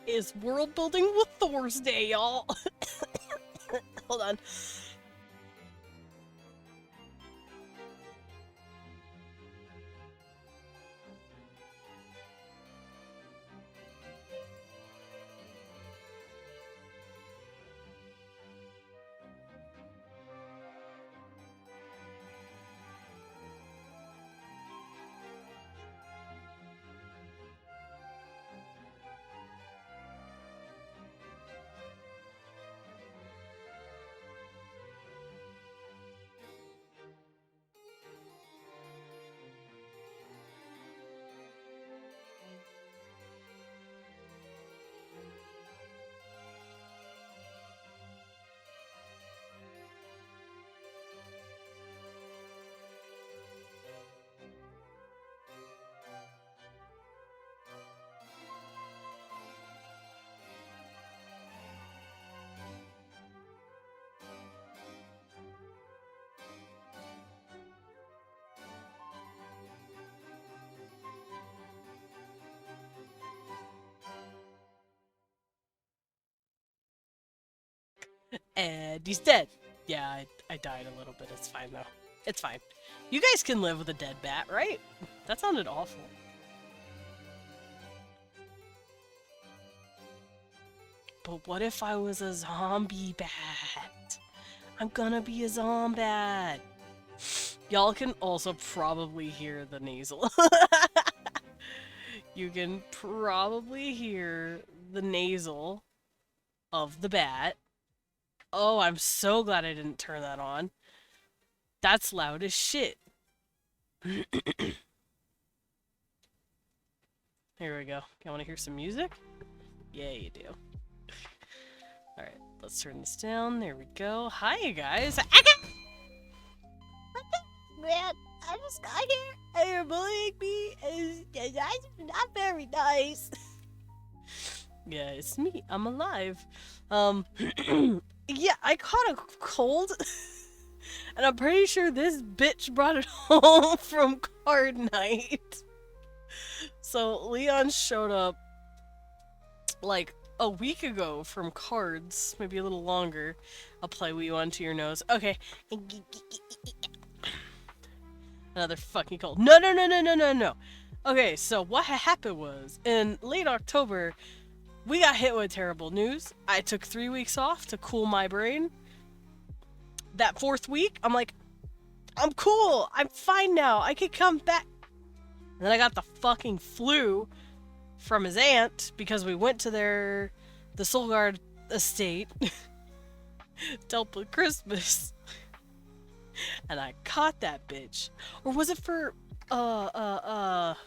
is world building with Thor's Day, y'all. Hold on. And he's dead. Yeah, I died a little bit. It's fine, though. It's fine. You guys can live with a dead bat, right? That sounded awful. But what if I was a zombie bat? I'm gonna be a zombat. Y'all can also probably hear the nasal. You can probably hear the nasal of the bat. Oh, I'm so glad I didn't turn that on. That's loud as shit. Here we go. You want to hear some music? Yeah, you do. Alright, let's turn this down. There we go. Hi, you guys. Man, I just got here and you're bullying me. And I'm not very nice. Yeah, it's me. I'm alive. Yeah, I caught a cold. And I'm pretty sure this bitch brought it home from card night. So Leon showed up like a week ago from cards, maybe a little longer. I'll play Wii U onto your nose. Okay. Another fucking cold. No, no, no, no, no, no, no. Okay, so what happened was, in late October, we got hit with terrible news. I took 3 weeks off to cool my brain. That 4th week, I'm like, I'm cool. I'm fine now. I can come back. And then I got the fucking flu from his aunt because we went to the Solgard estate to help with Christmas. And I caught that bitch. Or was it for, fuck.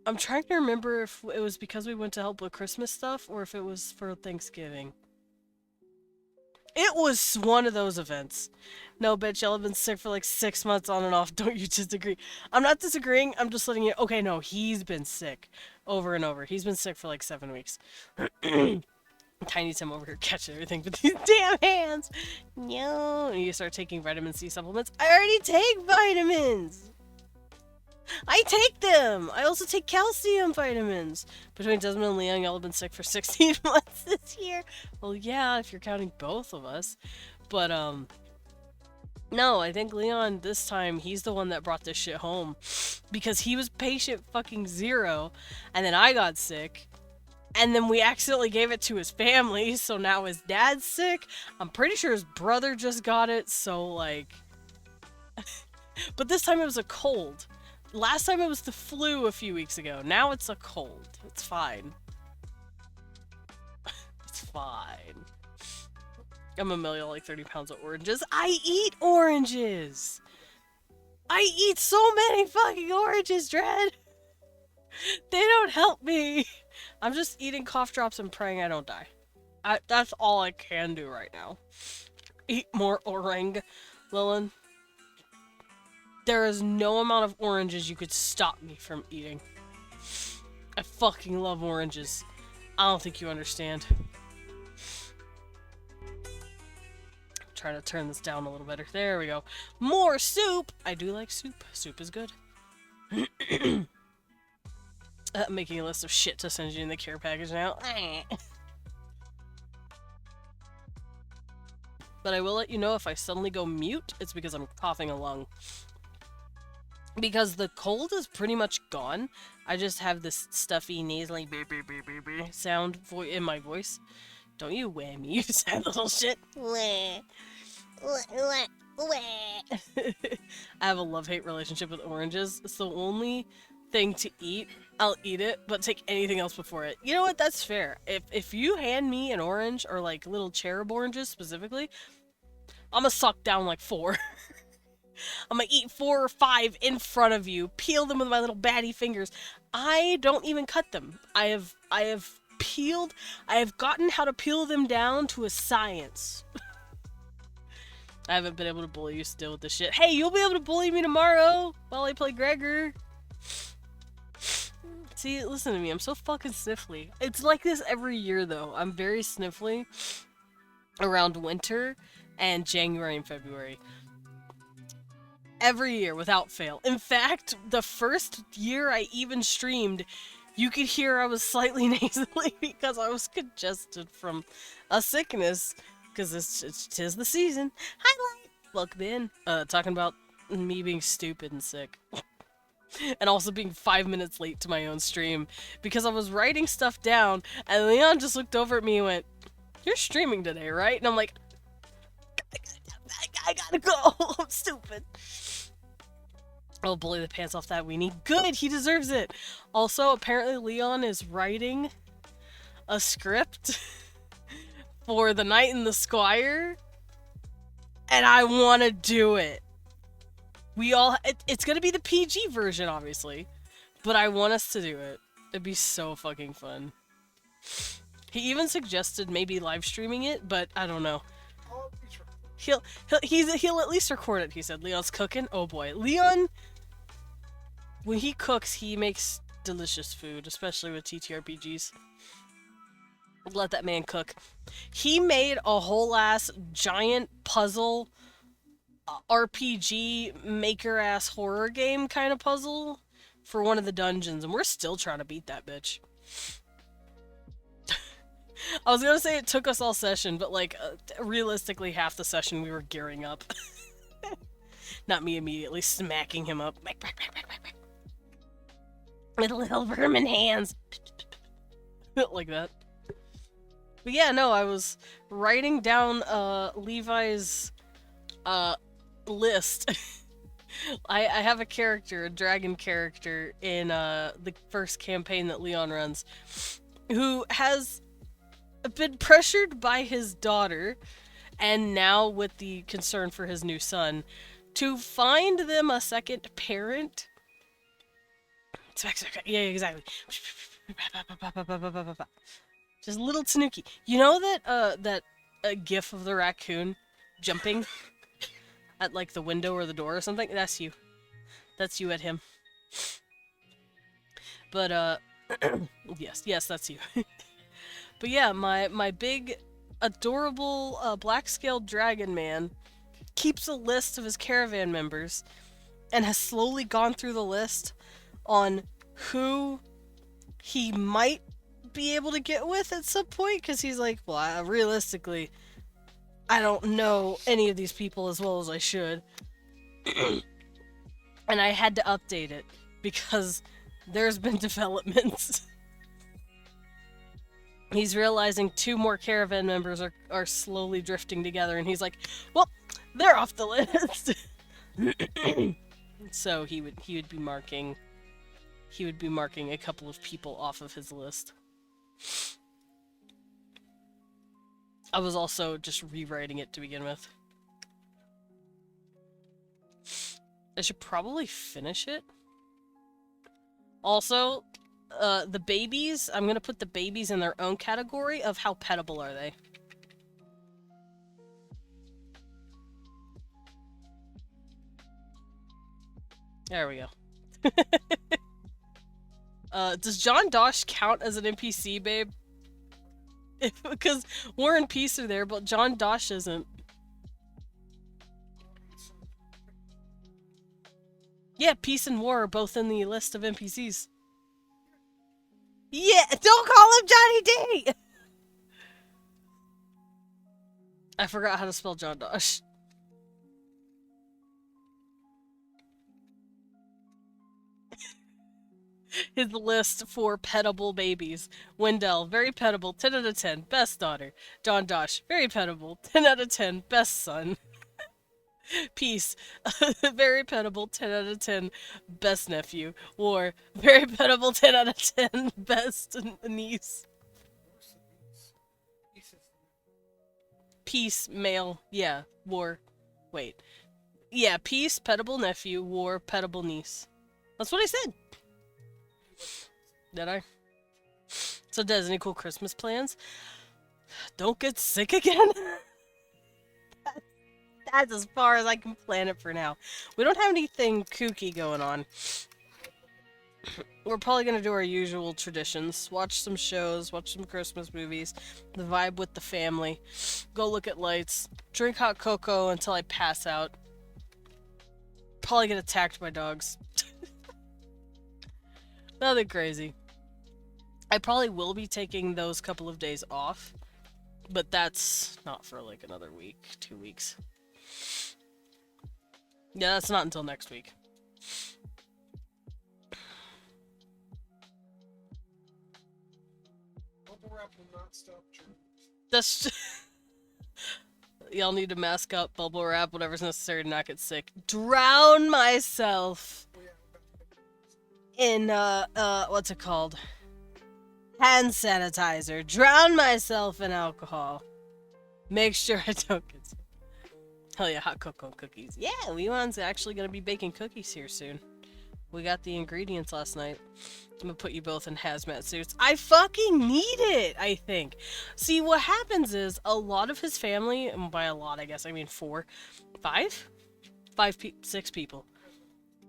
I'm trying to remember if it was because we went to help with Christmas stuff or if it was for Thanksgiving. It was one of those events. No, bitch, y'all have been sick for like 6 months on and off. Don't you disagree? I'm not disagreeing. I'm just letting you... Okay, no, he's been sick over and over. He's been sick for like 7 weeks. Tiny Tim over here catching everything with these damn hands. No, and you start taking vitamin C supplements. I already take vitamins. I take them! I also take calcium vitamins! Between Desmond and Leon, y'all have been sick for 16 months this year. Well, yeah, if you're counting both of us. But, no, I think Leon, this time, he's the one that brought this shit home. Because he was patient fucking 0, and then I got sick. And then we accidentally gave it to his family, so now his dad's sick. I'm pretty sure his brother just got it, so, like... But this time it was a cold. Last time it was the flu a few weeks ago. Now it's a cold. It's fine. It's fine. I'm a million, like 30 pounds of oranges. I eat oranges! I eat so many fucking oranges, Dread! They don't help me! I'm just eating cough drops and praying I don't die. That's all I can do right now. Eat more orang, Lillian. There is no amount of oranges you could stop me from eating. I fucking love oranges. I don't think you understand. I'm trying to turn this down a little better. There we go. More soup! I do like soup. Soup is good. Making a list of shit to send you in the care package now. But I will let you know if I suddenly go mute, it's because I'm coughing a lung. Because the cold is pretty much gone. I just have this stuffy, nasally sound in my voice. Don't you whammy, you sad little shit. I have a love-hate relationship with oranges. It's the only thing to eat. I'll eat it, but take anything else before it. You know what? That's fair. If you hand me an orange, or like little cherub oranges specifically, I'm gonna suck down like 4. I'm gonna eat 4 or 5 in front of you, peel them with my little batty fingers. I don't even cut them. I have gotten how to peel them down to a science. I haven't been able to bully you still with this shit. Hey, you'll be able to bully me tomorrow while I play Gregor. See, listen to me. I'm so fucking sniffly. It's like this every year, though. I'm very sniffly around winter and January and February. Every year, without fail. In fact, the first year I even streamed, you could hear I was slightly nasally because I was congested from a sickness. Because tis the season. Hi, Light! Welcome in. Talking about me being stupid and sick. And also being 5 minutes late to my own stream. Because I was writing stuff down, and Leon just looked over at me and went, "You're streaming today, right?" And I'm like, I gotta go. I'm stupid. I'll bully the pants off that weenie. Good, he deserves it. Also, apparently Leon is writing a script for The Knight and the Squire, and I want to do it. It's gonna be the PG version, obviously, but I want us to do it. It'd be so fucking fun. He even suggested maybe live streaming it, but I don't know. He'll at least record it, he said. Leon's cooking? Oh boy. Leon, when he cooks, he makes delicious food, especially with TTRPGs. Let that man cook. He made a whole ass giant puzzle RPG maker-ass horror game kind of puzzle for one of the dungeons, and we're still trying to beat that bitch. I was gonna say it took us all session, but like, realistically half the session we were gearing up. Not me immediately smacking him up. With little vermin hands. Like that. But yeah, no, I was writing down Levi's list. I have a character, a dragon character, in the first campaign that Leon runs, who has been pressured by his daughter, and now with the concern for his new son, to find them a second parent. Yeah, exactly. Just little Tanuki. You know that gif of the raccoon jumping at like the window or the door or something? That's you. That's you at him. But yes, that's you. But yeah, my big adorable black-scaled dragon man keeps a list of his caravan members and has slowly gone through the list on who he might be able to get with at some point, because he's like, well, realistically, I don't know any of these people as well as I should. And I had to update it because there's been developments. He's realizing 2 more caravan members are slowly drifting together, and he's like, well, they're off the list. So he would be marking a couple of people off of his list. I was also just rewriting it to begin with. I should probably finish it. Also, the babies, I'm gonna put the babies in their own category of how pettable are they. There we go. Does John Dosh count as an NPC, babe? Because War and Peace are there, but John Dosh isn't. Yeah, peace and war are both in the list of NPCs. Yeah, don't call him Johnny D! I forgot how to spell John Dosh. His list for petable babies. Wendell, very petable, 10 out of 10, best daughter. John Dosh, very petable, 10 out of 10, best son. Peace, very petable, 10 out of 10, best nephew. War, very petable, 10 out of 10, best niece. Peace, male, yeah, war. Wait. Yeah, peace, petable nephew, war, petable niece. That's what I said. Did I? So, Des, any cool Christmas plans? Don't get sick again? That's as far as I can plan it for now. We don't have anything kooky going on. We're probably gonna do our usual traditions. Watch some shows, watch some Christmas movies, the vibe with the family, go look at lights, drink hot cocoa until I pass out. Probably get attacked by dogs. Nothing crazy. I probably will be taking those couple of days off, but that's not for like another week, 2 weeks. Yeah, that's not until next week. Bubble wrap will not stop germs. That's y'all need to mask up, bubble wrap, whatever's necessary to not get sick. Drown myself in what's it called? Hand sanitizer. Drown myself in alcohol. Make sure I don't get sick. Hell yeah, hot cocoa and cookies. Yeah, Leon's actually gonna be baking cookies here soon. We got the ingredients last night. I'm gonna put you both in hazmat suits. I fucking need it, I think. See, what happens is a lot of his family, and by a lot, I guess, I mean 4, 5? 6 people.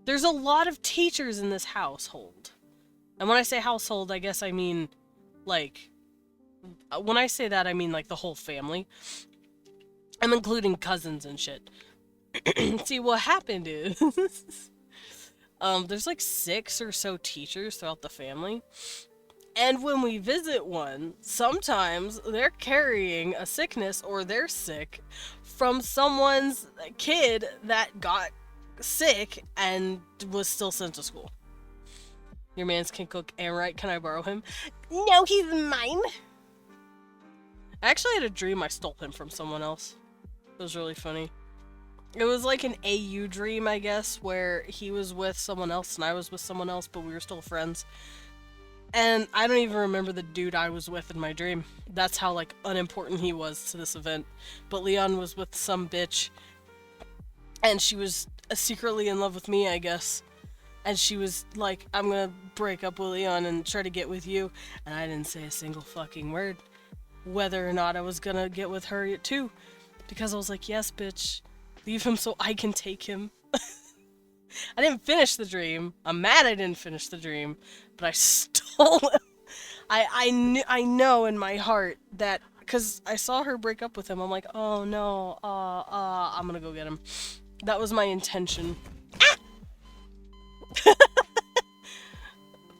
There's a lot of teachers in this household. And when I say household, I guess I mean, like, when I say that, I mean, like, the whole family. I'm including cousins and shit. See, what happened is... there's like 6 or so teachers throughout the family. And when we visit one, sometimes they're carrying a sickness or they're sick from someone's kid that got sick and was still sent to school. Your mans can cook and write. Can I borrow him? No, he's mine. I actually had a dream I stole him from someone else. It was really funny. It was like an AU dream, I guess, where he was with someone else and I was with someone else, but we were still friends. And I don't even remember the dude I was with in my dream. That's how, like, unimportant he was to this event. But Leon was with some bitch. And she was secretly in love with me, I guess. And she was like, I'm gonna break up with Leon and try to get with you. And I didn't say a single fucking word. Whether or not I was gonna get with her, too. Because I was like, yes, bitch. Leave him so I can take him. I didn't finish the dream. I'm mad I didn't finish the dream, but I stole him. I know in my heart that, because I saw her break up with him, I'm like, oh no, I'm gonna go get him. That was my intention. Ah!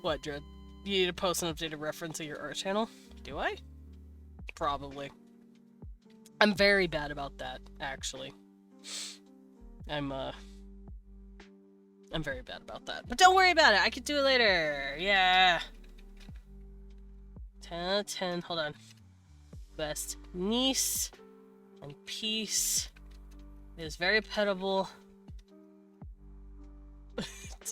What, Dread? You need to post an updated reference of your art channel? Do I? Probably. I'm very bad about that, actually. I'm very bad about that. But don't worry about it. I can do it later. Yeah. 10 out of 10. Hold on. Best niece and peace is very petable.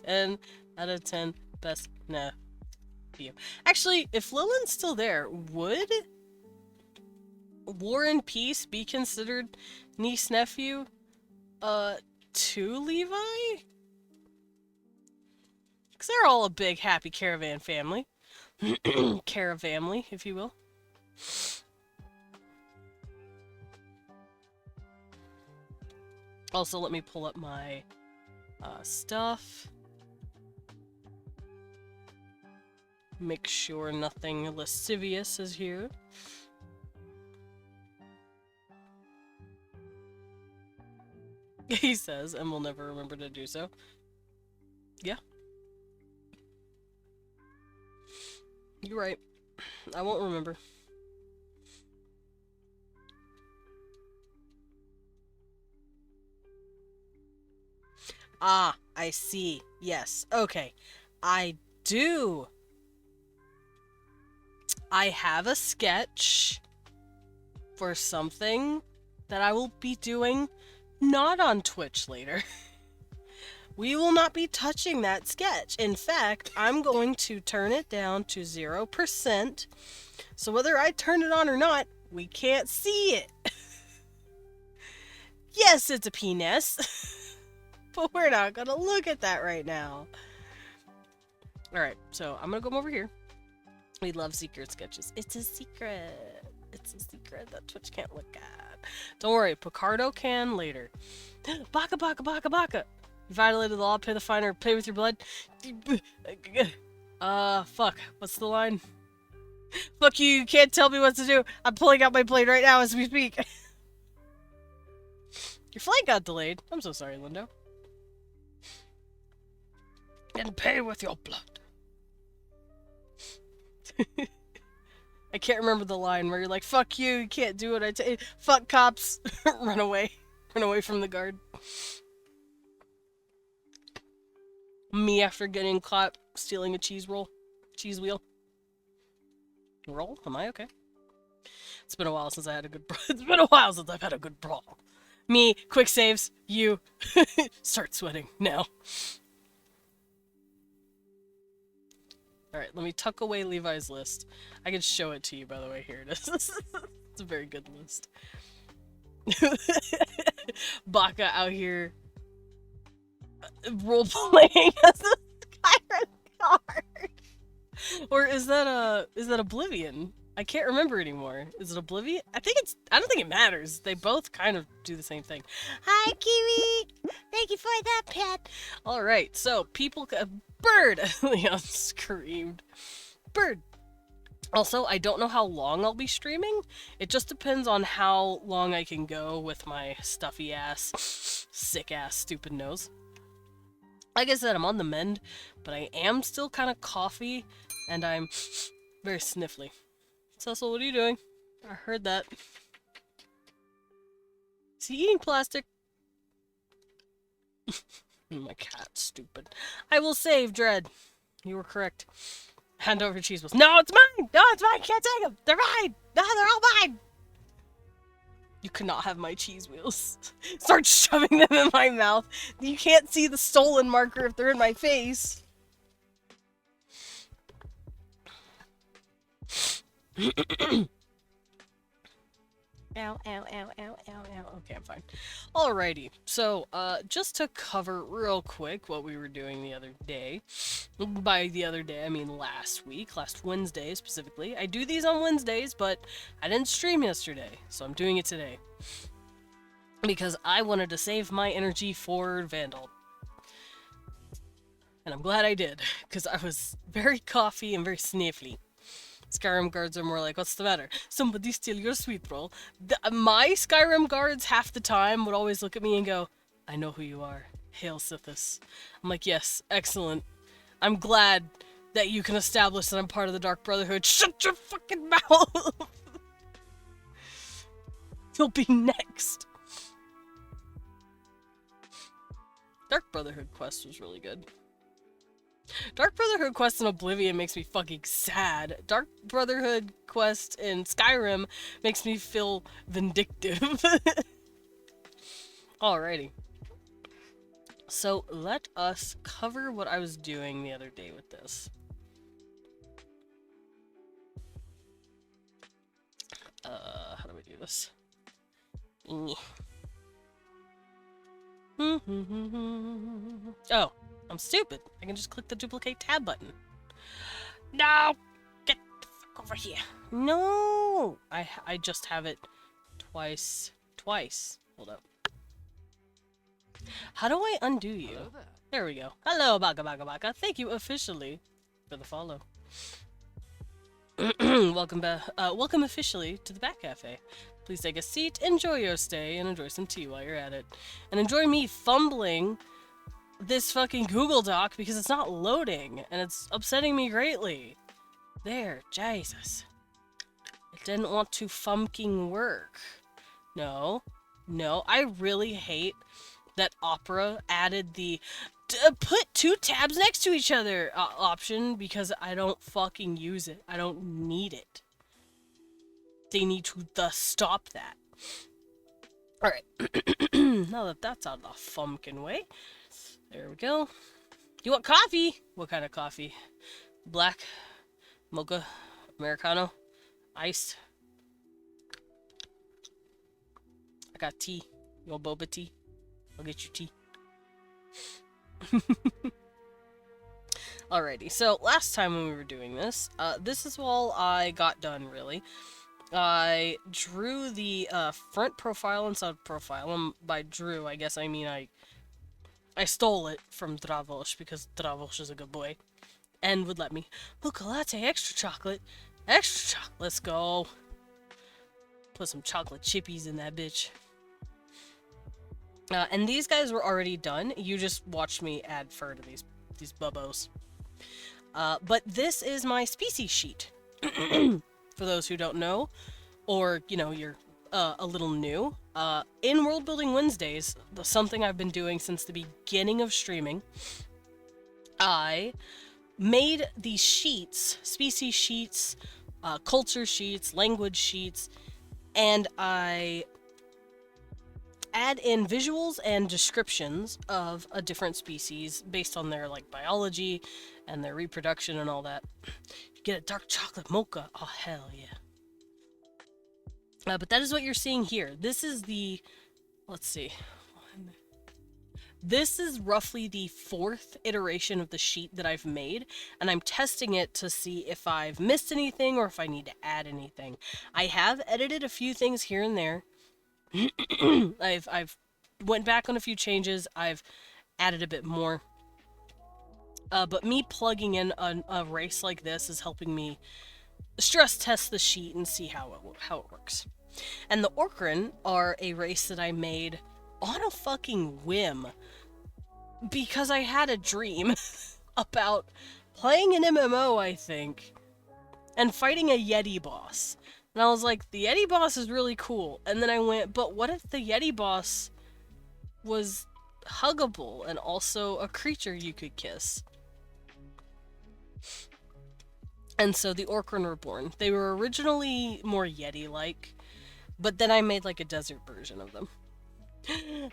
10 out of 10. Best nephew. Actually, if Lillian's still there, would War and Peace be considered niece-nephew? To Levi? Because they're all a big, happy caravan family. Caravamily, if you will. Also, let me pull up my stuff. Make sure nothing lascivious is here. He says, and we'll never remember to do so. Yeah. You're right. I won't remember. Ah, I see. Yes. Okay. I do. I have a sketch for something that I will be doing not on Twitch later. We will not be touching that sketch. In fact, I'm going to turn it down to 0%. So whether I turn it on or not, we can't see it. Yes, it's a penis. But we're not gonna look at that right now. Alright, so I'm gonna come over here. We love secret sketches. It's a secret. It's a secret that Twitch can't look at. Don't worry, Picardo can later. Baka baka baka baka! You violated the law, pay the fine or pay with your blood. Fuck. What's the line? Fuck you, you can't tell me what to do. I'm pulling out my blade right now as we speak. Your flight got delayed. I'm so sorry, Lindo. And pay with your blood. I can't remember the line where you're like, fuck you, you can't do what I tell you. Fuck cops. Run away. Run away from the guard. Me after getting caught stealing a cheese roll. Cheese wheel. Roll? Am I okay? It's been a while since I had a good It's been a while since I've had a good brawl. Me, quick saves. You. Start sweating now. Alright, let me tuck away Levi's list. I can show it to you, by the way. Here it is. It's a very good list. Baka out here role-playing as a Skyrim guard. Or is that Oblivion? I can't remember anymore. Is it Oblivion? I don't think it matters. They both kind of do the same thing. Hi, Kiwi! Thank you for that pet! Alright, so people... Bird! Leon screamed. Bird! Also, I don't know how long I'll be streaming. It just depends on how long I can go with my stuffy ass, sick ass, stupid nose. Like I said, I'm on the mend, but I am still kind of coughy, and I'm very sniffly. Cecil, what are you doing? I heard that. Is he eating plastic? My cat's stupid. I will save, Dread. You were correct. Hand over cheese wheels. No, it's mine! No, it's mine! Can't take them! They're mine! No, they're all mine! You cannot have my cheese wheels. Start shoving them in my mouth. You can't see the stolen marker if they're in my face. Ow, ow, ow, ow, ow, ow. Okay, I'm fine. Alrighty, so, just to cover real quick what we were doing the other day. By the other day, I mean last week, last Wednesday specifically. I do these on Wednesdays, but I didn't stream yesterday, so I'm doing it today. Because I wanted to save my energy for Vandal. And I'm glad I did, because I was very coughy and very sniffly. Skyrim guards are more like, what's the matter? Somebody steal your sweet roll. My Skyrim guards half the time would always look at me and go, I know who you are. Hail Sithis. I'm like, yes, excellent. I'm glad that you can establish that I'm part of the Dark Brotherhood. Shut your fucking mouth! You'll be next. Dark Brotherhood quest was really good. Dark Brotherhood quest in Oblivion makes me fucking sad. Dark Brotherhood quest in Skyrim makes me feel vindictive. Alrighty. So let us cover what I was doing the other day with this. How do we do this? Oh. I'm stupid. I can just click the duplicate tab button. No! Get the fuck over here. No! I just have it twice. Hold up. How do I undo you? There we go. Hello, Baka Baka Baka. Thank you officially for the follow. Welcome officially to the Bat Cafe. Please take a seat, enjoy your stay, and enjoy some tea while you're at it. And enjoy me fumbling this fucking Google Doc because it's not loading, and it's upsetting me greatly. There, Jesus. It didn't want to fucking work. No. No, I really hate that Opera added the put two tabs next to each other option because I don't fucking use it. I don't need it. They need to thus stop that. Alright. Now that that's out of the fucking way. There we go. You want coffee? What kind of coffee? Black? Mocha? Americano? Iced? I got tea. You want boba tea? I'll get you tea. Alrighty, so last time when we were doing this, this is all I got done, really. I drew the front profile and side profile, and by drew, I guess I mean I stole it from Dravosh, because Dravosh is a good boy, and would let me. Mocha latte, extra chocolate. Extra chocolate, let's go. Put some chocolate chippies in that bitch. And these guys were already done. You just watched me add fur to these bubbos. But this is my species sheet. For those who don't know, or, you know, you're a little new. In World Building Wednesdays, something I've been doing since the beginning of streaming, I made these sheets, species sheets, culture sheets, language sheets, and I add in visuals and descriptions of a different species based on their, like, biology and their reproduction and all that. You get a dark chocolate mocha. Oh, hell yeah. But that is what you're seeing here. This is the... Let's see. This is roughly the 4th iteration of the sheet that I've made, and I'm testing it to see if I've missed anything or if I need to add anything. I have edited a few things here and there. I've went back on a few changes. I've added a bit more. But me plugging in a race like this is helping me stress test the sheet and see how it works. And the Orkran are a race that I made on a fucking whim because I had a dream about playing an MMO, I think, and fighting a Yeti boss. And I was like, the Yeti boss is really cool. And then I went, but what if the Yeti boss was huggable and also a creature you could kiss? And so the Orkran were born. They were originally more Yeti-like, but then I made like a desert version of them.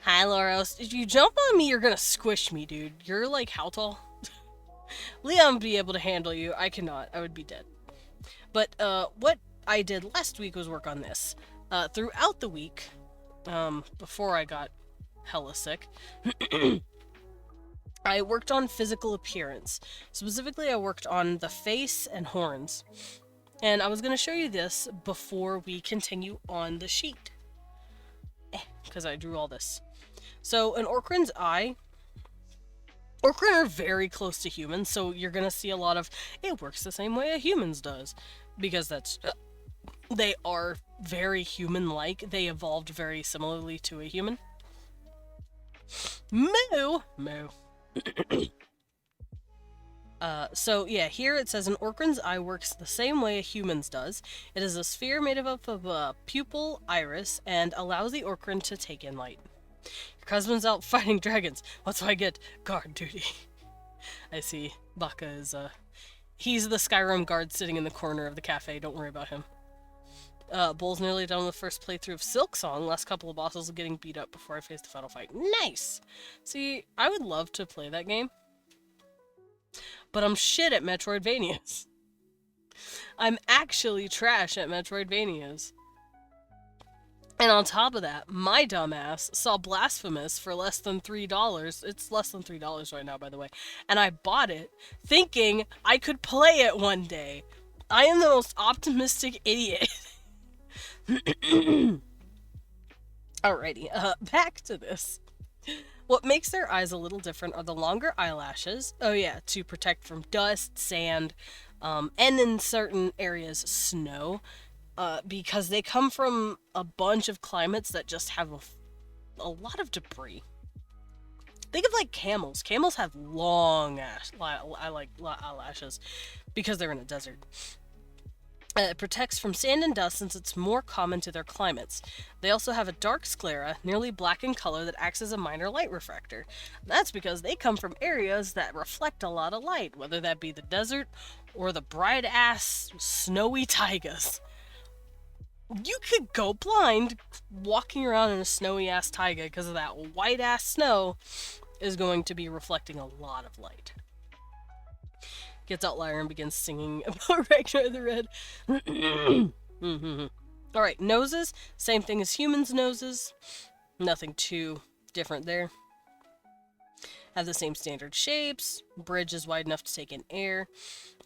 Hi, Loros. If you jump on me, you're gonna squish me, dude. You're like, how tall? Leon would be able to handle you. I cannot. I would be dead. But what I did last week was work on this. Throughout the week, before I got hella sick, I worked on physical appearance. Specifically, I worked on the face and horns. And I was going to show you this before we continue on the sheet. Because I drew all this. So, an Orkran's eye... Orkran are very close to humans, so you're going to see a lot of, it works the same way a human's does. Because that's... they are very human-like. They evolved very similarly to a human. Moo! Moo. So yeah, here it says an Orkran's eye works the same way a human's does. It is a sphere made up of a pupil, iris, and allows the Orkran to take in light. Your husband's out fighting dragons. What do I get? Guard duty. I see. Baka is, he's the Skyrim guard sitting in the corner of the cafe. Don't worry about him. Bull's nearly done with the first playthrough of Silk Song. Last couple of bosses are getting beat up before I face the final fight. Nice! See, I would love to play that game. But I'm shit at Metroidvanias. I'm actually trash at Metroidvanias. And on top of that, my dumbass saw Blasphemous for less than $3. It's less than $3 right now, by the way. And I bought it, thinking I could play it one day. I am the most optimistic idiot. Alrighty, back to this. What makes their eyes a little different are the longer eyelashes. Oh yeah, to protect from dust, sand, and in certain areas, snow. Because they come from a bunch of climates that just have a lot of debris. Think of like camels. Camels have long eyelashes because they're in a desert. It protects from sand and dust since it's more common to their climates. They also have a dark sclera, nearly black in color, that acts as a minor light refractor. That's because they come from areas that reflect a lot of light, whether that be the desert or the bright ass snowy taigas. You could go blind walking around in a snowy ass taiga because of that white ass snow is going to be reflecting a lot of light. Gets Outlier and begins singing about Ragnar the Red. Alright, noses. Same thing as humans' noses. Nothing too different there. Have the same standard shapes. Bridge is wide enough to take in air.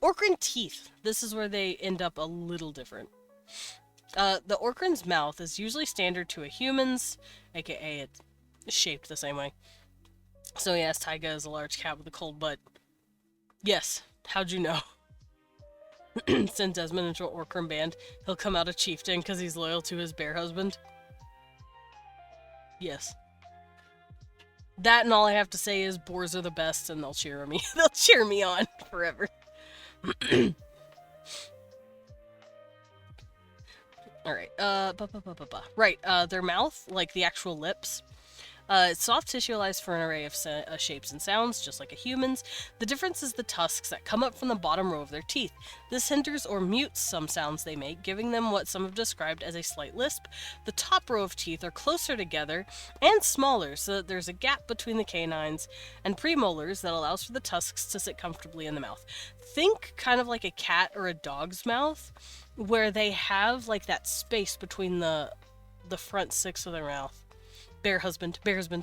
Orkran teeth. This is where they end up a little different. The Orkran's mouth is usually standard to a human's, aka it's shaped the same way. So yes, Taiga is a large cat with a cold butt. Yes. How'd you know? Send Desmond into an Orkran band. He'll come out a chieftain because he's loyal to his bear husband. Yes. That and all I have to say is boars are the best and they'll cheer me. They'll cheer me on forever. Alright, Right, their mouth, like the actual lips. Soft tissue allows for an array of shapes and sounds, just like a human's. The difference is the tusks that come up from the bottom row of their teeth. This hinders or mutes some sounds they make, giving them what some have described as a slight lisp. The top row of teeth are closer together and smaller, so that there's a gap between the canines and premolars that allows for the tusks to sit comfortably in the mouth. Think kind of like a cat or a dog's mouth, where they have like that space between the front six of their mouth. Bear husband,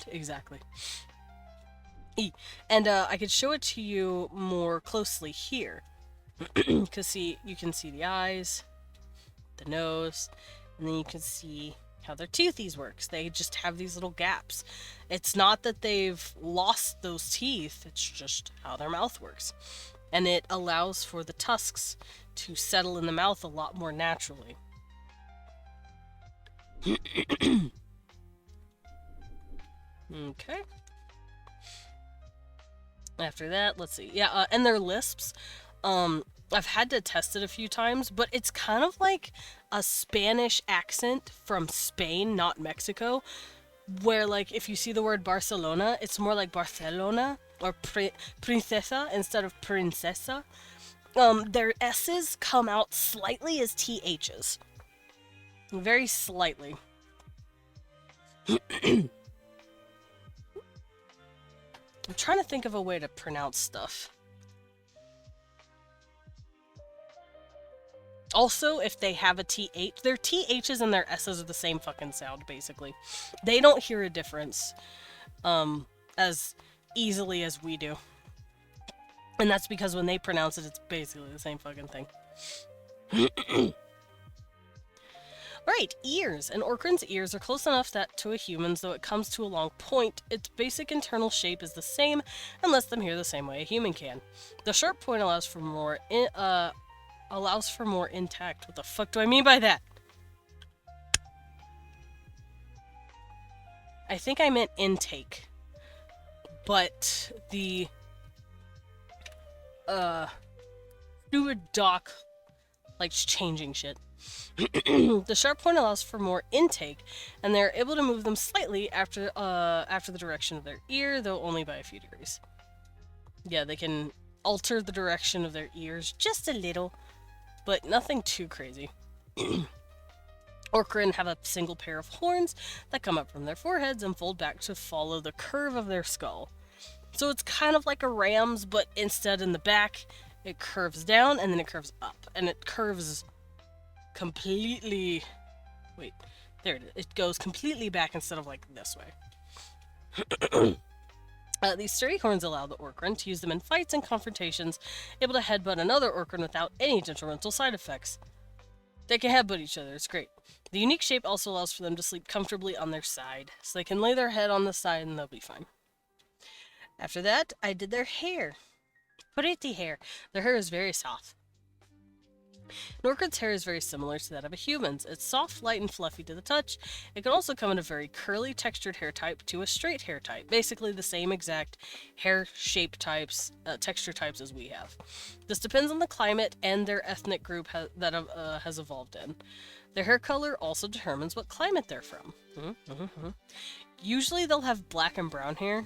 exactly. And I could show it to you more closely here. Because see, you can see the eyes, the nose, and then you can see how their toothies works. They just have these little gaps. It's not that they've lost those teeth, it's just how their mouth works. And it allows for the tusks to settle in the mouth a lot more naturally. Okay. After that, let's see. Yeah, and their lisps. I've had to test it a few times, but it's kind of like a Spanish accent from Spain, not Mexico, where, like, if you see the word Barcelona, it's more like Barcelona or princesa instead of princesa. Their S's come out slightly as THs. Very slightly. I'm trying to think of a way to pronounce stuff. Also, if they have a TH, their THs and their S's are the same fucking sound, basically. They don't hear a difference as easily as we do. And that's because when they pronounce it, it's basically the same fucking thing. Right, ears. An Orkran's ears are close enough that to a human's, though it comes to a long point, its basic internal shape is the same and lets them hear the same way a human can. The sharp point allows for more intact. What the fuck do I mean by that? I think I meant intake. But the steward doc likes changing shit. The sharp point allows for more intake, and they're able to move them slightly after the direction of their ear, though only by a few degrees. Yeah, they can alter the direction of their ears just a little, but nothing too crazy. Orkran have a single pair of horns that come up from their foreheads and fold back to follow the curve of their skull. So it's kind of like a ram's, but instead in the back, it curves down and then it curves up, and it curves completely. Wait, there it is. It goes completely back instead of like this way. These sturdy horns allow the Orkran to use them in fights and confrontations, able to headbutt another Orkran without any detrimental side effects. They can headbutt each other, it's great. The unique shape also allows for them to sleep comfortably on their side, so they can lay their head on the side and they'll be fine. After that, I did their hair. Pretty hair. Their hair is very soft. An orchid's hair is very similar to that of a human's. It's soft, light, and fluffy to the touch. It can also come in a very curly, textured hair type to a straight hair type. Basically the same exact hair shape types, texture types as we have. This depends on the climate and their ethnic group that has evolved in. Their hair color also determines what climate they're from. Usually they'll have black and brown hair,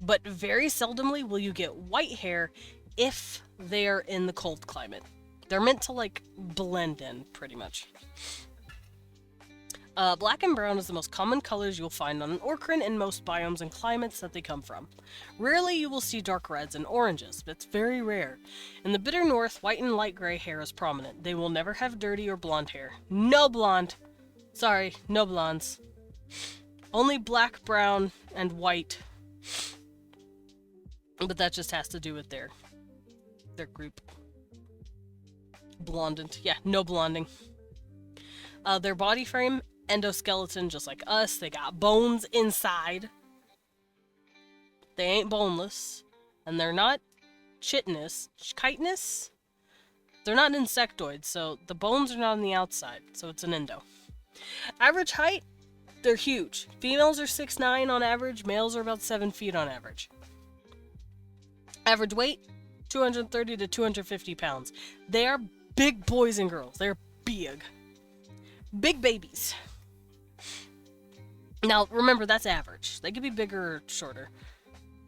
but very seldomly will you get white hair if they're in the cold climate. They're meant to, like, blend in, pretty much. Black and brown is the most common colors you'll find on an Orkran in most biomes and climates that they come from. Rarely you will see dark reds and oranges, but it's very rare. In the bitter north, white and light gray hair is prominent. They will never have dirty or blonde hair. No blonde! Sorry, no blondes. Only black, brown, and white. But that just has to do with their group. Blondant. Yeah, no blonding. Their body frame, endoskeleton, just like us. They got bones inside. They ain't boneless. And they're not chitinous. Chitinous? They're not insectoids, so the bones are not on the outside, so it's an endo. Average height, they're huge. Females are 6'9" on average, males are about 7 feet on average. Average weight, 230 to 250 pounds. They are big boys and girls. They're big. Big babies. Now, remember, that's average. They could be bigger or shorter.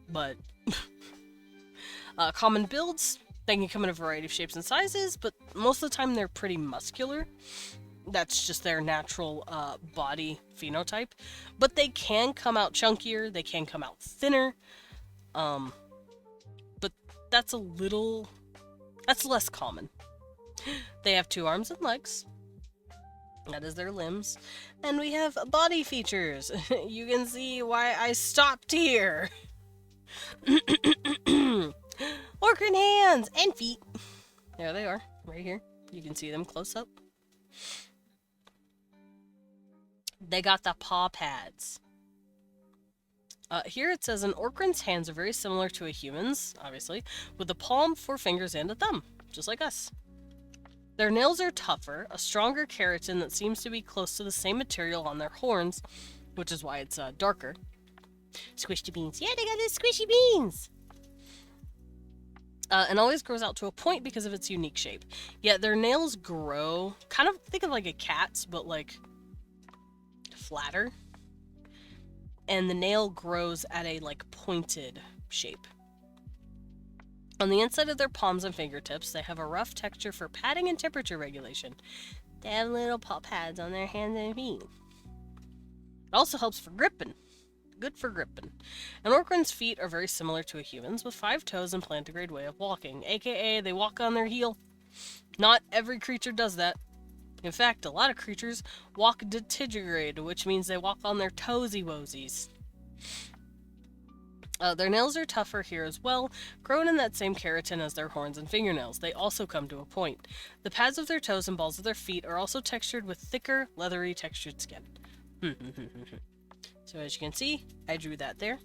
But, common builds, they can come in a variety of shapes and sizes, but most of the time they're pretty muscular. That's just their natural body phenotype. But they can come out chunkier, they can come out thinner. But that's less common. They have 2 arms and legs. That is their limbs. And we have body features. You can see why I stopped here. Orkran hands and feet. There they are, right here. You can see them close up. They got the paw pads. Here it says an Orkran's hands are very similar to a human's, obviously, with a palm, 4 fingers, and a thumb, just like us. Their nails are tougher, a stronger keratin that seems to be close to the same material on their horns, which is why it's darker. Squishy beans. Yeah, they got these squishy beans! And always grows out to a point because of its unique shape. Yet their nails grow, kind of think of like a cat's, but like flatter. And the nail grows at a like pointed shape. On the inside of their palms and fingertips, they have a rough texture for padding and temperature regulation. They have little paw pads on their hands and feet. It also helps for gripping. Good for gripping. An Orkran's feet are very similar to a human's, with 5 toes and plantigrade way of walking, aka they walk on their heel. Not every creature does that. In fact, a lot of creatures walk digitigrade, which means they walk on their toesy-woesies. Their nails are tougher here as well, grown in that same keratin as their horns and fingernails. They also come to a point. The pads of their toes and balls of their feet are also textured with thicker, leathery textured skin. So as you can see, I drew that there.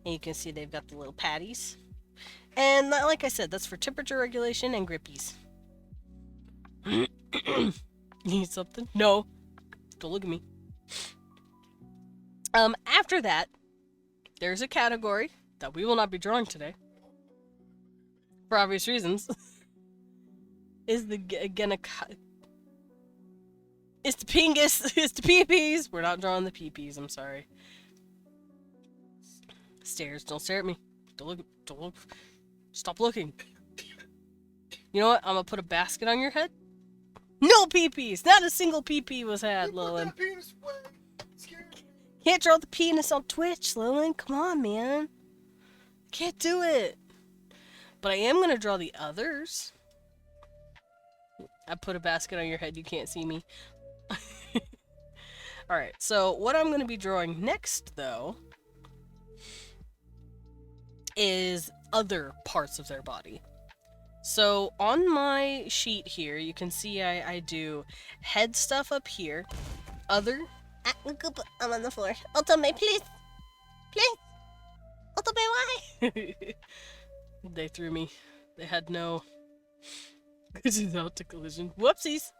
And you can see they've got the little patties. And like I said, that's for temperature regulation and grippies. Need something? No. Don't look at me. After that, there's a category that we will not be drawing today. For obvious reasons. Is the It's the pingus. It's the peepees. We're not drawing the peepees. I'm sorry. Stairs. Don't stare at me. Don't look. Don't look. Stop looking. You know what? I'm gonna put a basket on your head. No peepees. Not a single peepee was had, Lillian. Can't draw the penis on Twitch, Lillian. Come on, man. Can't do it. But I am gonna draw the others. I put a basket on your head. You can't see me. Alright, so what I'm going to be drawing next, though, is other parts of their body. So on my sheet here, you can see I do head stuff up here, other... I'm on the floor. Otome, please! Please! Otome, why? They threw me. They had no This is out to collision. Whoopsies!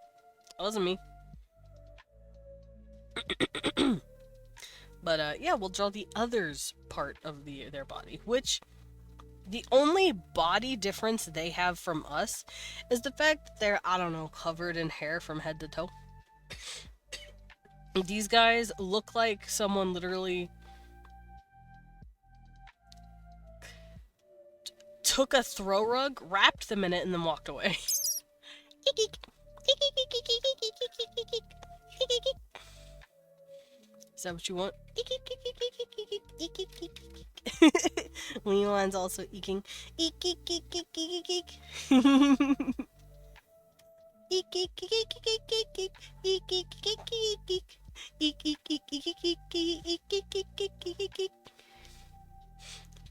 That wasn't me. But yeah, we'll draw the others part of their body, which the only body difference they have from us is the fact that they're, I don't know, covered in hair from head to toe. These guys look like someone literally took a throw rug, wrapped them in it, and then walked away. Is that what you want? Leon's also eeking.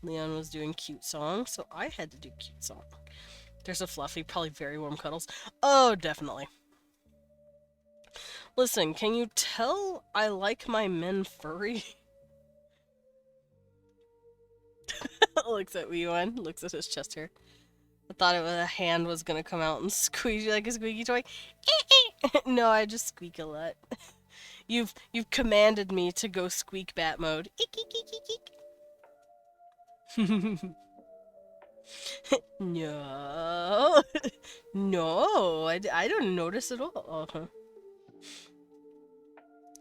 Leon was doing cute song, so I had to do cute song. There's a fluffy, probably very warm cuddles. Oh, definitely. Listen, can you tell I like my men furry? Looks at Leon, looks at his chest hair. I thought a hand was gonna come out and squeeze you like a squeaky toy. No, I just squeak a lot. You've commanded me to go squeak bat mode. No. No, I don't notice at all. Uh-huh.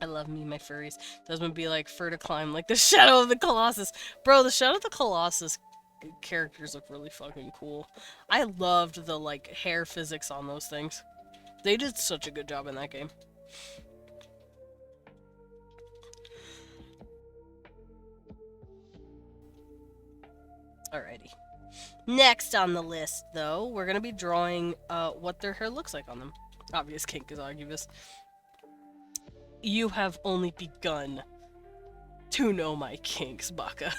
I love me, my furries. Those would be like fur to climb, like the Shadow of the Colossus. Bro, the Shadow of the Colossus characters look really fucking cool. I loved the, like, hair physics on those things. They did such a good job in that game. Alrighty. Next on the list, though, we're gonna be drawing what their hair looks like on them. Obvious kink is Argubus. You have only begun to know my kinks, Baka.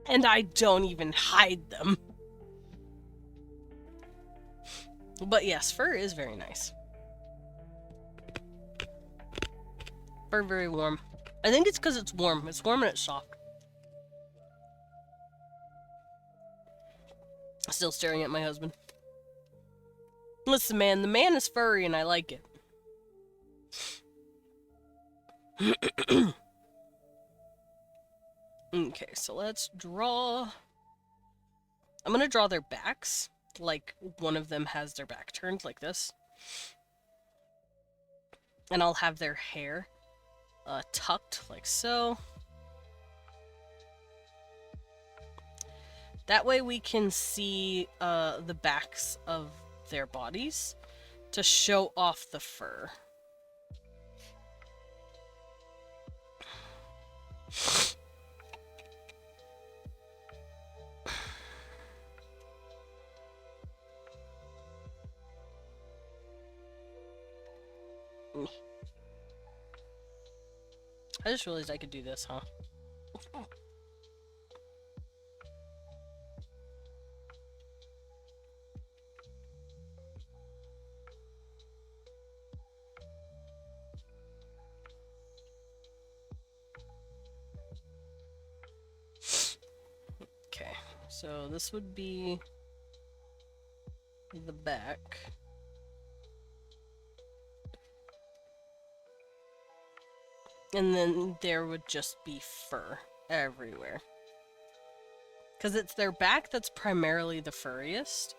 And I don't even hide them. But yes, fur is very nice. Fur very warm. I think it's because it's warm. It's warm and it's soft. Still staring at my husband. Listen, man, the man is furry and I like it. Okay, so let's draw... I'm gonna draw their backs. Like, one of them has their back turned like this. And I'll have their hair tucked like so. That way we can see the backs of their bodies to show off the fur. I just realized I could do this, huh? Okay, so this would be the back. And then there would just be fur everywhere. Because it's their back that's primarily the furriest.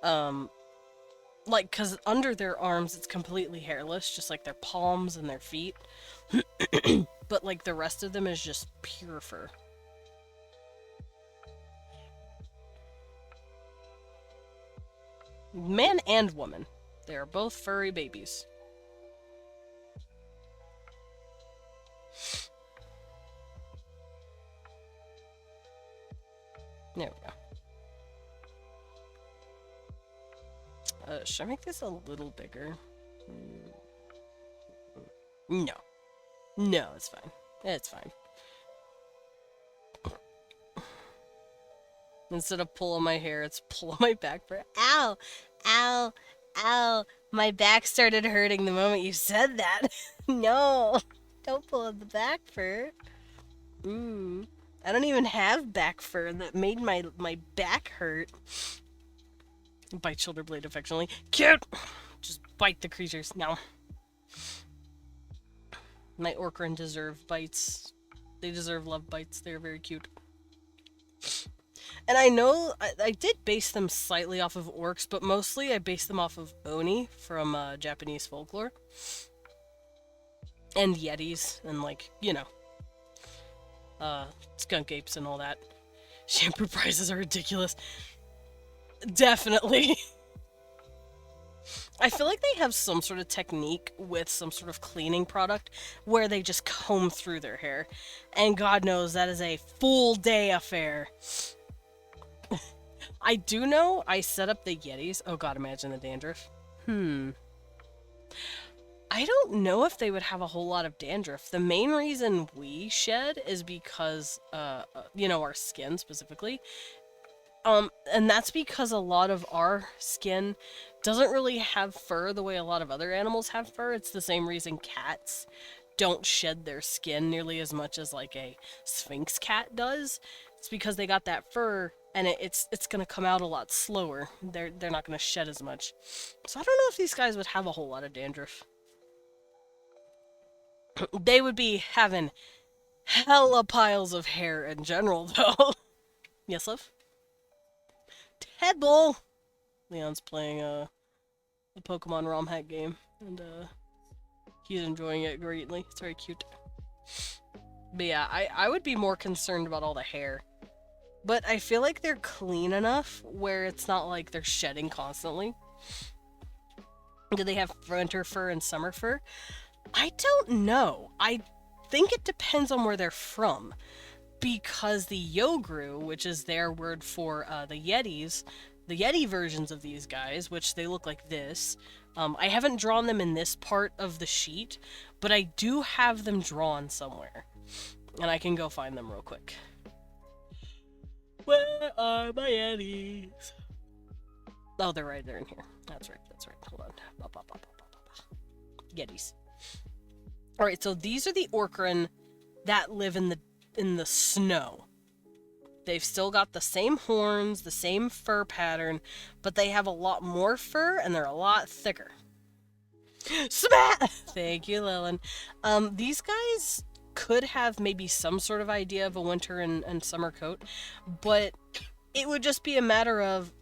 Like, because under their arms it's completely hairless, just like their palms and their feet. But, like, the rest of them is just pure fur. Man and woman. They are both furry babies. There we go. Should I make this a little bigger? No. No, it's fine. It's fine. Instead of pulling my hair, it's pulling my back fur. Ow! Ow! Ow! My back started hurting the moment you said that. No! Don't pull the back fur. I don't even have back fur that made my back hurt. Bite shoulder blade affectionately. Cute! Just bite the creatures. No. My Orkran deserve bites. They deserve love bites. They're very cute. And I know I did base them slightly off of orcs, but mostly I based them off of Oni from Japanese folklore. And Yetis, and like, you know, skunk apes and all that. Shampoo prices are ridiculous. Definitely. I feel like they have some sort of technique with some sort of cleaning product where they just comb through their hair. And God knows that is a full day affair. I do know I set up the Yetis. Oh God, imagine the dandruff. I don't know if they would have a whole lot of dandruff. The main reason we shed is because, you know, our skin specifically. And that's because a lot of our skin doesn't really have fur the way a lot of other animals have fur. It's the same reason cats don't shed their skin nearly as much as like a Sphinx cat does. It's because they got that fur and it's gonna come out a lot slower. They're not gonna shed as much. So I don't know if these guys would have a whole lot of dandruff. They would be having hella piles of hair in general though. Yes, love? Headball! Leon's playing a Pokemon ROM hack game, and he's enjoying it greatly. It's very cute. But yeah, I would be more concerned about all the hair. But I feel like they're clean enough where it's not like they're shedding constantly. Do they have winter fur and summer fur? I don't know. I think it depends on where they're from. Because the Yogru, which is their word for the Yetis, the Yeti versions of these guys, which they look like this, I haven't drawn them in this part of the sheet, but I do have them drawn somewhere. And I can go find them real quick. Where are my Yetis? Oh, they're right there in here. That's right, that's right. Hold on. Yetis. Alright, so these are the Orkran that live in the snow. They've still got the same horns, the same fur pattern, but they have a lot more fur and they're a lot thicker. Smack! Thank you, Lilin. These guys could have maybe some sort of idea of a winter and summer coat, but it would just be a matter of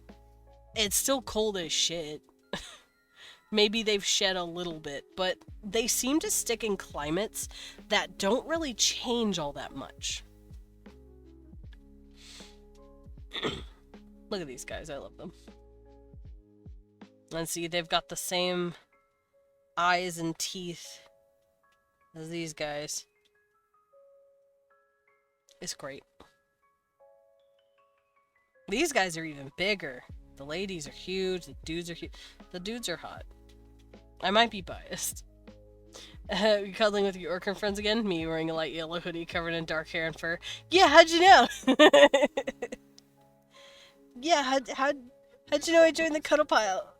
it's still cold as shit. Maybe they've shed a little bit, but they seem to stick in climates that don't really change all that much. Look at these guys, I love them. And see, they've got the same eyes and teeth as these guys. It's great. These guys are even bigger. The ladies are huge, the dudes are huge. The dudes are hot. I might be biased. You cuddling with your Orkran friends again? Me wearing a light yellow hoodie covered in dark hair and fur. Yeah, how'd you know? Yeah, how'd you know I joined the cuddle pile?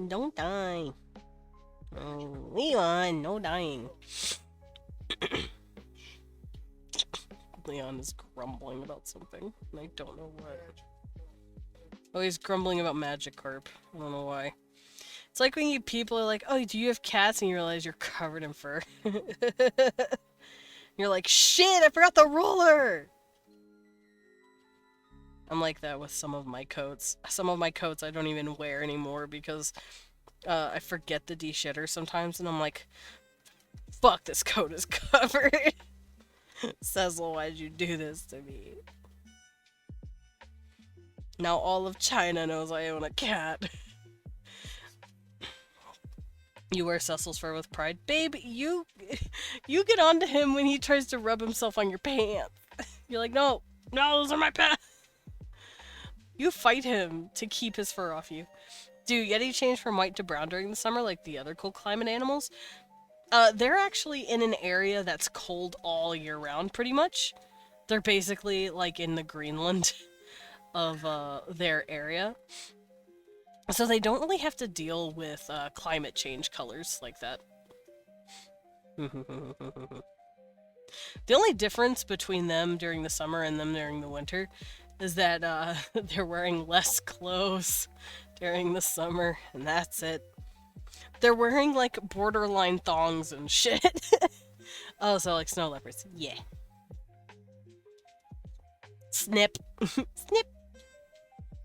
Don't die. Oh, Leon, no dying. Leon is grumbling about something, and I don't know what. Oh, he's grumbling about Magikarp. I don't know why. It's like when people are like, oh, do you have cats? And you realize you're covered in fur. You're like, shit, I forgot the ruler! I'm like that with some of my coats. Some of my coats I don't even wear anymore because I forget the de-shitter sometimes, and I'm like, fuck, this coat is covered. Cecil, why'd you do this to me? Now all of China knows I own a cat. You wear Cecil's fur with pride. Babe, you get onto him when he tries to rub himself on your pants. You're like, no, those are my pants. You fight him to keep his fur off you. Do Yeti change from white to brown during the summer like the other cold climate animals? They're actually in an area that's cold all year round, pretty much. They're basically like in the Greenland of their area. So they don't really have to deal with climate change colors like that. The only difference between them during the summer and them during the winter is that they're wearing less clothes during the summer, and that's it. They're wearing like borderline thongs and shit. Oh, so like snow leopards. Yeah. Snip. Snip.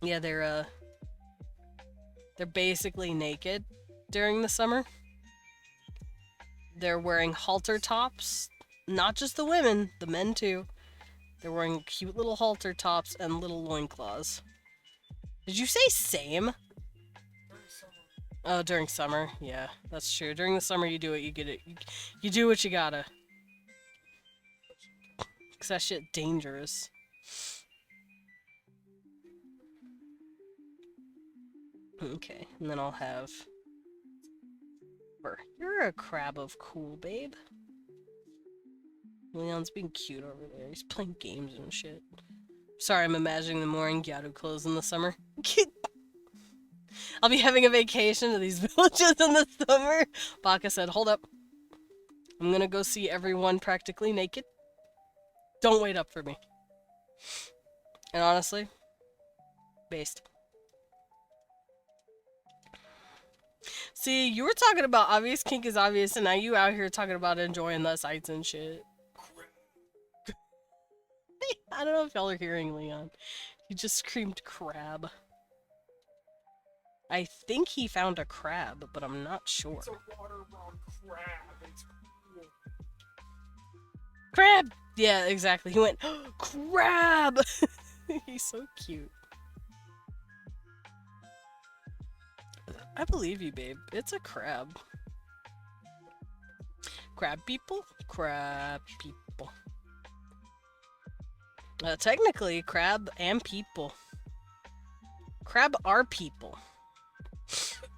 Yeah, they're basically naked during the summer. They're wearing halter tops. Not just the women, the men too. They're wearing cute little halter tops and little loincloths. Did you say same? During summer. Oh, during summer. Yeah, that's true. During the summer, you do it, you get it. You do what you gotta. Because that shit dangerous. Okay, and then I'll have... You're a crab of cool, babe. Leon's being cute over there. He's playing games and shit. Sorry, I'm imagining them wearing Gyaru clothes in the summer. I'll be having a vacation to these villages in the summer. Baka said, hold up. I'm gonna go see everyone practically naked. Don't wait up for me. And honestly, based. See, you were talking about obvious kink is obvious, and now you out here talking about enjoying the sights and shit. I don't know if y'all are hearing Leon. He just screamed crab. I think he found a crab, but I'm not sure. It's a water-bound crab. It's cool. Crab! Yeah, exactly. He went, crab! He's so cute. I believe you, babe. It's a crab. Crab people? Crab people. Technically, crab and people. Crab are people.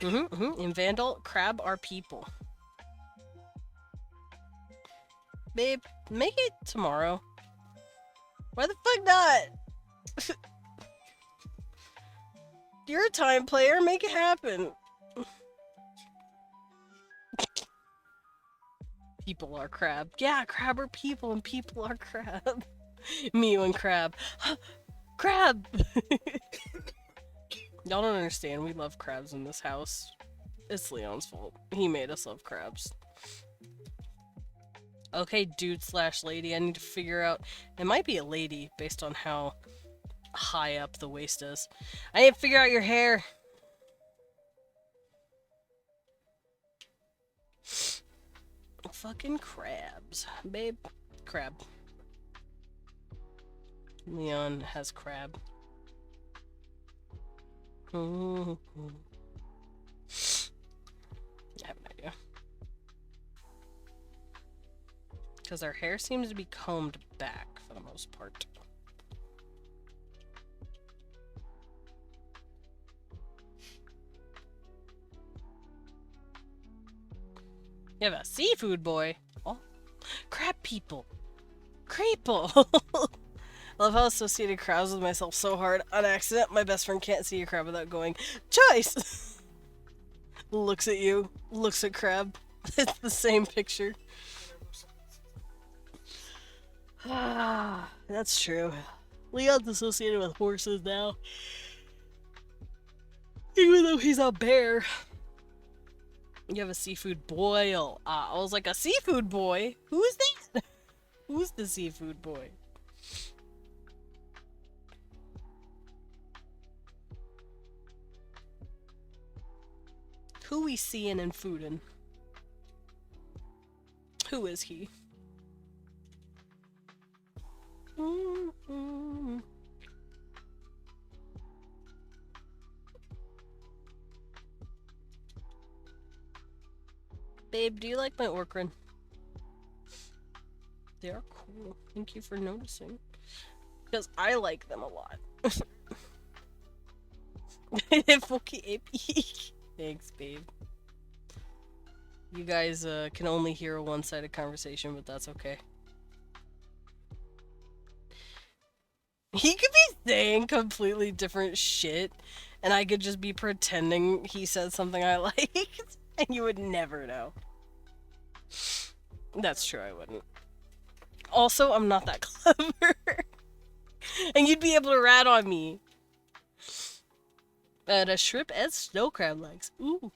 In Vandal, crab are people. Babe, make it tomorrow. Why the fuck not? You're a time player, make it happen. People are crab. Yeah, crab are people and people are crab. Mew and crab. Crab! Y'all don't understand. We love crabs in this house. It's Leon's fault. He made us love crabs. Okay, dude slash lady. I need to figure out... It might be a lady based on how high up the waist is. I need to figure out your hair. Fucking crabs. Babe. Crab. Leon has crab. I have an idea. Because our hair seems to be combed back for the most part. You have a seafood boy. Oh, crab people. Creeple. I love how associated crabs with myself so hard. On accident, my best friend can't see a crab without going, Choice! Looks at you. Looks at crab. It's the same picture. Ah, that's true. Leon's associated with horses now. Even though he's a bear. You have a seafood boil. I was like, a seafood boy? Who's that? Who's the seafood boy? Who we seeing and foodin'? Who is he? Babe, do you like my Orkran? They are cool. Thank you for noticing. Because I like them a lot. Thanks, babe. You guys can only hear a one-sided conversation, but that's okay. He could be saying completely different shit, and I could just be pretending he said something I liked, and you would never know. That's true, I wouldn't. Also, I'm not that clever. And you'd be able to rat on me. And a shrimp and snow crab legs. Ooh.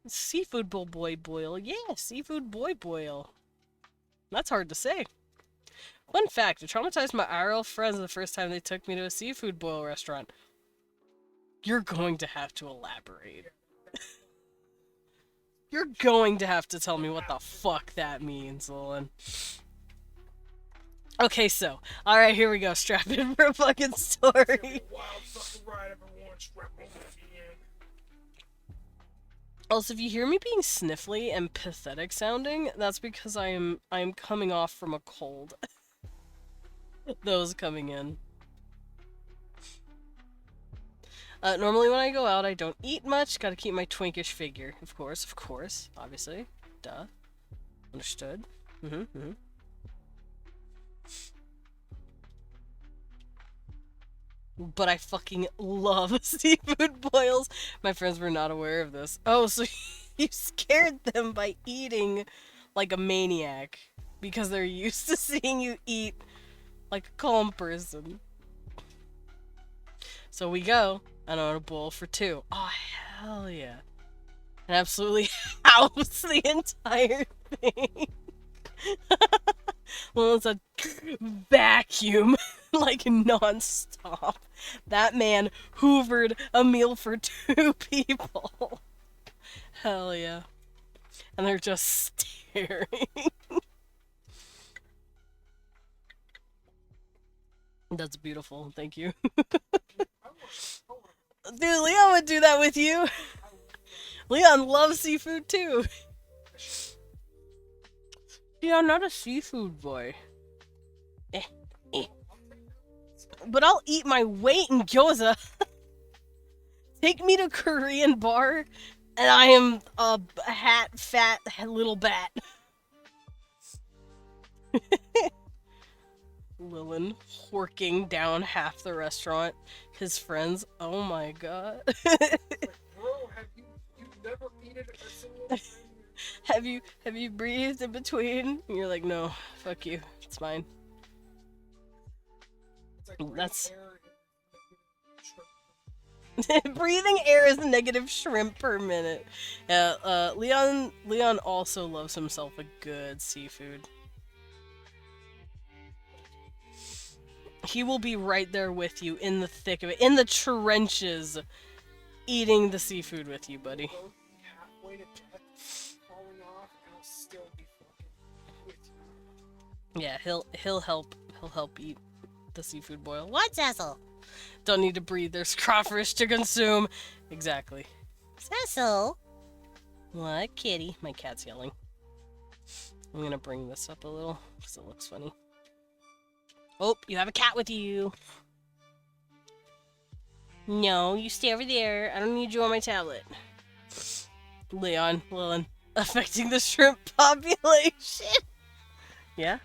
Seafood boy boil. Yeah, seafood boy boil. That's hard to say. Fun fact, I traumatized my IRL friends the first time they took me to a seafood boil restaurant. You're going to have to elaborate. You're going to have to tell me what the fuck that means, Lilin. Okay, so, alright, here we go. Strap in for a fucking story. Wild fucking ride everyone strap in. Also, if you hear me being sniffly and pathetic sounding, that's because I am coming off from a cold. Those coming in. Normally when I go out, I don't eat much. Gotta keep my twinkish figure. Of course, obviously. Duh. Understood. But I fucking love seafood boils. My friends were not aware of this. Oh, so you scared them by eating like a maniac. Because they're used to seeing you eat like a calm person. So we go, and I want a bowl for 2. Oh, hell yeah. And absolutely house the entire thing. Well, it's a vacuum, like non-stop. That man hoovered a meal for 2 people. Hell yeah. And they're just staring. That's beautiful, thank you. Dude, Leon would do that with you. Leon loves seafood too. Yeah, I'm not a seafood boy. But I'll eat my weight in gyoza. Take me to Korean bar, and I am a fat little bat. Lilin horking down half the restaurant. His friends, oh my god. Like, bro, have you never eaten a single time? Have you breathed in between? And you're like, no, fuck you, it's mine. It's like That's shrimp. breathing air is negative shrimp per minute. Yeah, Leon also loves himself a good seafood. He will be right there with you in the thick of it, in the trenches, eating the seafood with you, buddy. Both be halfway to death, falling off, and I'll still be fucking with you. Yeah, he'll help eat the seafood boil. What, Cecil? Don't need to breathe. There's crawfish to consume. Exactly. Cecil. What, kitty? My cat's yelling. I'm gonna bring this up a little because it looks funny. Oh, you have a cat with you. No, you stay over there. I don't need you on my tablet. Lilin, affecting the shrimp population. Yeah?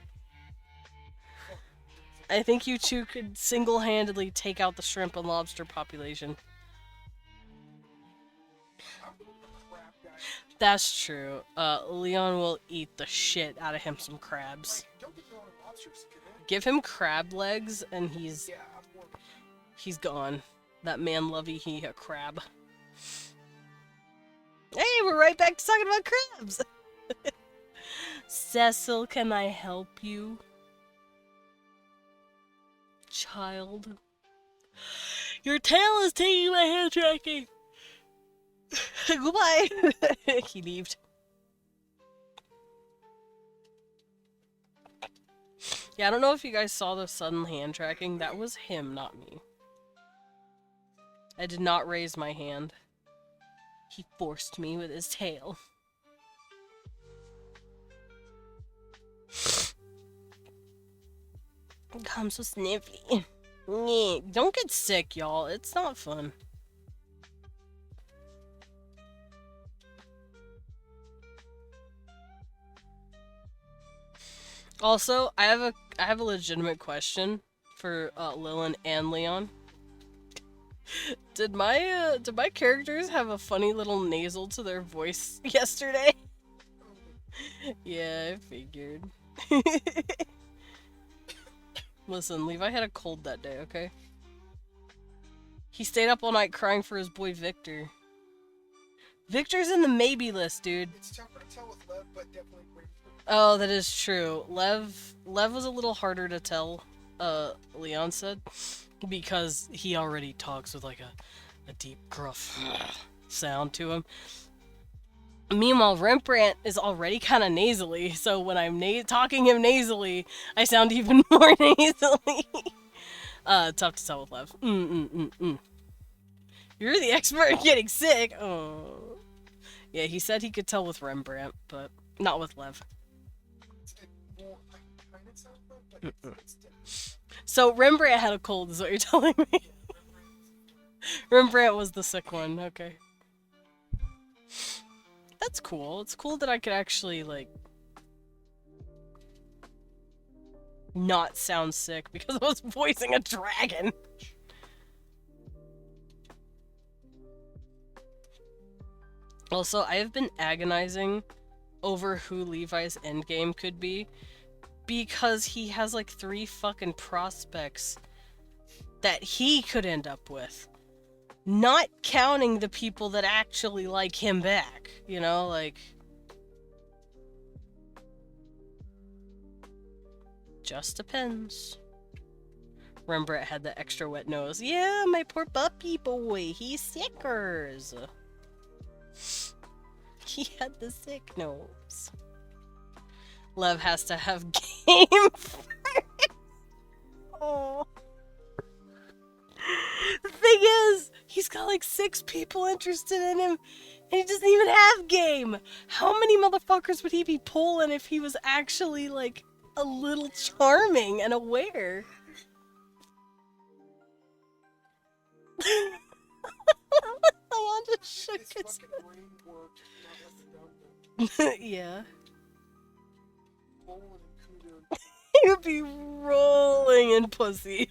I think you two could single-handedly take out the shrimp and lobster population. That's true. Leon will eat the shit out of him some crabs. Like, don't get me wrong, lobster's good. Give him crab legs and Yeah, I'm more he's gone. That man lovey he a crab. Hey, we're right back to talking about crabs. Cecil, can I help you? Child. Your tail is taking my hand tracking. Goodbye. He leaved. Yeah, I don't know if you guys saw the sudden hand tracking. That was him, not me. I did not raise my hand. He forced me with his tail. I'm so sniffly. Don't get sick, y'all. It's not fun. Also, I have a legitimate question for Lilin and Leon. Did my characters have a funny little nasal to their voice yesterday? Oh, Yeah, I figured. Listen, Levi had a cold that day, okay? He stayed up all night crying for his boy Victor. Victor's in the maybe list, dude. It's tougher to tell with Lev, but definitely great. Oh, that is true. Lev was a little harder to tell, Leon said, because he already talks with like a deep gruff sound to him. Meanwhile, Rembrandt is already kind of nasally, so when I'm talking him nasally, I sound even more nasally. Tough to tell with Lev. You're the expert at getting sick. Oh. Yeah, he said he could tell with Rembrandt, but not with Lev. Well, I can kind of tell, but it's different. So Rembrandt had a cold, is what you're telling me? Rembrandt was the sick one. Okay. That's cool. It's cool that I could actually, like, not sound sick because I was voicing a dragon. Also, I have been agonizing over who Levi's endgame could be because he has like 3 fucking prospects that he could end up with. Not counting the people that actually like him back, you know, like... Just depends. Rembrandt had the extra wet nose. Yeah, my poor puppy boy, he's sickers. He had the sick nose. Lev has to have game first. Oh. The thing is, he's got like 6 people interested in him, and he doesn't even have game. How many motherfuckers would he be pulling if he was actually like a little charming and aware? I just shook His his fucking brain worked, not like the dumb. Yeah. Rolling and cooter. He would be rolling in pussy.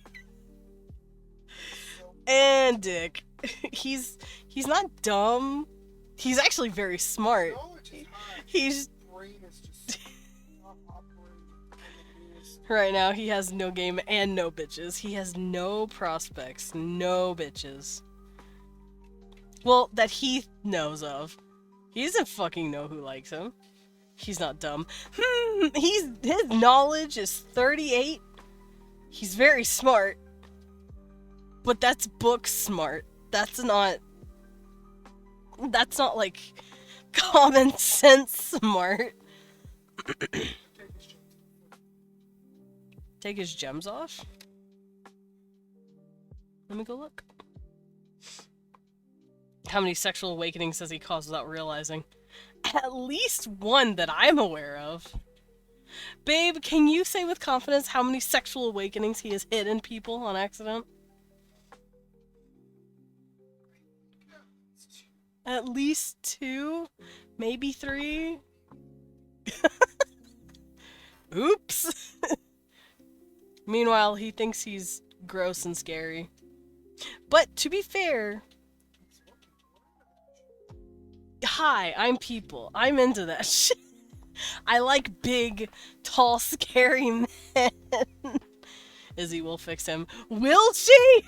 So And dick. He's not dumb. He's actually very smart. knowledge is high. He's His brain is just not operating on the newest. right now he has no game and no bitches. He has no prospects, no bitches. Well, that he knows of. He doesn't fucking know who likes him. He's not dumb. His knowledge is 38. He's very smart. But that's book smart. That's not like common sense smart. Take his gems off? Let me go look. How many sexual awakenings does he cause without realizing? At least one that I'm aware of. Babe, can you say with confidence how many sexual awakenings he has hit in people on accident? At least 2? Maybe 3? Oops! Meanwhile, he thinks he's gross and scary. But to be fair... Hi, I'm people. I'm into that shit. I like big, tall, scary men. Izzy will fix him. Will she?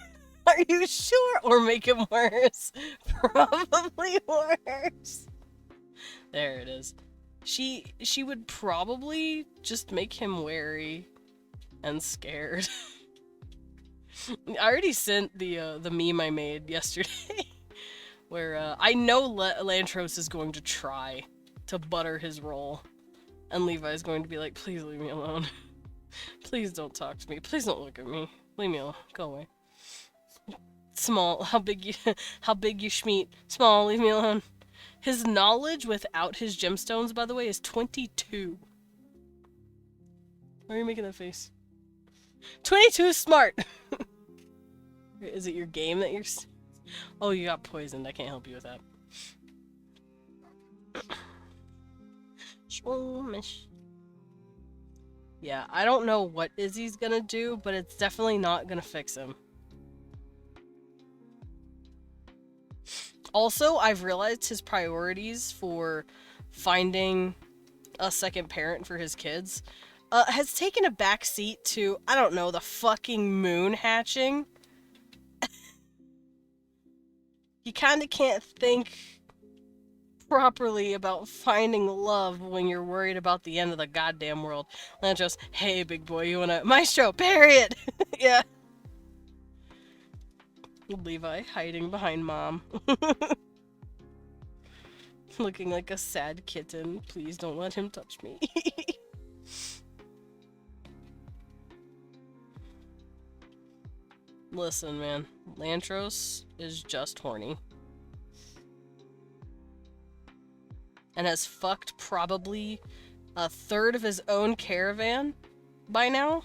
Are you sure? Or make him worse? Probably worse. There it is. She would probably just make him wary and scared. I already sent the meme I made yesterday, where I know Lantros is going to try to butter his roll, and Levi's going to be like, "Please leave me alone. Please don't talk to me. Please don't look at me. Leave me alone. Go away." Small, how big you schmeat. Small, leave me alone. His knowledge without his gemstones, by the way, is 22. Why are you making that face? 22 smart! Is it your game that you're... Oh, you got poisoned. I can't help you with that. Yeah, I don't know what Izzy's gonna do, but it's definitely not gonna fix him. Also, I've realized his priorities for finding a second parent for his kids, has taken a back seat to, I don't know, the fucking moon hatching. You kind of can't think properly about finding love when you're worried about the end of the goddamn world. Lantros, hey, big boy, you wanna... Maestro, parry it! Yeah. Levi hiding behind mom. Looking like a sad kitten. Please don't let him touch me. Listen, man. Lantros is just horny. And has fucked probably a third of his own caravan by now.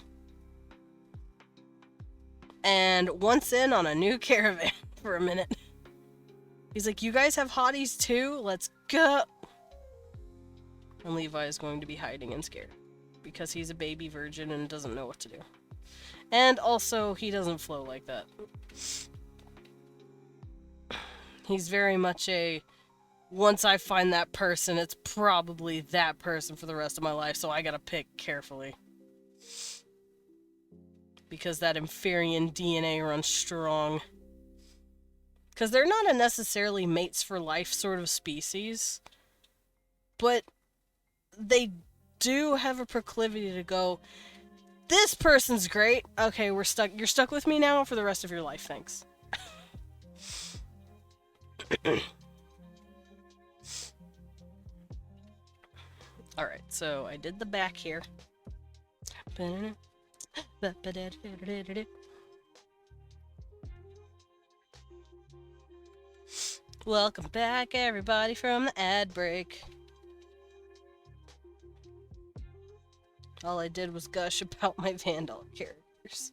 And once in on a new caravan for a minute. He's like, you guys have hotties too? Let's go! And Levi is going to be hiding and scared. Because he's a baby virgin and doesn't know what to do. And also, he doesn't flow like that. He's very much a, once I find that person, it's probably that person for the rest of my life, so I gotta pick carefully. Because that Inferian DNA runs strong. Because they're not a necessarily mates for life sort of species. But they do have a proclivity to go, this person's great. Okay, we're stuck. You're stuck with me now for the rest of your life, thanks. Alright, so I did the back here. Welcome back, everybody, from the ad break. All I did was gush about my Vandal characters.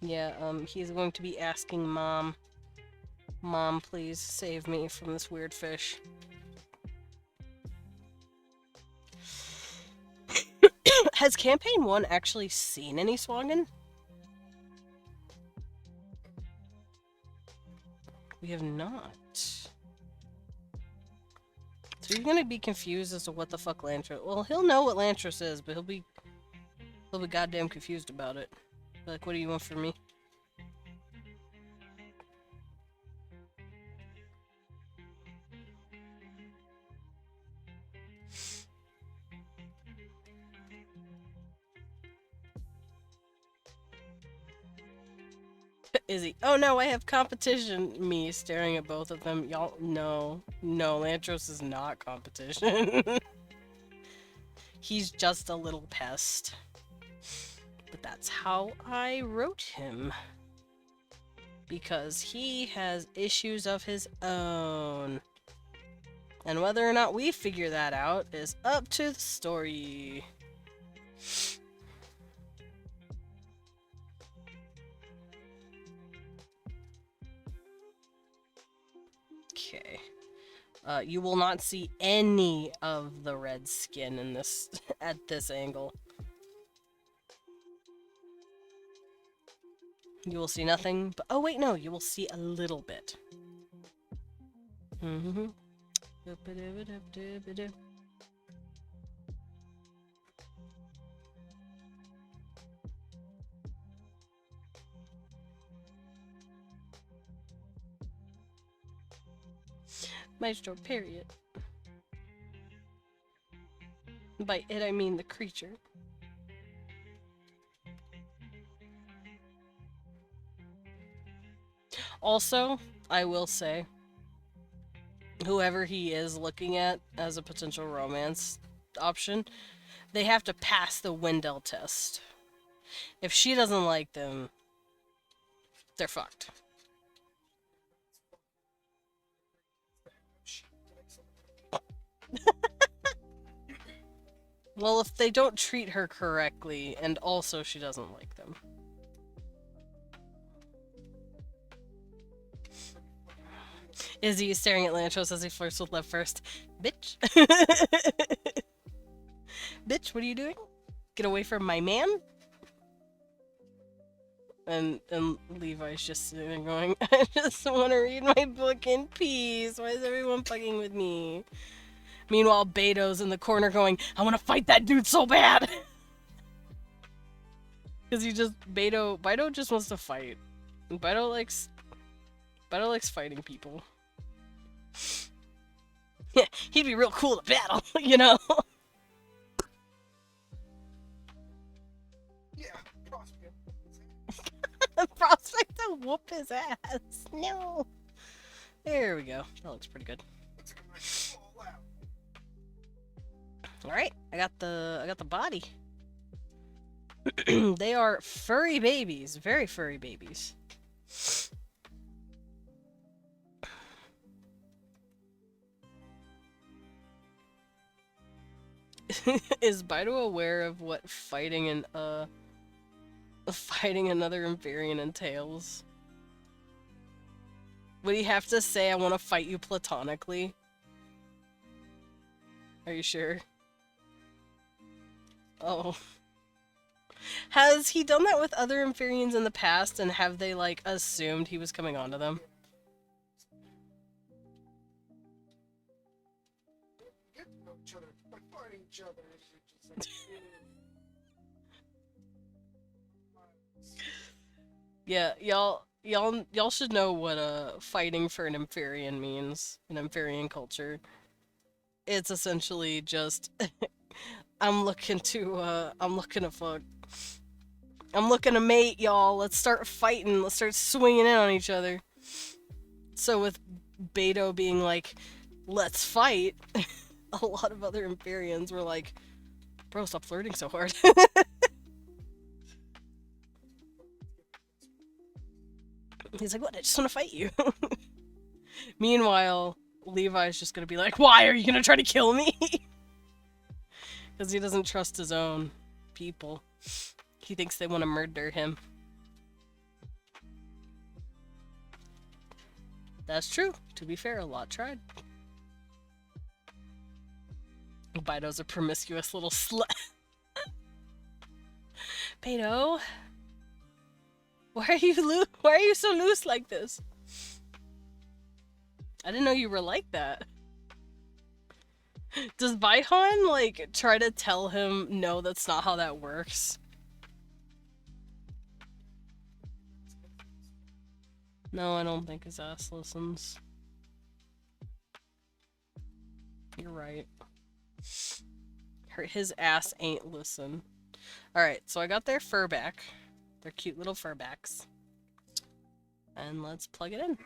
Yeah, he's going to be asking Mom, Mom, please save me from this weird fish. Has Campaign 1 actually seen any Swaggin? We have not. So you're gonna be confused as to what the fuck Lantros... Well, he'll know what Lantros is, but he'll be goddamn confused about it. Like, what do you want from me? Izzy. Oh no, I have competition. Me staring at both of them. Y'all, no. No, Lantros is not competition. He's just a little pest. But that's how I wrote him. Because he has issues of his own. And whether or not we figure that out is up to the story. Okay. You will not see any of the red skin in this at this angle. You will see nothing but... Oh wait, no, you will see a little bit. Maestro, period. By it, I mean the creature. Also, I will say, whoever he is looking at as a potential romance option, they have to pass the Wendell test. If she doesn't like them, they're fucked. Well, if they don't treat her correctly, and also she doesn't like them. Izzy is staring at Lantros as he flirts with love first. Bitch. Bitch, what are you doing? Get away from my man? And Levi's just sitting there going, I just want to read my book in peace. Why is everyone fucking with me? Meanwhile, Beto's in the corner going, I want to fight that dude so bad. Because Beto just wants to fight. And Beto likes fighting people. He'd be real cool to battle, you know? Yeah, prospect. Prospect to whoop his ass. No. There we go. That looks pretty good. Looks like a nice fall out. All right, I got the body. They are furry babies, very furry babies. Is Baido aware of what fighting another Empyrean entails? Would he have to say, I want to fight you platonically? Are you sure? Oh. Has he done that with other Empyreans in the past, and have they, like, assumed he was coming onto them? Get to know each other by fighting each other. It's just like, Yeah, y'all should know what fighting for an Empyrean means in Empyrean culture. It's essentially just I'm looking to fuck. I'm looking to mate, y'all. Let's start fighting. Let's start swinging in on each other. So with Beto being like, let's fight, a lot of other Empyreans were like, bro, stop flirting so hard. He's like, what? I just want to fight you. Meanwhile, Levi's just gonna be like, why are you gonna try to kill me? Because he doesn't trust his own people. He thinks they want to murder him. That's true. To be fair, a lot tried. Baido's a promiscuous little slut. Beto, why are you so loose like this? I didn't know you were like that. Does Baihan, like, try to tell him, no, that's not how that works? No, I don't think his ass listens. You're right. His ass ain't listen. Alright, so I got their fur back. Their cute little fur backs. And let's plug it in.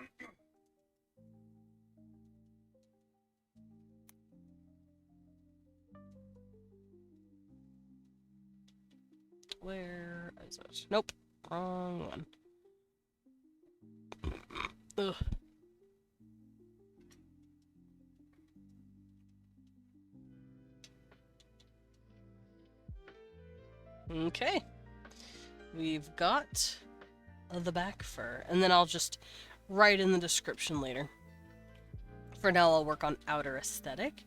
Where is it? Nope. Wrong one. Ugh. Okay. We've got the back fur. And then I'll just write in the description later. For now, I'll work on outer aesthetic,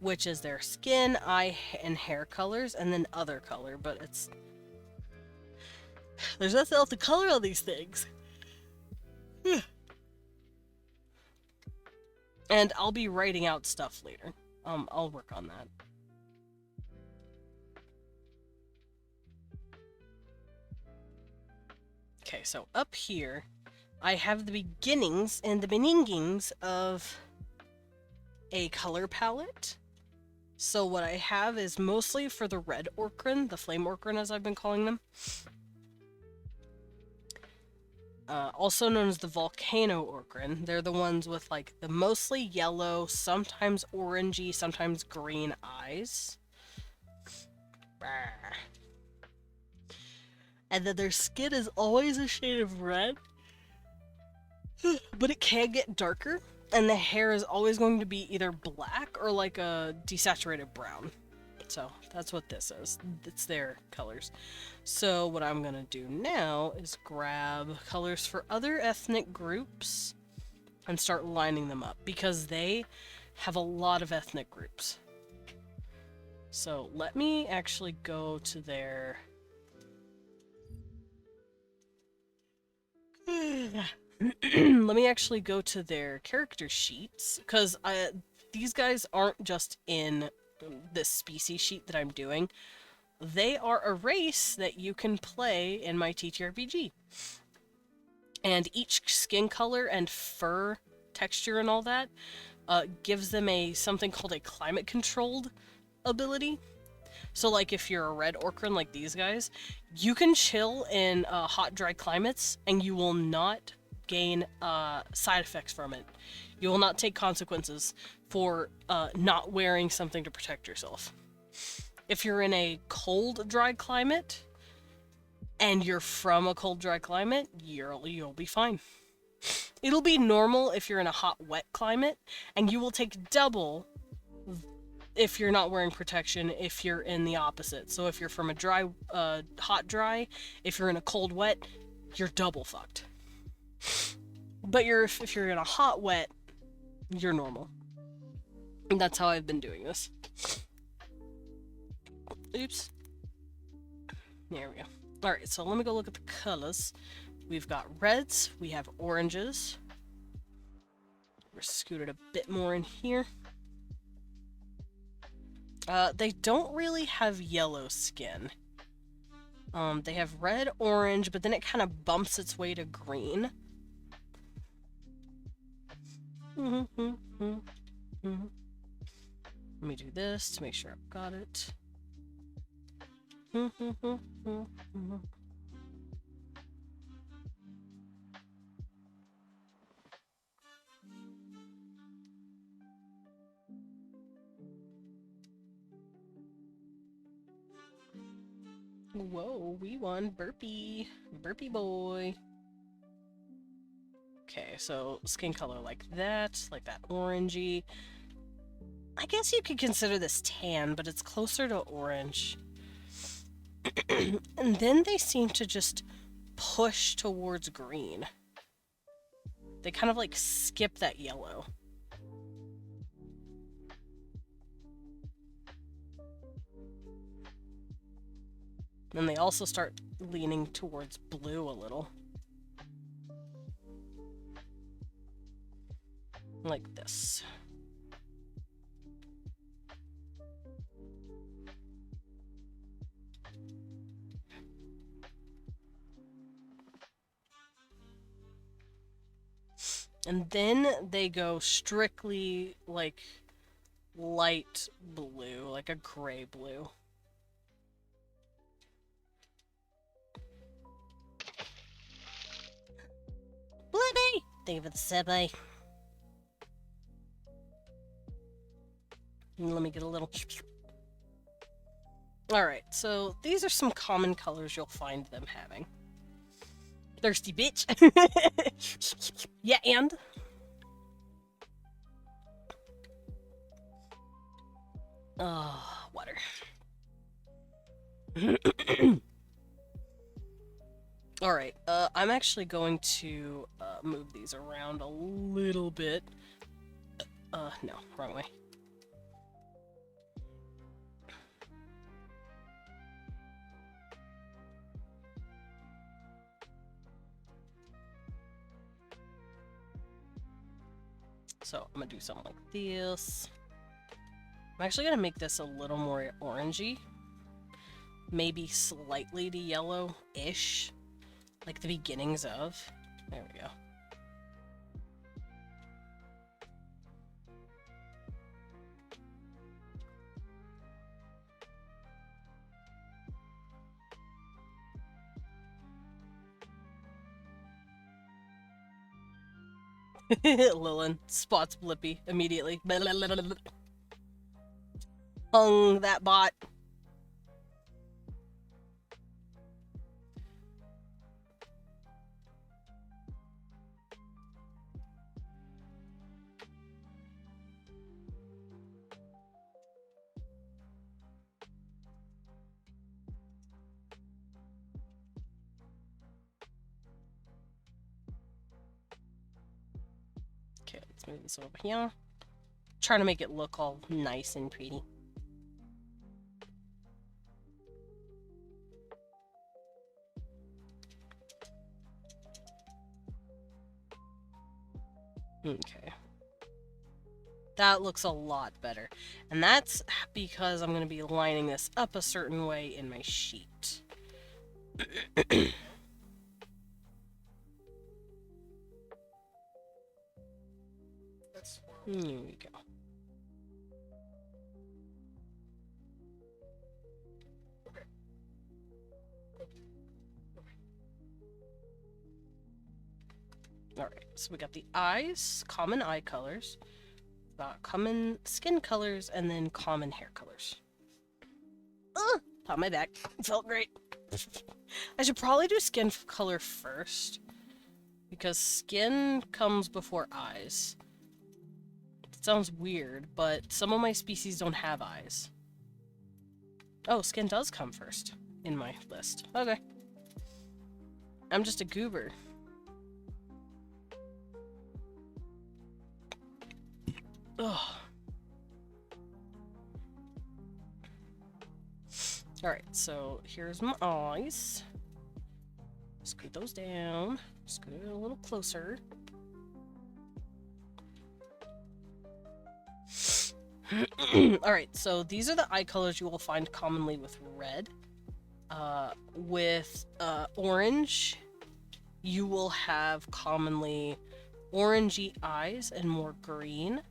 which is their skin, eye, and hair colors, and then other color, but it's... There's nothing else to color on these things. And I'll be writing out stuff later. I'll work on that. Okay, so up here, I have the beginnings and the beginnings of a color palette. So what I have is mostly for the red Orkran, the flame Orkran as I've been calling them. Also known as the volcano Orkran. They're the ones with like the mostly yellow, sometimes orangey, sometimes green eyes. And then their skin is always a shade of red. But it can get darker. And the hair is always going to be either black or like a desaturated brown. So that's what this is. It's their colors. So what I'm gonna do now is grab colors for other ethnic groups and start lining them up because they have a lot of ethnic groups. So let me actually go to their Let me actually go to their character sheets, because these guys aren't just in this species sheet that I'm doing. They are a race that you can play in my TTRPG. And each skin color and fur texture and all that gives them something called a climate controlled ability. So like if you're a red Orkran like these guys, you can chill in hot, dry climates and you will not gain side effects from it. You will not take consequences for not wearing something to protect yourself. If you're in a cold, dry climate and you're from a cold, dry climate, you'll be fine. It'll be normal if you're in a hot, wet climate, and you will take double if you're not wearing protection if you're in the opposite. So if you're from a dry, hot, dry, if you're in a cold, wet, you're double fucked. But if you're in a hot, wet, you're normal. And that's how I've been doing this. Oops. There we go. Alright, so let me go look at the colors. We've got reds, we have oranges. We're scooted a bit more in here. They don't really have yellow skin. They have red, orange, but then it kind of bumps its way to green. Let me do this to make sure I've got it. Whoa, we won. Burpee. Burpee boy. Okay, so skin color like that orangey. I guess you could consider this tan, but it's closer to orange. And then they seem to just push towards green. They kind of like skip that yellow. And they also start leaning towards blue a little. Like this. And then they go strictly like light blue, like a gray blue. Blippi! Thank you for the subway. Let me get a little... Alright, so these are some common colors you'll find them having. Thirsty bitch! Yeah, and? Water. Alright, I'm actually going to move these around a little bit. No, wrong way. So I'm gonna do something like this. I'm actually gonna make this a little more orangey. Maybe slightly to yellow-ish. Like the beginnings of. There we go. Lilin spots Blippi immediately. Hung that bot. Okay, let's move this over here. Trying to make it look all nice and pretty. Okay. That looks a lot better. And that's because I'm going to be lining this up a certain way in my sheet. That's smart. Here we go. Okay. Alright, so we got the eyes, common eye colors, got common skin colors, and then common hair colors. Pop my back. Felt great. I should probably do skin color first, because skin comes before eyes. It sounds weird, but some of my species don't have eyes. Oh, skin does come first in my list. Okay. I'm just a goober. Ugh. Alright, so here's my eyes. Scoot those down. Scoot it a little closer. Alright, so these are the eye colors you will find commonly with red. With orange, you will have commonly orangey eyes and more green.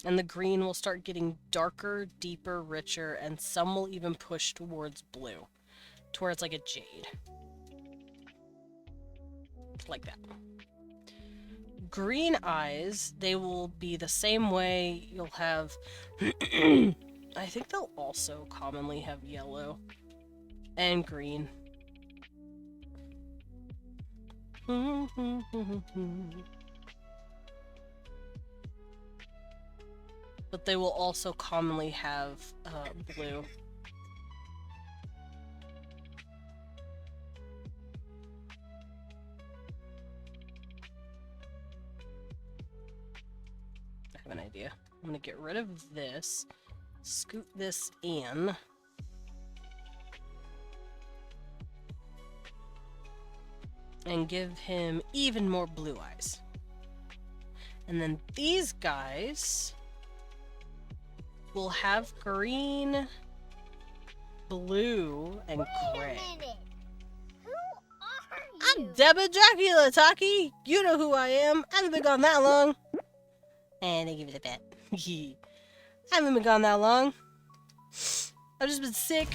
And the green will start getting darker, deeper, richer, and some will even push towards blue, to where it's like a jade. Like that. Green eyes, they will be the same way. You'll have... I think they'll also commonly have yellow and green. But they will also commonly have blue. I have an idea. I'm gonna get rid of this, scoot this in. And give him even more blue eyes. And then these guys will have green, blue, and gray. Who are you? I'm Deborah Dracula, Taki! You know who I am. I haven't been gone that long. And I give it a bet. I haven't been gone that long. I've just been sick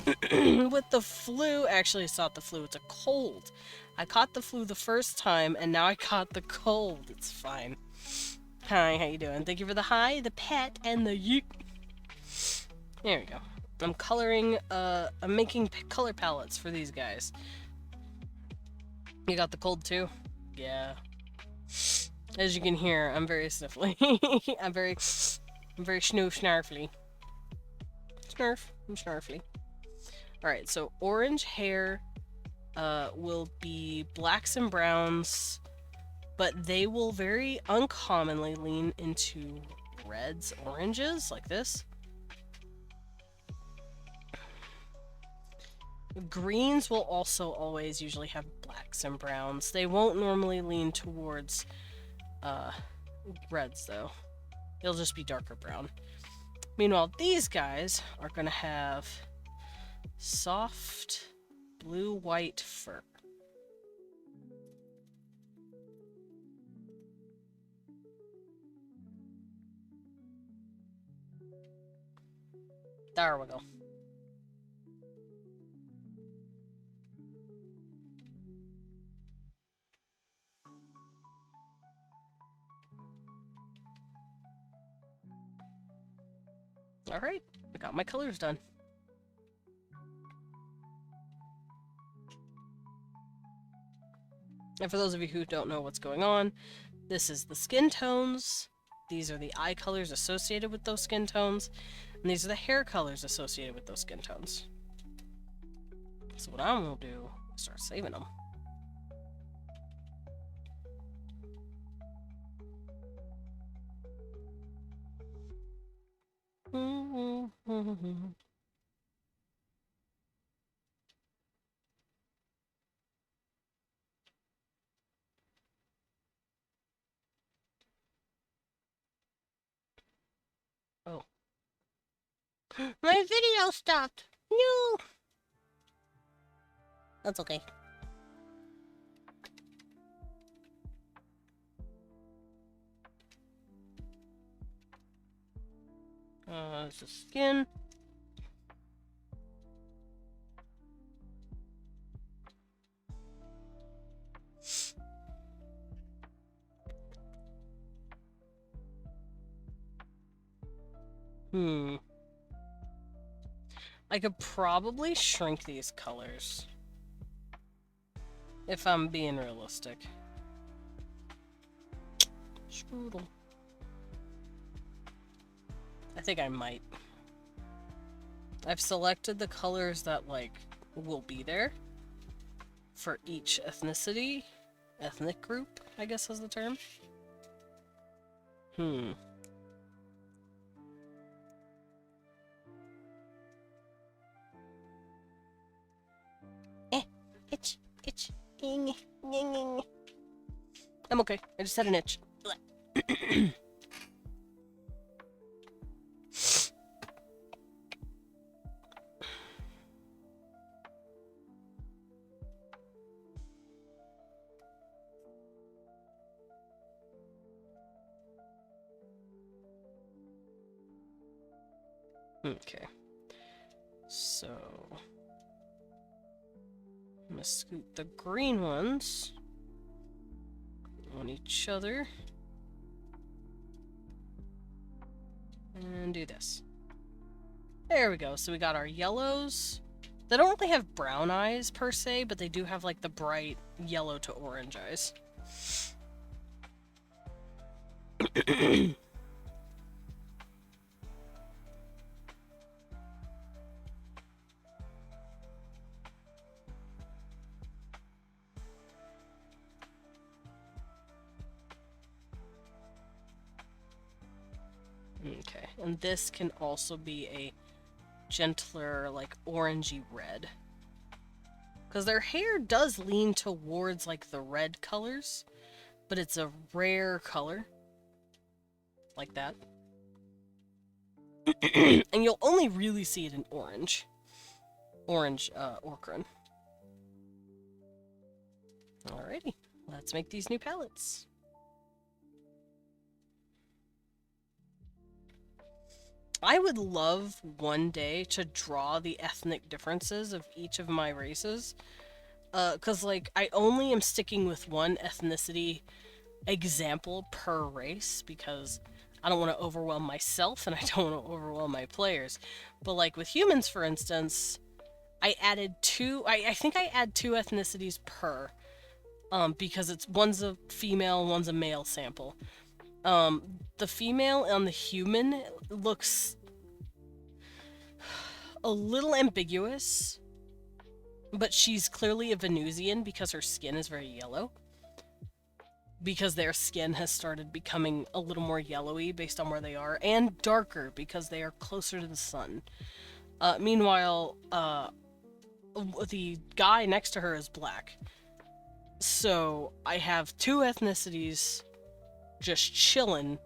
with the flu. Actually, it's not the flu, it's a cold. I caught the flu the first time, and now I caught the cold. It's fine. Hi, how you doing? Thank you for the hi, the pet, and the yeet. There we go. I'm coloring, I'm making color palettes for these guys. You got the cold too? Yeah. As you can hear, I'm very sniffly. I'm very snarfly. Snarf. I'm snarfly. Alright, so orange hair will be blacks and browns, but they will very uncommonly lean into reds, oranges, like this. Greens will also always usually have blacks and browns. They won't normally lean towards reds, though. They'll just be darker brown. Meanwhile, these guys are going to have soft blue-white fur. There we go. Alright, I got my colors done. And for those of you who don't know what's going on, this is the skin tones, these are the eye colors associated with those skin tones, and these are the hair colors associated with those skin tones. So what I'm going to do is start saving them. My video stopped. No. That's okay. This is skin. I could probably shrink these colors. If I'm being realistic. Strudel. I think I might. I've selected the colors that, like, will be there for each ethnicity. Ethnic group, I guess is the term. Itch. I'm okay. I just had an itch. Okay. So I'm gonna scoot the green ones on each other. And do this. There we go. So we got our yellows. They don't really have brown eyes per se, but they do have like the bright yellow to orange eyes. Okay, and this can also be a gentler, like, orangey red. Because their hair does lean towards, like, the red colors, but it's a rare color. Like that. And you'll only really see it in orange. Orange, Orkran. Alrighty, let's make these new palettes. I would love one day to draw the ethnic differences of each of my races. Cause like, I only am sticking with one ethnicity example per race because I don't want to overwhelm myself and I don't want to overwhelm my players. But like with humans, for instance, I added I think I add 2 ethnicities per. Because one's a female, one's a male sample. The female on the human looks a little ambiguous, but she's clearly a Venusian because her skin is very yellow. Because their skin has started becoming a little more yellowy based on where they are, and darker because they are closer to the sun. Meanwhile, the guy next to her is black. So I have 2 ethnicities just chilling.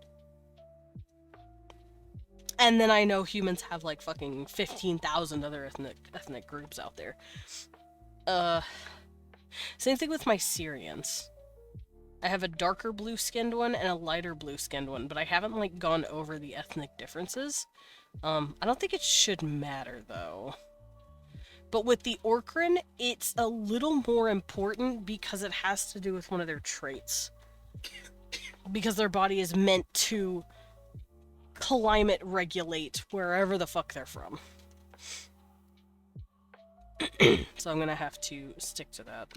And then I know humans have like fucking 15,000 other ethnic groups out there. Same thing with my Syrians. I have a darker blue skinned one and a lighter blue skinned one, but I haven't like gone over the ethnic differences. I don't think it should matter though. But with the Orkran, it's a little more important because it has to do with one of their traits. Because their body is meant to climate regulate wherever the fuck they're from. So I'm gonna have to stick to that.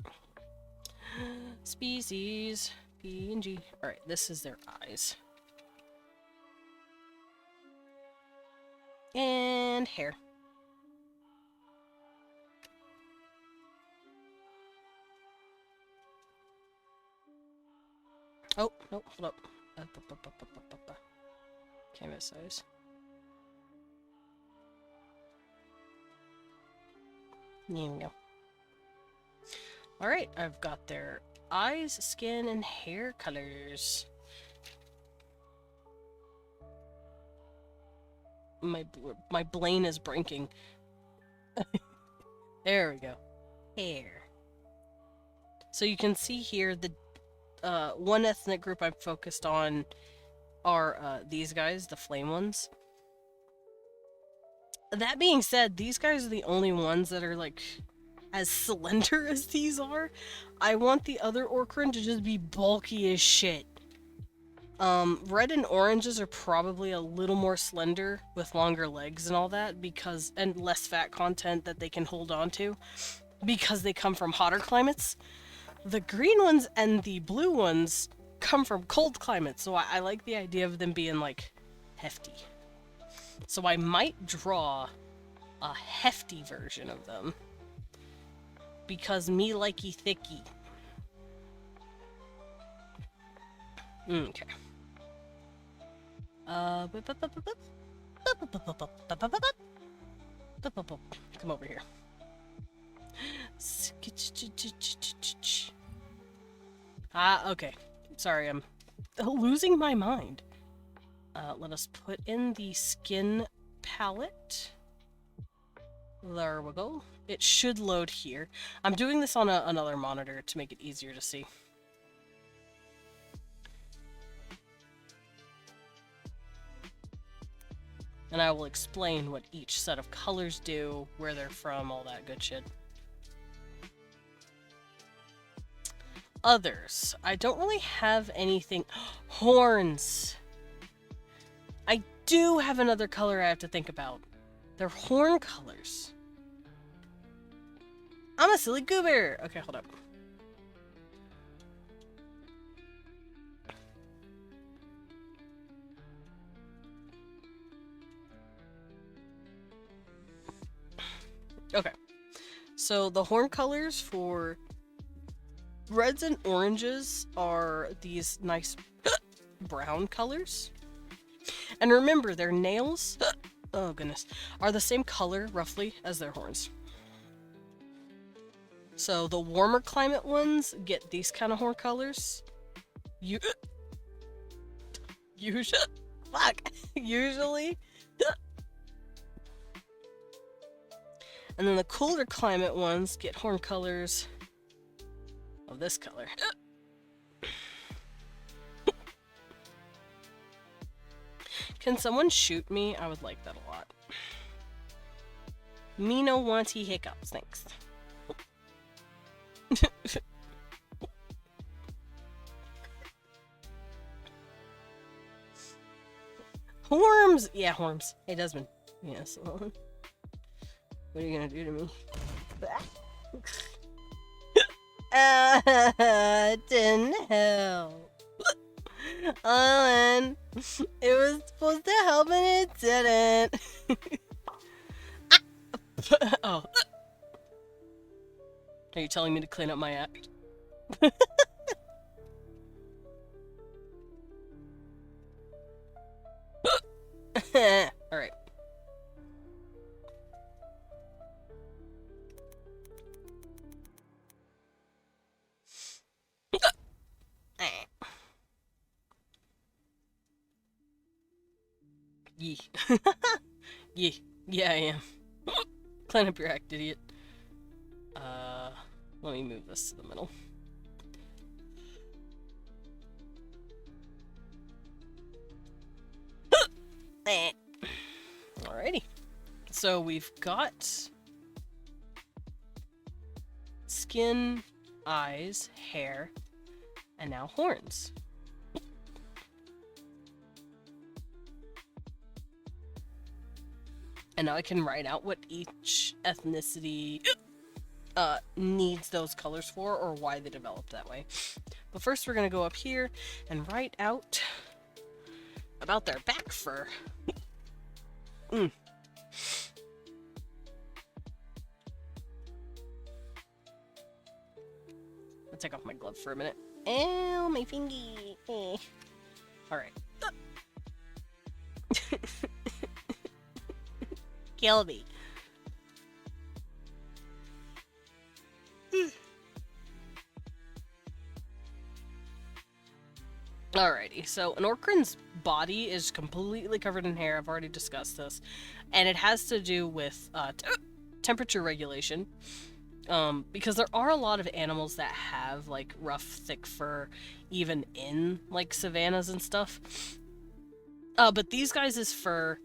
Species, P and G. Alright, this is their eyes. And hair. Oh, no, hold up. Canvas size. There we go. Alright, I've got their eyes, skin, and hair colors. My brain is breaking. There we go. Hair. So you can see here the one ethnic group I'm focused on are these guys, the flame ones. That being said, these guys are the only ones that are like as slender as these are. I want the other Orkran to just be bulky as shit. Red and oranges are probably a little more slender with longer legs and all that and less fat content that they can hold on to because they come from hotter climates. The green ones and the blue ones come from cold climates, so I like the idea of them being like hefty. So I might draw a hefty version of them because me likey thicky. Okay. Come over here. Okay. Sorry, I'm losing my mind. Let us put in the skin palette. There we go. It should load here. I'm doing this on another monitor to make it easier to see. And I will explain what each set of colors do, where they're from, all that good shit. Others. I don't really have anything. Horns! I do have another color I have to think about. They're horn colors. I'm a silly goober! Okay, hold up. Okay. So the horn colors for reds and oranges are these nice brown colors. And remember, their nails, oh goodness, are the same color, roughly, as their horns. So the warmer climate ones get these kind of horn colors. Usually. And then the cooler climate ones get horn colors of this color. Can someone shoot me? I would like that a lot. Me no want he hiccups, thanks. Horms! Yeah, Horms. Hey, Desmond. Yes. What are you gonna do to me? Didn't help. Owen, it was supposed to help and it didn't. Oh. Are you telling me to clean up my act? Alright. Yee. Yee. Yeah, I am. Clean up your act, idiot. Let me move this to the middle. Alrighty. So we've got skin, eyes, hair, and now horns. And now I can write out what each ethnicity needs those colors for, or why they developed that way. But first we're gonna go up here and write out about their back fur. I'll take off my glove for a minute. Ow, my fingy. Alright. Kill me. Alrighty, so an Orkran's body is completely covered in hair. I've already discussed this. And it has to do with temperature regulation. Because there are a lot of animals that have, like, rough, thick fur, even in, like, savannas and stuff. But these guys' fur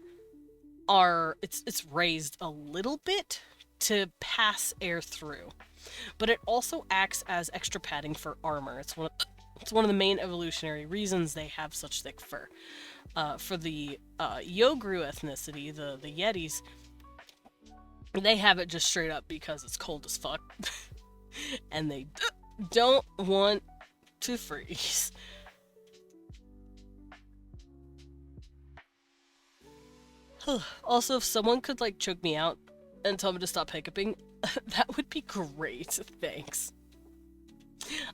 it's raised a little bit to pass air through. But it also acts as extra padding for armor. It's one of the main evolutionary reasons they have such thick fur. For the Yogru ethnicity, the Yetis, they have it just straight up because it's cold as fuck. And they don't want to freeze. Also, if someone could, like, choke me out and tell me to stop hiccuping, that would be great. Thanks.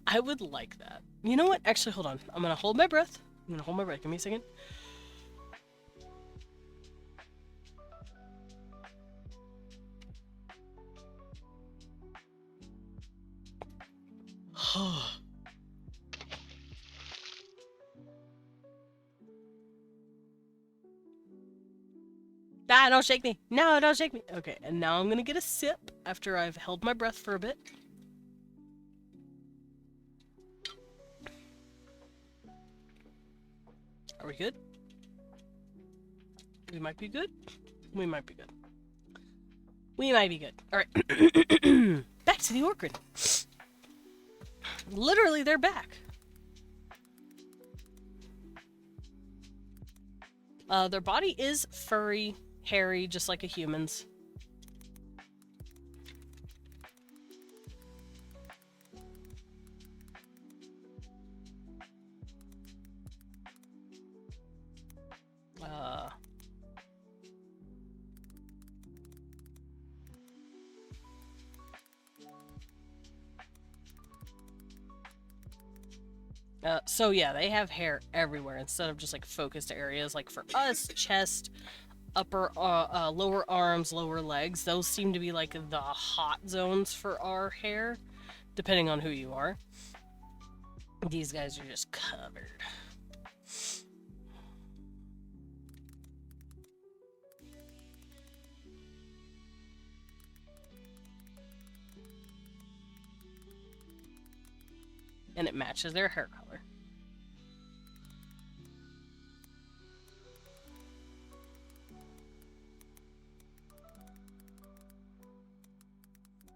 I would like that. You know what? Actually, hold on. I'm gonna hold my breath. Give me a second. Ah, don't shake me. No, don't shake me. Okay, and now I'm gonna get a sip after I've held my breath for a bit. Are we good? We might be good. We might be good. We might be good. Alright. Back to the Orkran. Literally, they're back. Their body is furry, hairy, just like a human's. So yeah, they have hair everywhere instead of just like focused areas. Like for us, chest, upper, lower arms, lower legs. Those seem to be like the hot zones for our hair, depending on who you are. These guys are just covered. And it matches their hair color.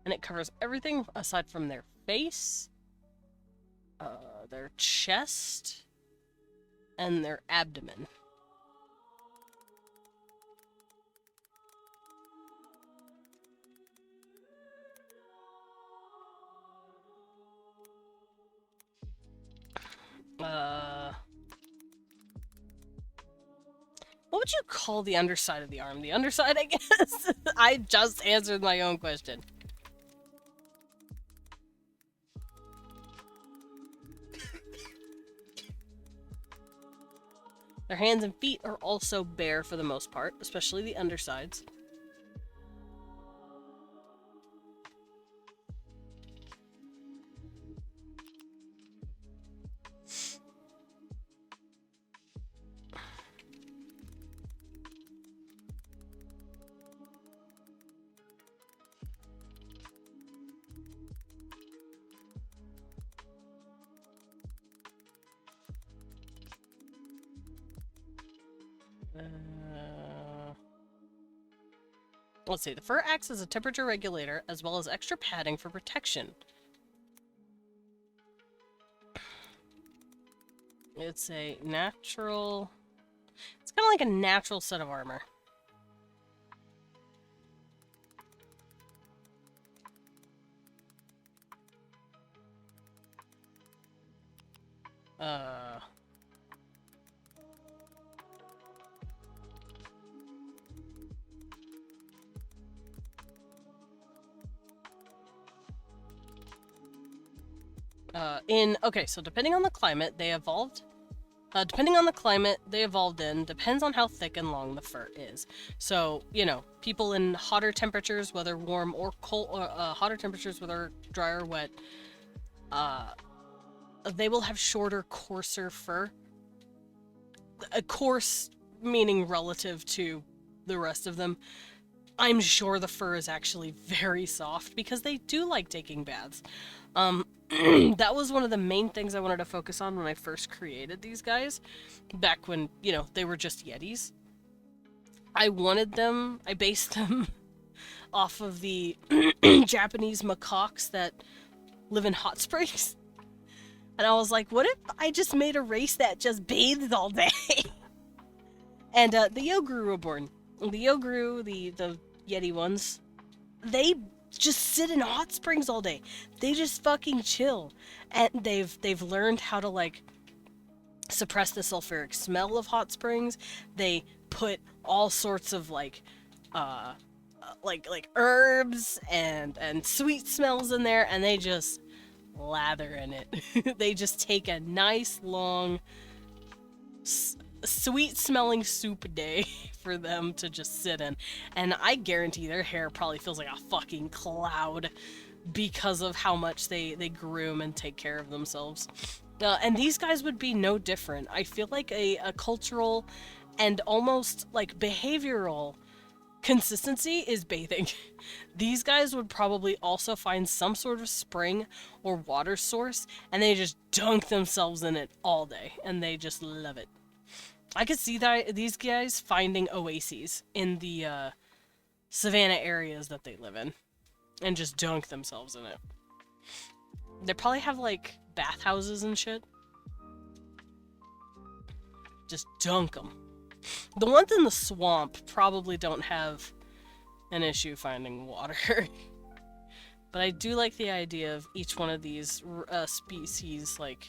And it covers everything aside from their face, their chest, and their abdomen. What would you call the underside of the arm? The underside, I guess? I just answered my own question. Their hands and feet are also bare for the most part, especially the undersides. Let's see. The fur acts as a temperature regulator as well as extra padding for protection. It's a natural... It's kind of like a natural set of armor. Okay, so depending on the climate, they evolved. Depending on the climate they evolved in, depends on how thick and long the fur is. So, you know, people in hotter temperatures, whether warm or cold, hotter temperatures, whether dry or wet, they will have shorter, coarser fur coarse meaning relative to the rest of them. I'm sure the fur is actually very soft because they do like taking baths. That was one of the main things I wanted to focus on when I first created these guys, back when, they were just Yetis. I based them off of the Japanese macaques that live in hot springs. And I was like, what if I just made a race that just bathes all day? And the Yoguru were born. The Yoguru, the Yeti ones, they just sit in hot springs all day. They just fucking chill. And they've learned how to, like, suppress the sulfuric smell of hot springs. They put all sorts of, like herbs and sweet smells in there, and they just lather in it. They just take a nice long sweet smelling soup day for them to just sit in, and I guarantee their hair probably feels like a fucking cloud because of how much they groom and take care of themselves. And these guys would be no different. I feel like a cultural and almost like behavioral consistency is bathing. These guys would probably also find some sort of spring or water source, and they just dunk themselves in it all day, and they just love it. I could see that these guys finding oases in the savanna areas that they live in, and just dunk themselves in it. They probably have, like, bathhouses and shit. Just dunk them. The ones in the swamp probably don't have an issue finding water. But I do like the idea of each one of these species, like,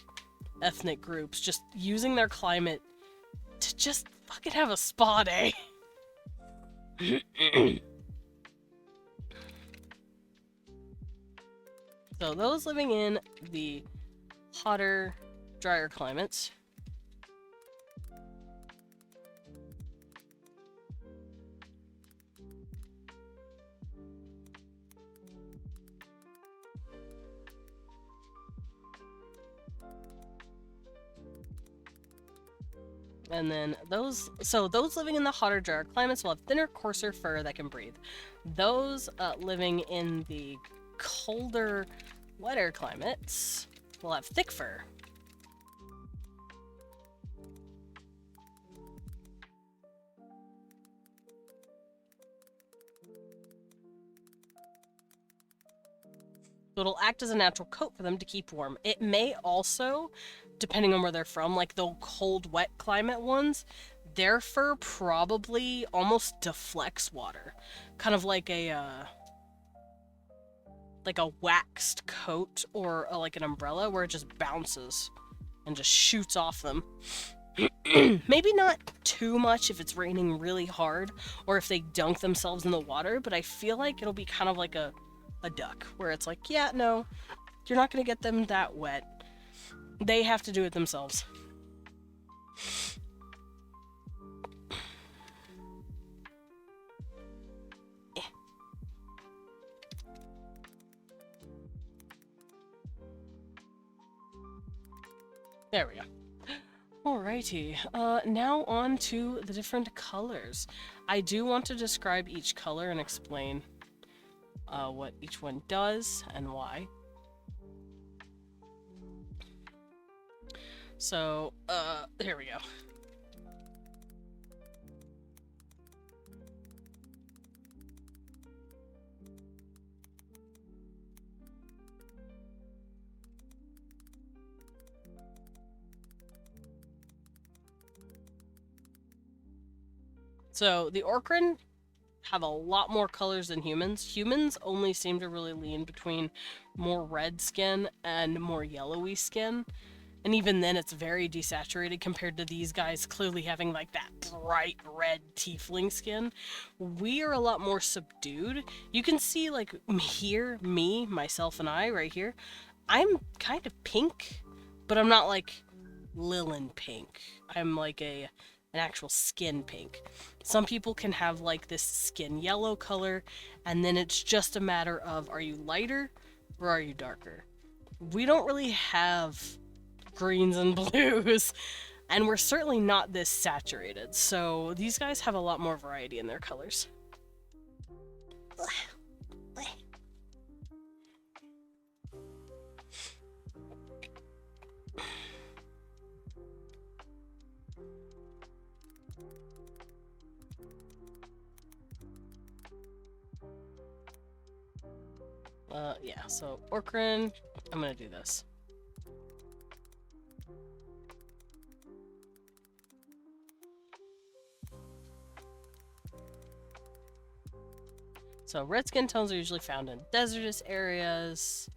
ethnic groups, just using their climate to just fucking have a spa day. So those living in the hotter, drier climates. And then those living in the hotter, drier climates will have thinner, coarser fur that can breathe. Those living in the colder, wetter climates will have thick fur. So it'll act as a natural coat for them to keep warm. It may also, depending on where they're from, like the cold, wet climate ones, their fur probably almost deflects water. Kind of like a waxed coat or like an umbrella where it just bounces and just shoots off them. Maybe not too much if it's raining really hard or if they dunk themselves in the water, but I feel like it'll be kind of like a duck where it's like, yeah, no, you're not going to get them that wet. They have to do it themselves. There we go. Alrighty, now on to the different colors. I do want to describe each color and explain what each one does and why. So, here we go. So, the Orkran have a lot more colors than humans. Humans only seem to really lean between more red skin and more yellowy skin. And even then, it's very desaturated compared to these guys clearly having, like, that bright red tiefling skin. We are a lot more subdued. You can see, like, here, me, myself, and I, right here. I'm kind of pink, but I'm not, like, Lilin pink. I'm, like, an actual skin pink. Some people can have, like, this skin yellow color, and then it's just a matter of, are you lighter or are you darker? We don't really have greens and blues, And we're certainly not this saturated, so these guys have a lot more variety in their colors. Yeah, so Orkran, I'm gonna do this. So red skin tones are usually found in desertous areas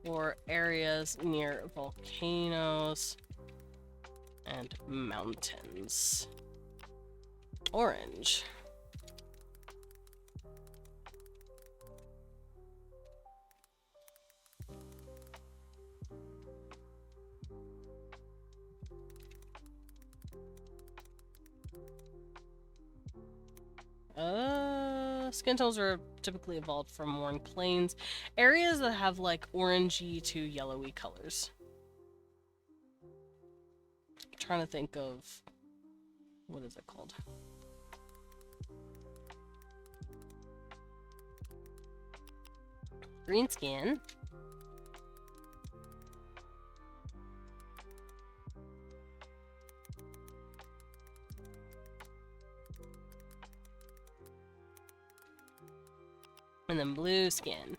or areas near volcanoes and mountains. Orange. Skin tones are typically evolved from warm plains, areas that have like orangey to yellowy colors. I'm trying to think of what is it called? Green skin. And then blue skin.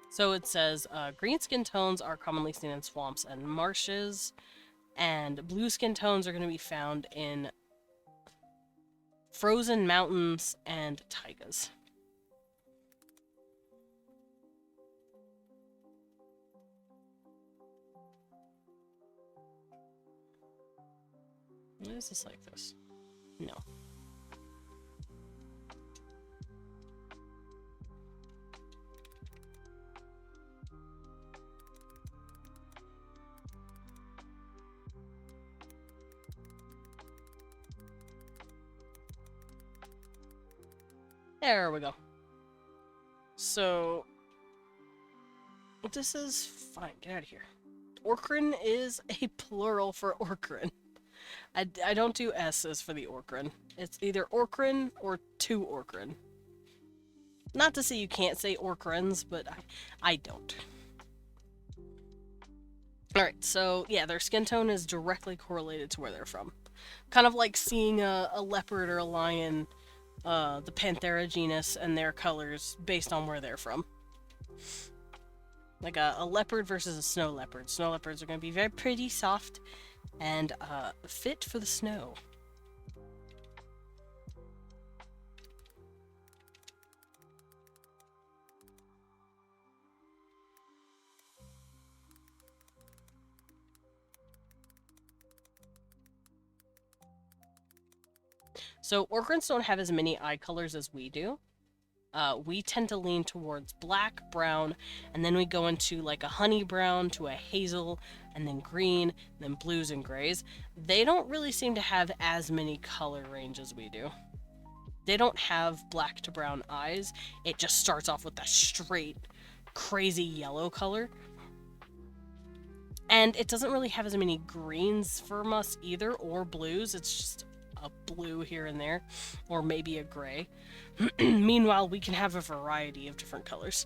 So it says green skin tones are commonly seen in swamps and marshes, and blue skin tones are going to be found in frozen mountains and taigas. Why is this like this? No. There we go. So, this is fine. Get out of here. Orkran is a plural for Orkran. I don't do S's for the Orkran. It's either Orkran or two Orkran. Not to say you can't say Orkrans, but I don't. Alright, so yeah, their skin tone is directly correlated to where they're from. Kind of like seeing a leopard or a lion, the Panthera genus, and their colors based on where they're from. Like a leopard versus a snow leopard. Snow leopards are going to be very pretty, soft, and fit for the snow. So Orkrans don't have as many eye colors as we do. We tend to lean towards black, brown, and then we go into like a honey brown to a hazel, and then green, and then blues and grays. They don't really seem to have as many color range as we do. They don't have black to brown eyes. It just starts off with that straight, crazy yellow color. And it doesn't really have as many greens from us either, or blues. It's just a blue here and there, or maybe a gray. Meanwhile, we can have a variety of different colors.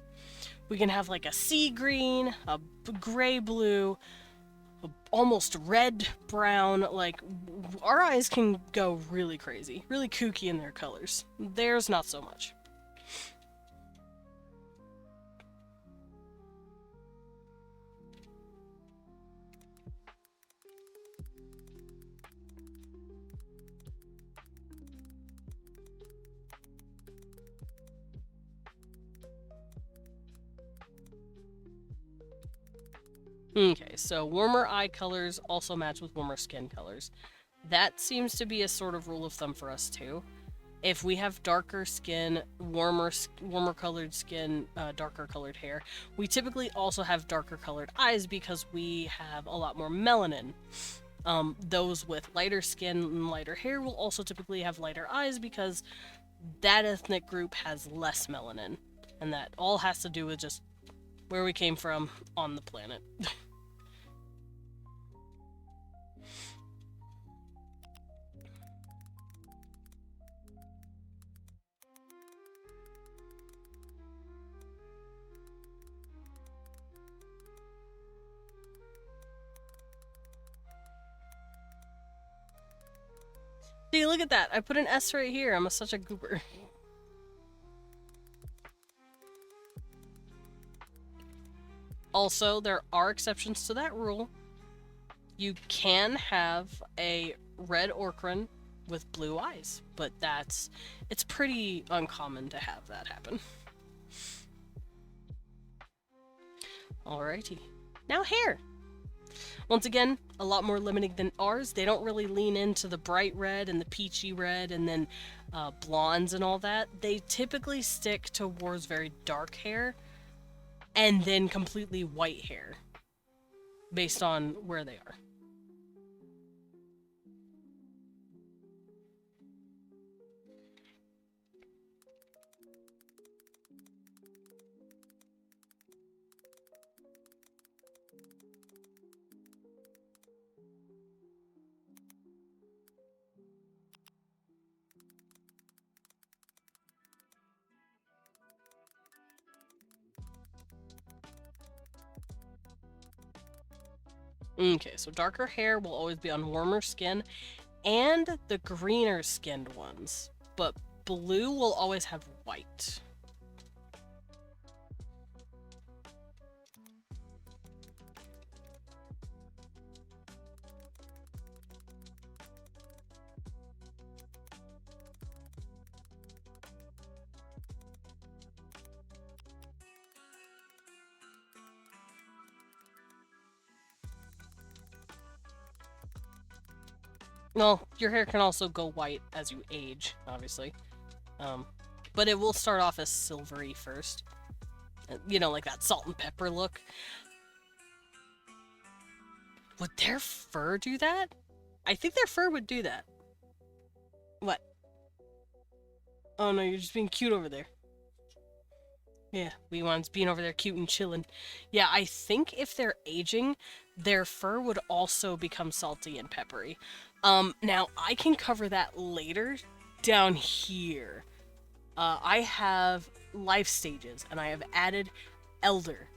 We can have like a sea green, a gray blue, almost red brown. Like, our eyes can go really crazy, really kooky in their colors. Theirs, not so much. Okay, so warmer eye colors also match with warmer skin colors. That seems to be a sort of rule of thumb for us too. If we have darker skin, warmer colored skin, darker colored hair, we typically also have darker colored eyes because we have a lot more melanin. Those with lighter skin and lighter hair will also typically have lighter eyes because that ethnic group has less melanin. And that all has to do with just where we came from on the planet. See, look at that. I put an S right here. I'm such a goober. Also, there are exceptions to that rule. You can have a red Orkran with blue eyes, but it's pretty uncommon to have that happen. Alrighty. Now hair. Once again, a lot more limiting than ours. They don't really lean into the bright red and the peachy red and then blondes and all that. They typically stick towards very dark hair and then completely white hair based on where they are. Okay, so darker hair will always be on warmer skin and the greener skinned ones, but blue will always have white. Well, your hair can also go white as you age, obviously. But it will start off as silvery first. You know, like that salt and pepper look. Would their fur do that? I think their fur would do that. What? Oh no, you're just being cute over there. Yeah, wee one's being over there cute and chilling. Yeah, I think if they're aging, their fur would also become salty and peppery. Now I can cover that later down here. I have life stages, and I have added elder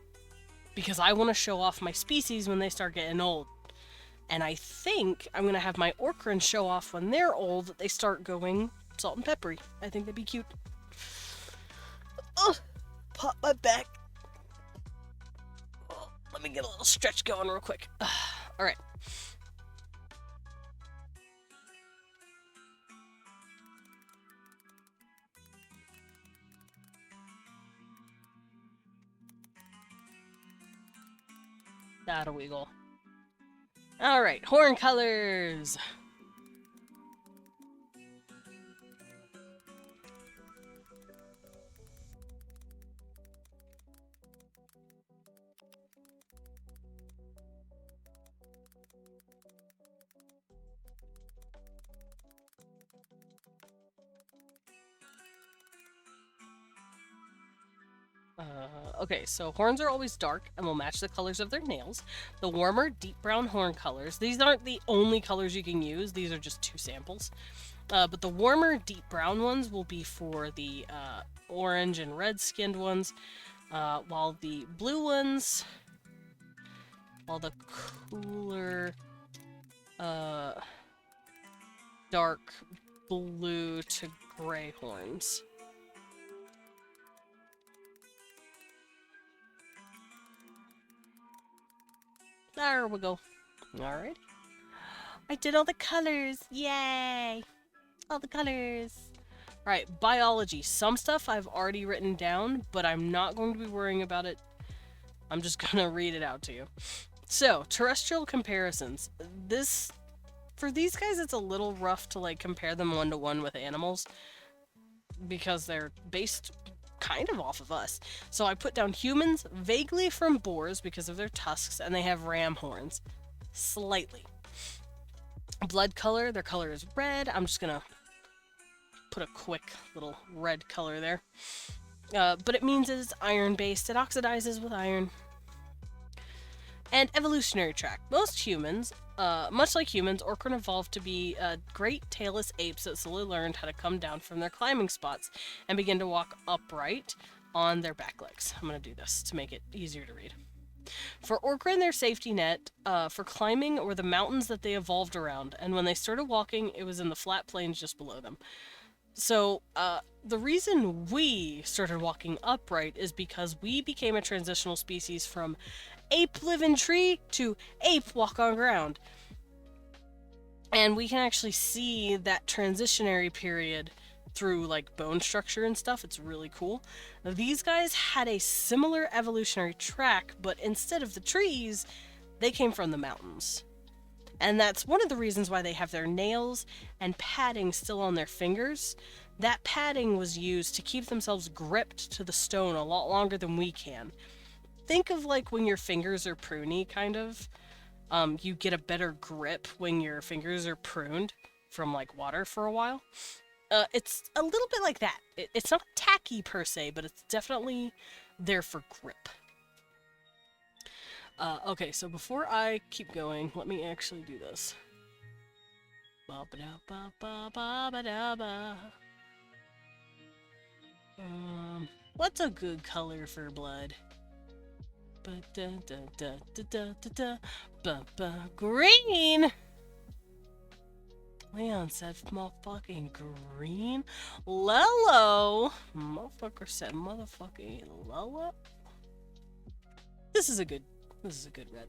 because I want to show off my species when they start getting old. And I think I'm going to have my Orkran show off when they're old that they start going salt and peppery. I think that'd be cute. Oh, pop my back. Oh, let me get a little stretch going real quick. All right. That'll wiggle. Alright, horn colors! Okay, so horns are always dark and will match the colors of their nails. The warmer, deep brown horn colors, these aren't the only colors you can use, these are just 2 samples. But the warmer, deep brown ones will be for the orange and red skinned ones, while the blue ones, while the cooler, dark blue to gray horns. There we go. Alright. I did all the colors! Yay! All the colors! Alright, biology. Some stuff I've already written down, but I'm not going to be worrying about it. I'm just gonna read it out to you. So, terrestrial comparisons. For these guys, it's a little rough to, like, compare them one-to-one with animals, because they're based kind of off of us. So I put down humans vaguely from boars because of their tusks, and they have ram horns. Slightly. Blood color, their color is red. I'm just gonna put a quick little red color there. But it means it's iron-based. It oxidizes with iron. And evolutionary track. Most humans, much like humans, Orkran evolved to be great tailless apes that slowly learned how to come down from their climbing spots and begin to walk upright on their back legs. I'm going to do this to make it easier to read. For Orkran, their safety net for climbing were the mountains that they evolved around, and when they started walking, it was in the flat plains just below them. So, the reason we started walking upright is because we became a transitional species from ape live in tree to ape walk on ground. And we can actually see that transitionary period through like bone structure and stuff. It's really cool. Now, these guys had a similar evolutionary track, but instead of the trees, they came from the mountains. And that's one of the reasons why they have their nails and padding still on their fingers. That padding was used to keep themselves gripped to the stone a lot longer than we can. Think of like when your fingers are pruny, kind of. You get a better grip when your fingers are pruned from like water for a while. It's a little bit like that. It's not tacky per se, but it's definitely there for grip. Okay, so before I keep going, let me actually do this. What's a good color for blood? Green! Leon said motherfucking green. Lello! Motherfucker said motherfucking Lello. This is a good red.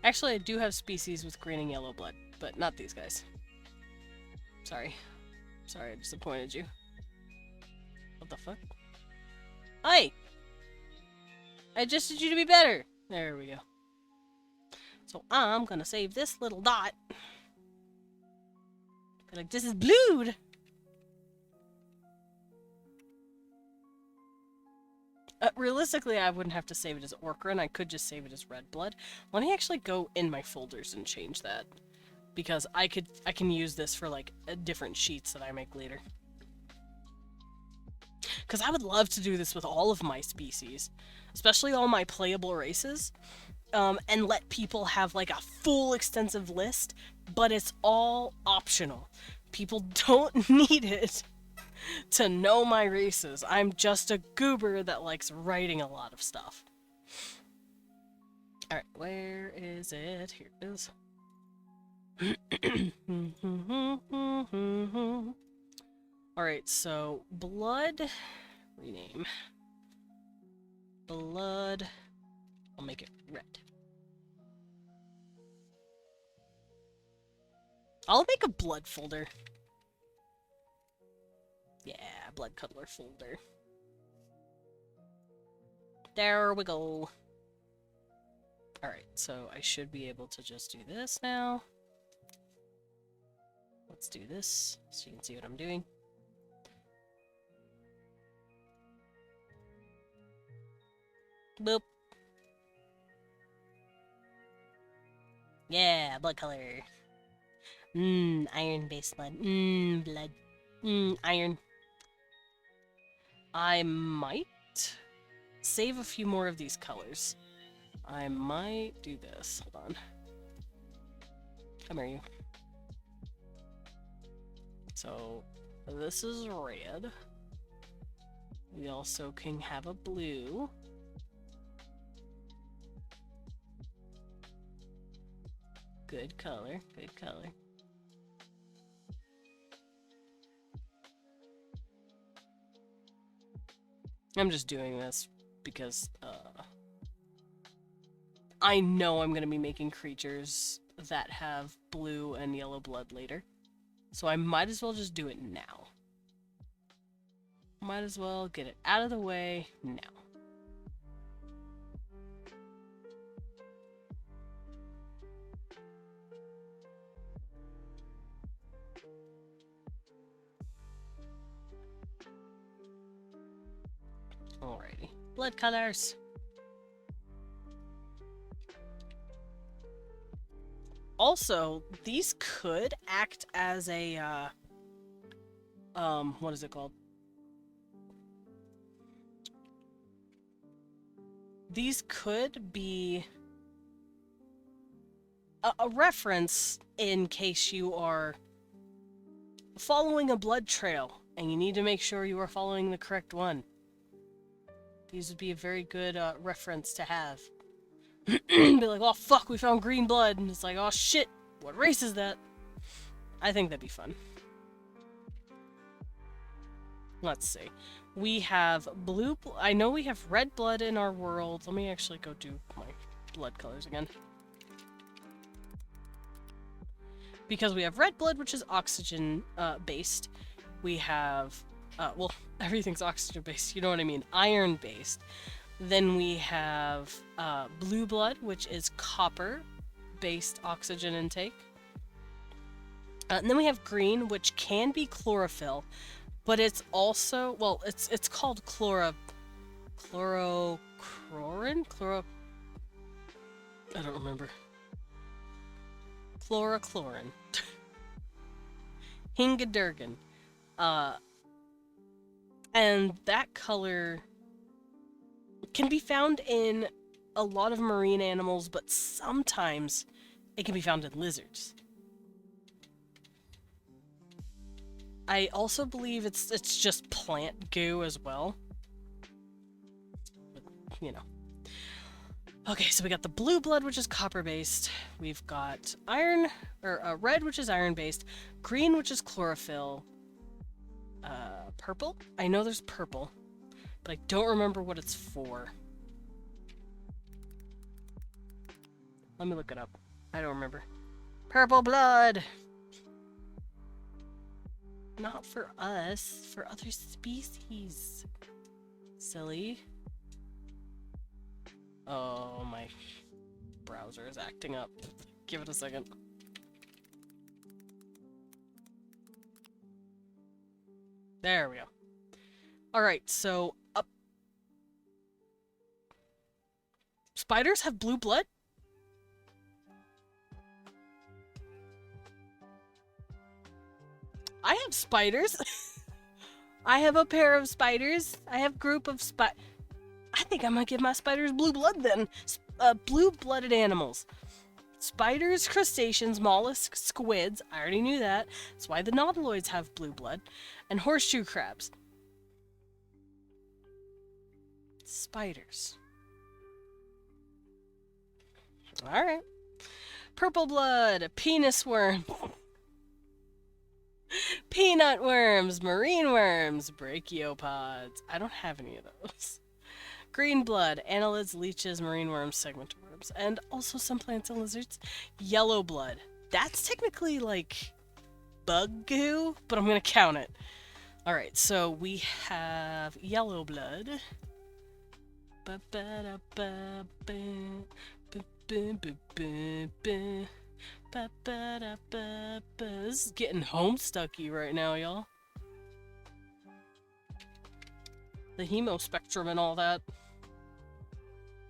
Actually, I do have species with green and yellow blood, but not these guys. Sorry. Sorry I disappointed you. What the fuck? Hi! I adjusted you to be better! There we go. So I'm gonna save this little dot. Be like, this is blued! Realistically, I wouldn't have to save it as Orkran. I could just save it as red blood. Let me actually go in my folders and change that. Because I can use this for like different sheets that I make later. Because I would love to do this with all of my species, especially all my playable races, and let people have like a full extensive list, but it's all optional. People don't need it to know my races. I'm just a goober that likes writing a lot of stuff. Alright, where is it? Here it is. Alright, so blood, rename. Blood, I'll make it red. I'll make a blood folder. Yeah, blood color folder. There we go. Alright, so I should be able to just do this now. Let's do this so you can see what I'm doing. Boop. Yeah, blood color. Iron-based blood. Blood. Iron. I might save a few more of these colors. I might do this. Hold on. Come here, you. So, this is red. We also can have a blue. Good color, good color. I'm just doing this because I know I'm going to be making creatures that have blue and yellow blood later. So I might as well just do it now. Might as well get it out of the way now. Alrighty. Blood colors. Also, these could act as a, what is it called? These could be a reference in case you are following a blood trail, and you need to make sure you are following the correct one. These would be a very good reference to have. Be like, oh fuck, we found green blood, and it's like, oh shit, what race is that? I think that'd be fun. Let's see. We have I know we have red blood in our world. Let me actually go do my blood colors again. Because we have red blood, which is oxygen based. We have, well, everything's oxygen based, you know what I mean? Iron based. Then we have blue blood, which is copper based oxygen intake. And then we have green, which can be chlorophyll, but it's also, well, it's called chlorochlorin? I don't remember. Chlorochlorin. Hingadurgan. And that color can be found in a lot of marine animals, but sometimes it can be found in lizards. I also believe it's just plant goo as well. But, you know. Okay, so we got the blue blood, which is copper-based. We've got iron, or red, which is iron-based. Green, which is chlorophyll. Purple? I know there's purple, but I don't remember what it's for. Let me look it up. I don't remember. Purple blood! Not for us, for other species. Silly. Oh, my browser is acting up. Give it a second. There we go. Alright, so up. Spiders have blue blood? I have spiders. I have a pair of spiders. I have a group of I think I might give my spiders blue blood then. Blue-blooded animals. Spiders, crustaceans, mollusks, squids. I already knew that. That's why the nautiloids have blue blood. And horseshoe crabs. Spiders. Alright. Purple blood. Penis worm. Peanut worms, marine worms, brachiopods. I don't have any of those. Green blood, annelids, leeches, marine worms, segmental worms, and also some plants and lizards. Yellow blood. That's technically like bug goo, but I'm gonna count it. Alright, so we have yellow blood. This is getting homestucky right now, y'all. The hemo spectrum and all that.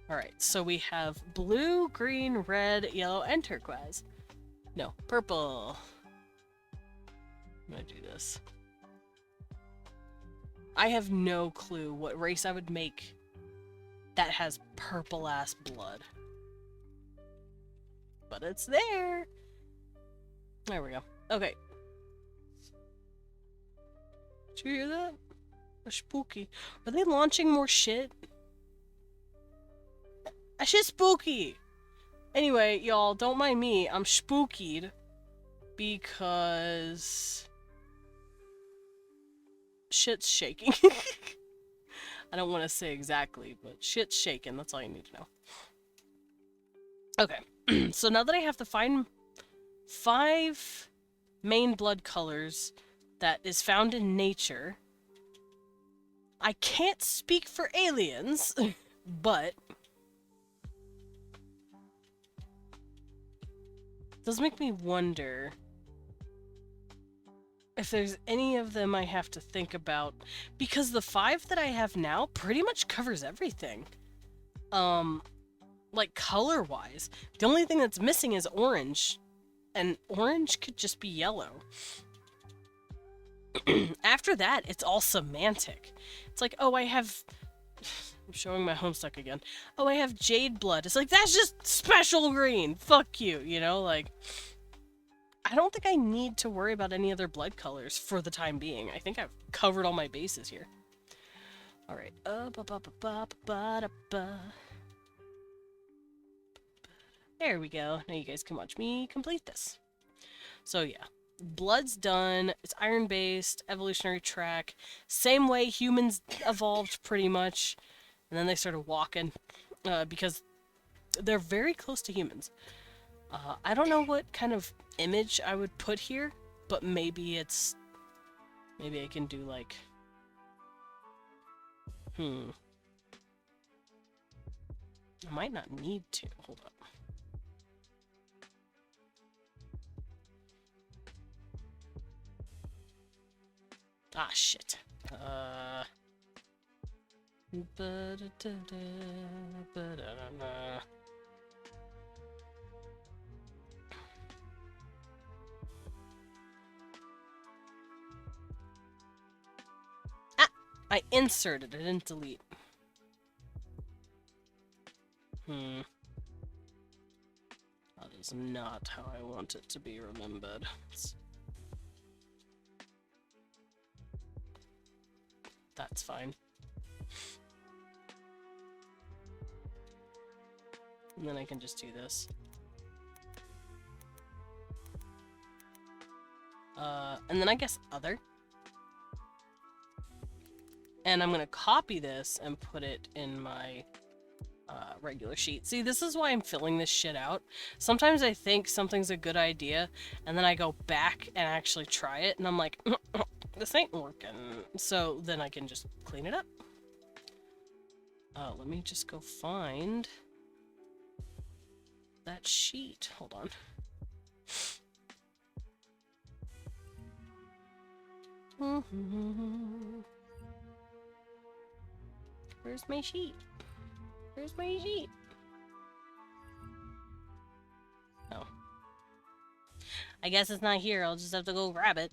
Alright, so we have blue, green, red, yellow, and turquoise. No, purple. I'm gonna do this. I have no clue what race I would make that has purple-ass blood. But it's there. There we go. Okay. Did you hear that? A spooky. Are they launching more shit? That shit's spooky! Anyway, y'all, don't mind me. I'm spookied because shit's shaking. I don't want to say exactly, but shit's shaking. That's all you need to know. Okay. So now that I have to find 5 main blood colors that is found in nature, I can't speak for aliens, but it does make me wonder if there's any of them I have to think about, because the 5 that I have now pretty much covers everything. Like color-wise. The only thing that's missing is orange, and orange could just be yellow. After that, it's all semantic. It's like, oh, I have... I'm showing my homestuck again. Oh, I have jade blood. It's like, that's just special green. Fuck you, you know? Like, I don't think I need to worry about any other blood colors for the time being. I think I've covered all my bases here. Alright. There we go. Now you guys can watch me complete this. So yeah. Blood's done. It's iron-based, evolutionary track. Same way humans evolved, pretty much. And then they started walking. Because they're very close to humans. I don't know what kind of image I would put here, but maybe it's... Maybe I can do, like... I might not need to. Hold up. Ah, shit. I inserted it, I didn't delete. That is not how I want it to be remembered. That's fine. And then I can just do this. And then I guess other. And I'm gonna copy this and put it in my regular sheet. See, this is why I'm filling this shit out. Sometimes I think something's a good idea, and then I go back and actually try it, and I'm like, this ain't working. So then I can just clean it up. Let me just go find that sheet. Hold on. Where's my sheet? Where's my sheet? Oh. I guess it's not here. I'll just have to go grab it.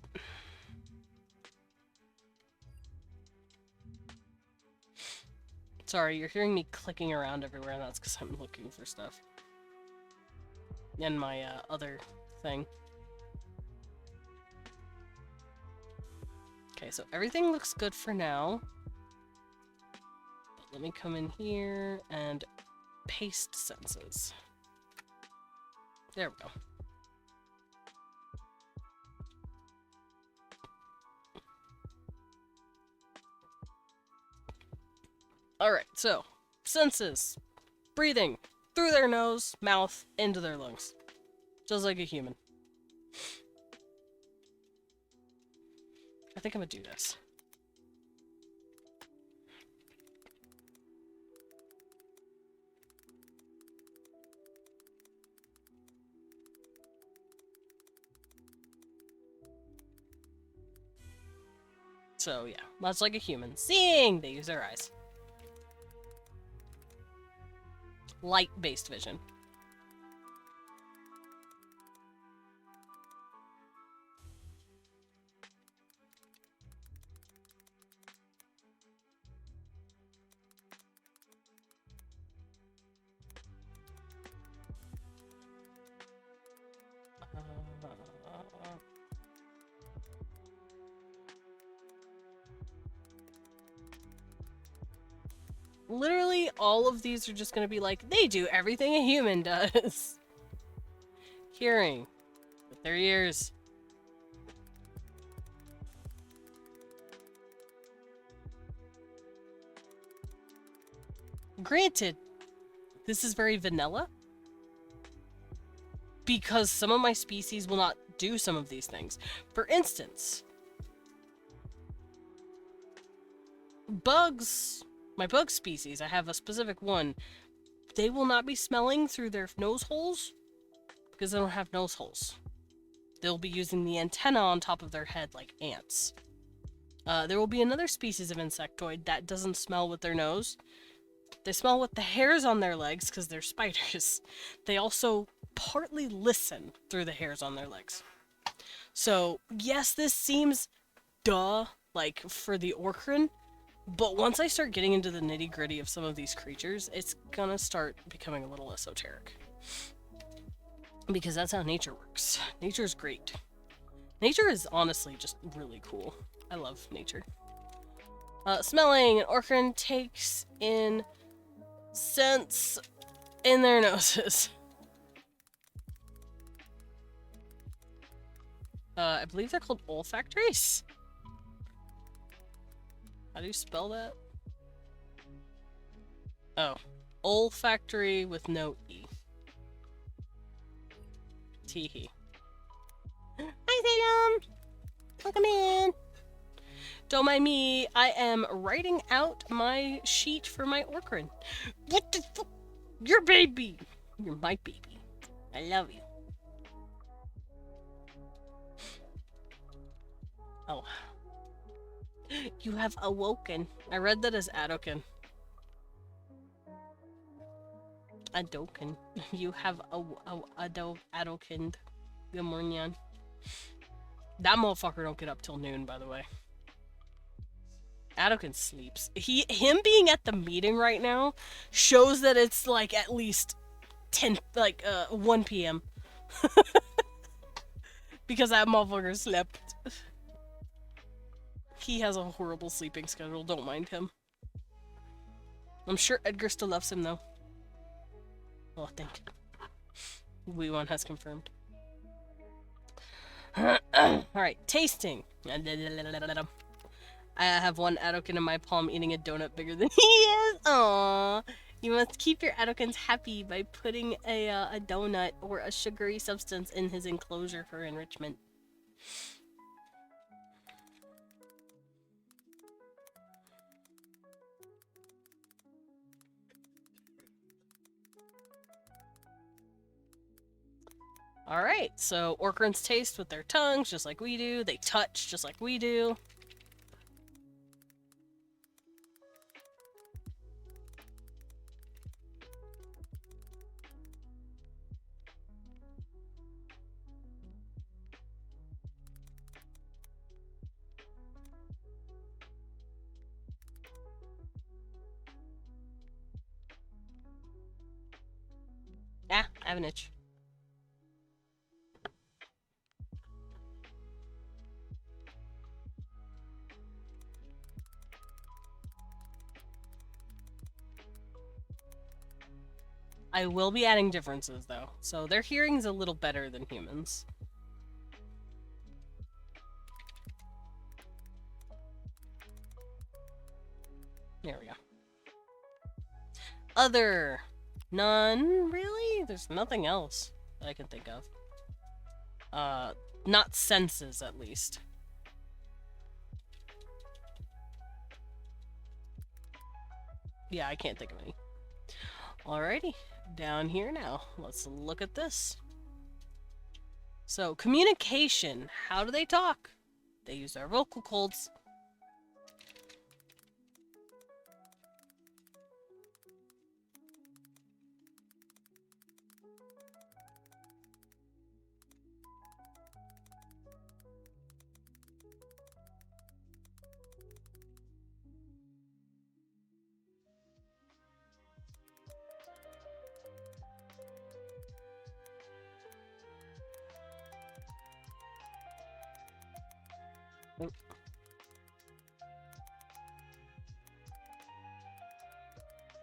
Sorry, you're hearing me clicking around everywhere, and that's because I'm looking for stuff. And my other thing. Okay, so everything looks good for now. But let me come in here and paste senses. There we go. Alright, so, senses. Breathing. Through their nose, mouth, into their lungs. Just like a human. I think I'm gonna do this. So yeah, much like a human. Seeing! They use their eyes. Light-based vision. Literally, all of these are just gonna be like, they do everything a human does. Hearing. With their ears. Granted, this is very vanilla. Because some of my species will not do some of these things. For instance, bugs, my bug species, I have a specific one, they will not be smelling through their nose holes because they don't have nose holes. They'll be using the antenna on top of their head like ants. There will be another species of insectoid that doesn't smell with their nose. They smell with the hairs on their legs because they're spiders. They also partly listen through the hairs on their legs. So, yes, this seems duh, like, for the Orkran, but once I start getting into the nitty-gritty of some of these creatures, it's gonna start becoming a little esoteric. Because that's how nature works. Nature's great. Nature is honestly just really cool. I love nature. Smelling. Orkran takes in scents in their noses. I believe they're called olfactories. How do you spell that? Oh. Olfactory with no E. Teehee. Hi, Salem! Welcome in! Don't mind me, I am writing out my sheet for my Orkran. What the fuck? Your baby! You're my baby. I love you. Oh. You have awoken. I read that as Adoken. Adoken. You have Adokened. Good morning. That motherfucker don't get up till noon, by the way. Adoken sleeps. Him being at the meeting right now shows that it's like at least 1 p.m. Because that motherfucker slept. He has a horrible sleeping schedule, don't mind him. I'm sure Edgar still loves him though. Oh, thank you. We1 has confirmed. Alright, tasting. I have one Adoken in my palm eating a donut bigger than he is. Aww. You must keep your Adokens happy by putting a donut or a sugary substance in his enclosure for enrichment. Alright, so Orkrans taste with their tongues, just like we do. They touch, just like we do. Ah, I have an itch. I will be adding differences, though. So their hearing's a little better than humans. There we go. Other. None, really? There's nothing else that I can think of. Not senses, at least. Yeah, I can't think of any. Alrighty, down here now. Let's look at this. So, communication. How do they talk? They use their vocal cords.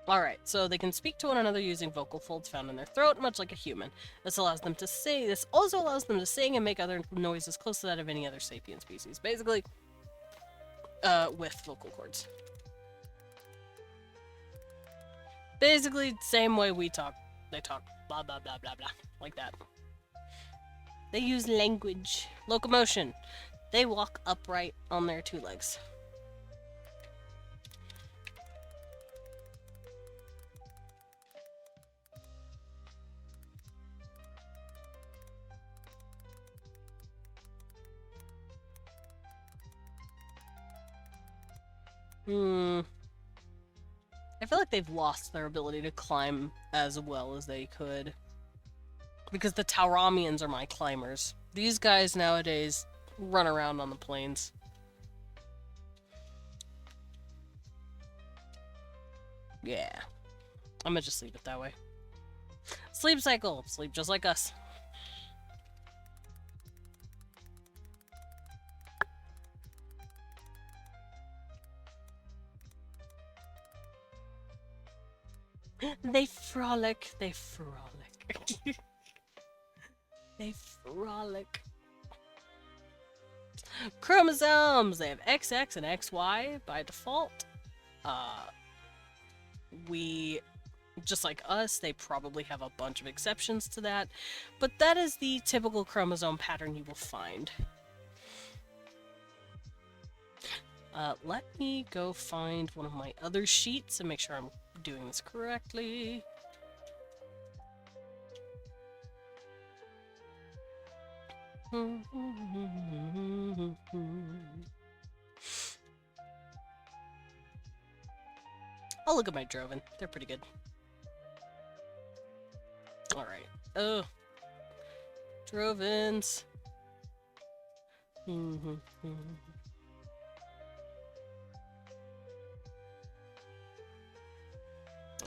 Alright, so they can speak to one another using vocal folds found in their throat, much like a human. This allows them to sing. This also allows them to sing and make other noises close to that of any other sapient species. Basically, with vocal cords. Basically, same way we talk. They talk blah blah blah blah blah. Like that. They use language. Locomotion. They walk upright on their two legs. I feel like they've lost their ability to climb as well as they could. Because the Tauramians are my climbers. These guys nowadays run around on the plains. Yeah. I'm gonna just leave it that way. Sleep cycle. Sleep just like us. They frolic. They frolic. They frolic. Chromosomes. They have XX and XY by default. We, just like us, they probably have a bunch of exceptions to that, but that is the typical chromosome pattern you will find. Let me go find one of my other sheets and make sure I'm doing this correctly. I'll look at my Droven. They're pretty good. Alright. Oh. Drovens. I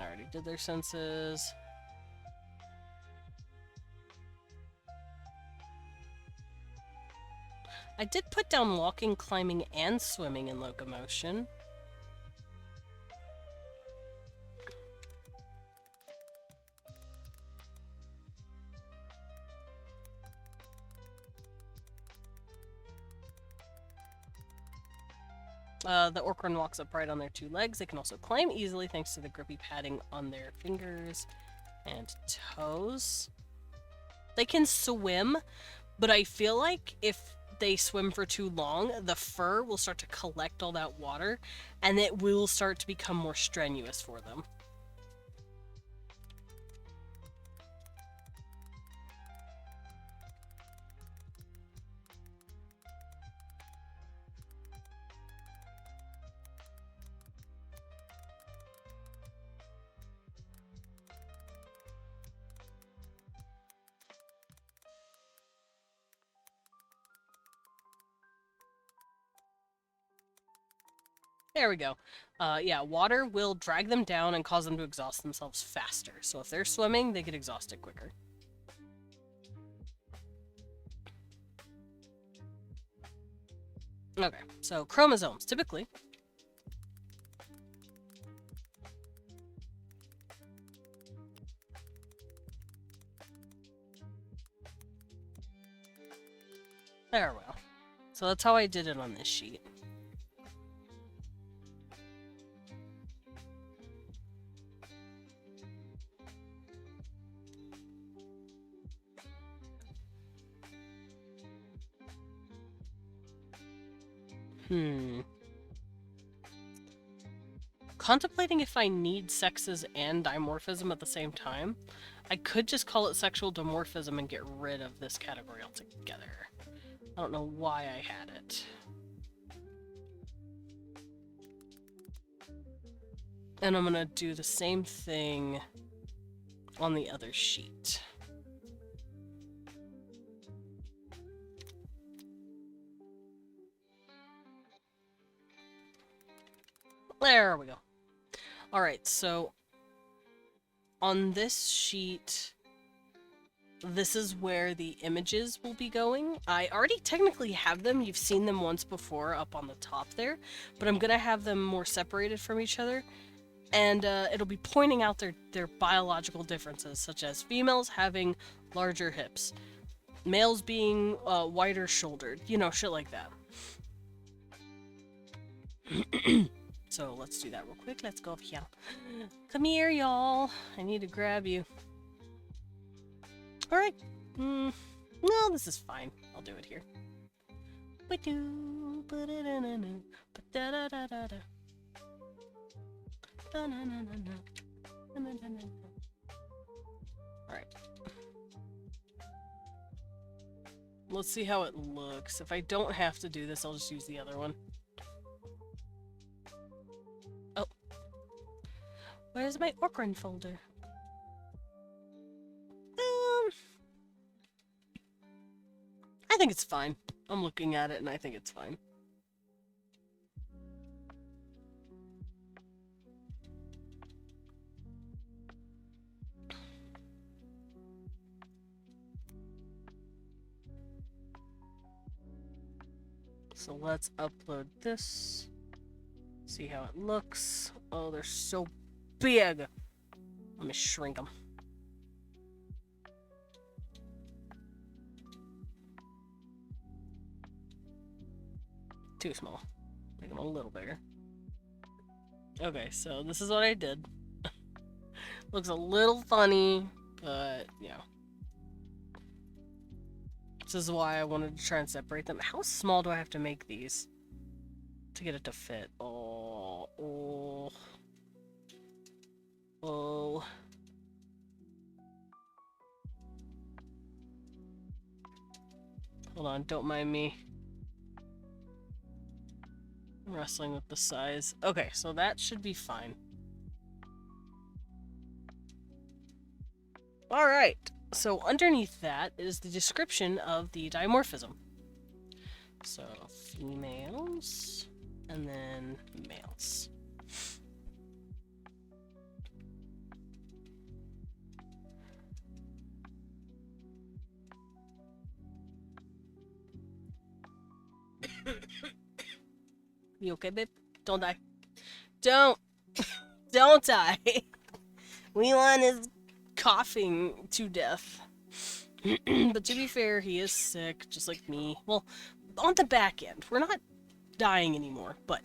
already did their senses. I did put down walking, climbing, and swimming in locomotion. The Orkran walks upright on their 2 legs. They can also climb easily thanks to the grippy padding on their fingers and toes. They can swim, but I feel like if they swim for too long, the fur will start to collect all that water, and it will start to become more strenuous for them. There we go. Yeah, water will drag them down and cause them to exhaust themselves faster. So if they're swimming, they get exhausted quicker. Okay, so chromosomes, typically. There we go. So that's how I did it on this sheet. Contemplating if I need sexes and dimorphism at the same time. I could just call it sexual dimorphism and get rid of this category altogether. I don't know why I had it. And I'm gonna do the same thing on the other sheet. There we go. Alright, so on this sheet, this is where the images will be going. I already technically have them. You've seen them once before up on the top there, but I'm gonna have them more separated from each other. And it'll be pointing out their biological differences, such as females having larger hips, males being wider shouldered, you know, shit like that. So let's do that real quick. Let's go over here. Come here, y'all. I need to grab you. Alright. No, this is fine. I'll do it here. Alright. Let's see how it looks. If I don't have to do this, I'll just use the other one. Oh. Where's my Orkran folder? I think it's fine. I'm looking at it and I think it's fine. So let's upload this. See how it looks. Oh, they're so big. Let me shrink them. Too small. Make them a little bigger. Okay, so this is what I did. Looks a little funny, but yeah. This is why I wanted to try and separate them. How small do I have to make these to get it to fit? Oh. Hold on, don't mind me. I'm wrestling with the size. Okay, so that should be fine. Alright, so underneath that is the description of the dimorphism. So, females, and then males. You okay, babe? Don't die. Don't die. Leland is coughing to death. But to be fair, he is sick, just like me. Well, on the back end. We're not dying anymore, but...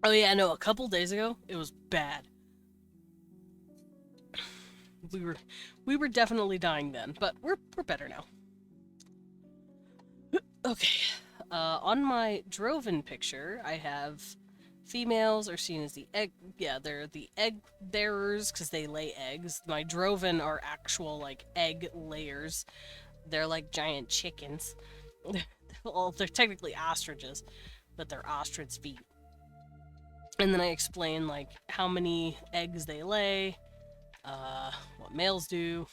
Oh yeah, no, a couple days ago, it was bad. We were definitely dying then, but we're better now. Okay. On my Droven picture, I have females are seen as the egg. Yeah, they're the egg bearers because they lay eggs. My Droven are actual, like, egg layers. They're like giant chickens. Well, they're technically ostriches, but they're ostrich feet. And then I explain, like, how many eggs they lay, what males do.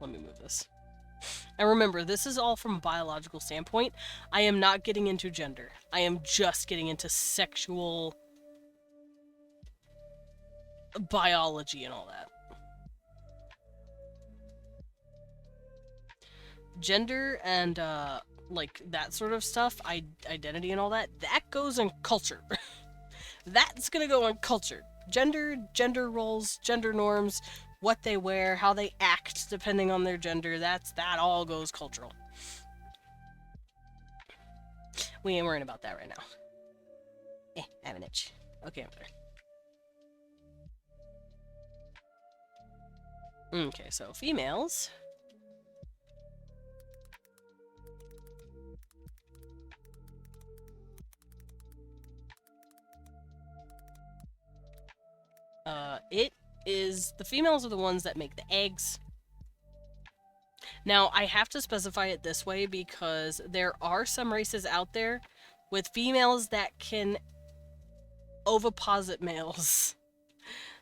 Let me move this. And remember, this is all from a biological standpoint. I am not getting into gender. I am just getting into sexual biology and all that. Gender and, like, that sort of stuff, identity and all that, that goes in culture. That's gonna go in culture. Gender roles, gender norms, what they wear, how they act depending on their gender, that all goes cultural. We ain't worrying about that right now. I have an itch. Okay, I'm there. Okay, so females. The females are the ones that make the eggs. Now, I have to specify it this way because there are some races out there with females that can oviposit males.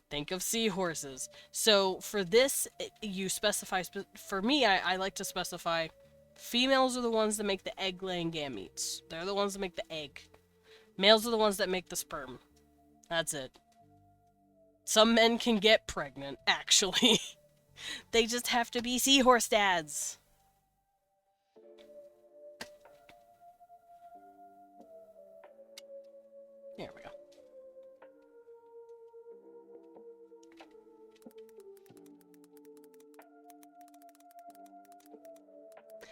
Think of seahorses. So for this, you specify, for me, I like to specify females are the ones that make the egg-laying gametes. They're the ones that make the egg. Males are the ones that make the sperm. That's it. Some men can get pregnant, actually. They just have to be seahorse dads. There we go.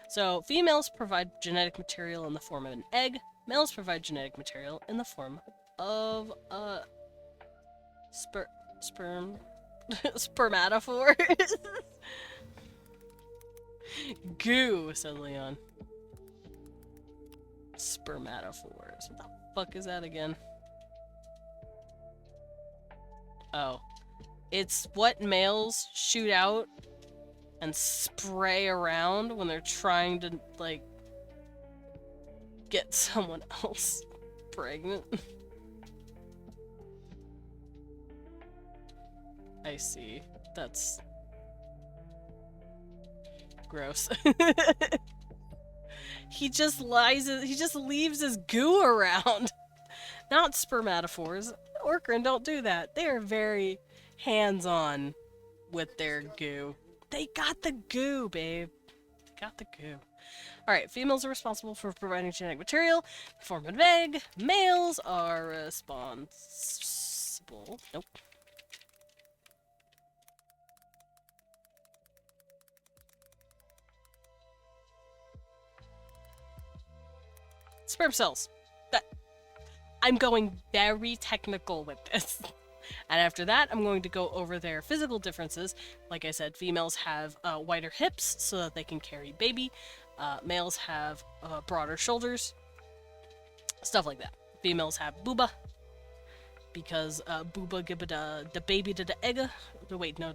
So, females provide genetic material in the form of an egg. Males provide genetic material in the form of a sperm spermatophore. Goo, said Leon. Spermatophores. What the fuck is that again? Oh. It's what males shoot out and spray around when they're trying to, like, get someone else pregnant. I see. That's gross. He just leaves his goo around. Not spermatophores. Orkran don't do that. They are very hands-on with their goo. They got the goo, babe. They got the goo. Alright, females are responsible for providing genetic material, in the form of an egg. Males are responsible. Nope. Sperm cells. That I'm going very technical with this. And after that, I'm going to go over their physical differences. Like I said, females have wider hips so that they can carry baby. Males have broader shoulders. Stuff like that. Females have booba. Because booba give it the baby to the egg. Wait, no,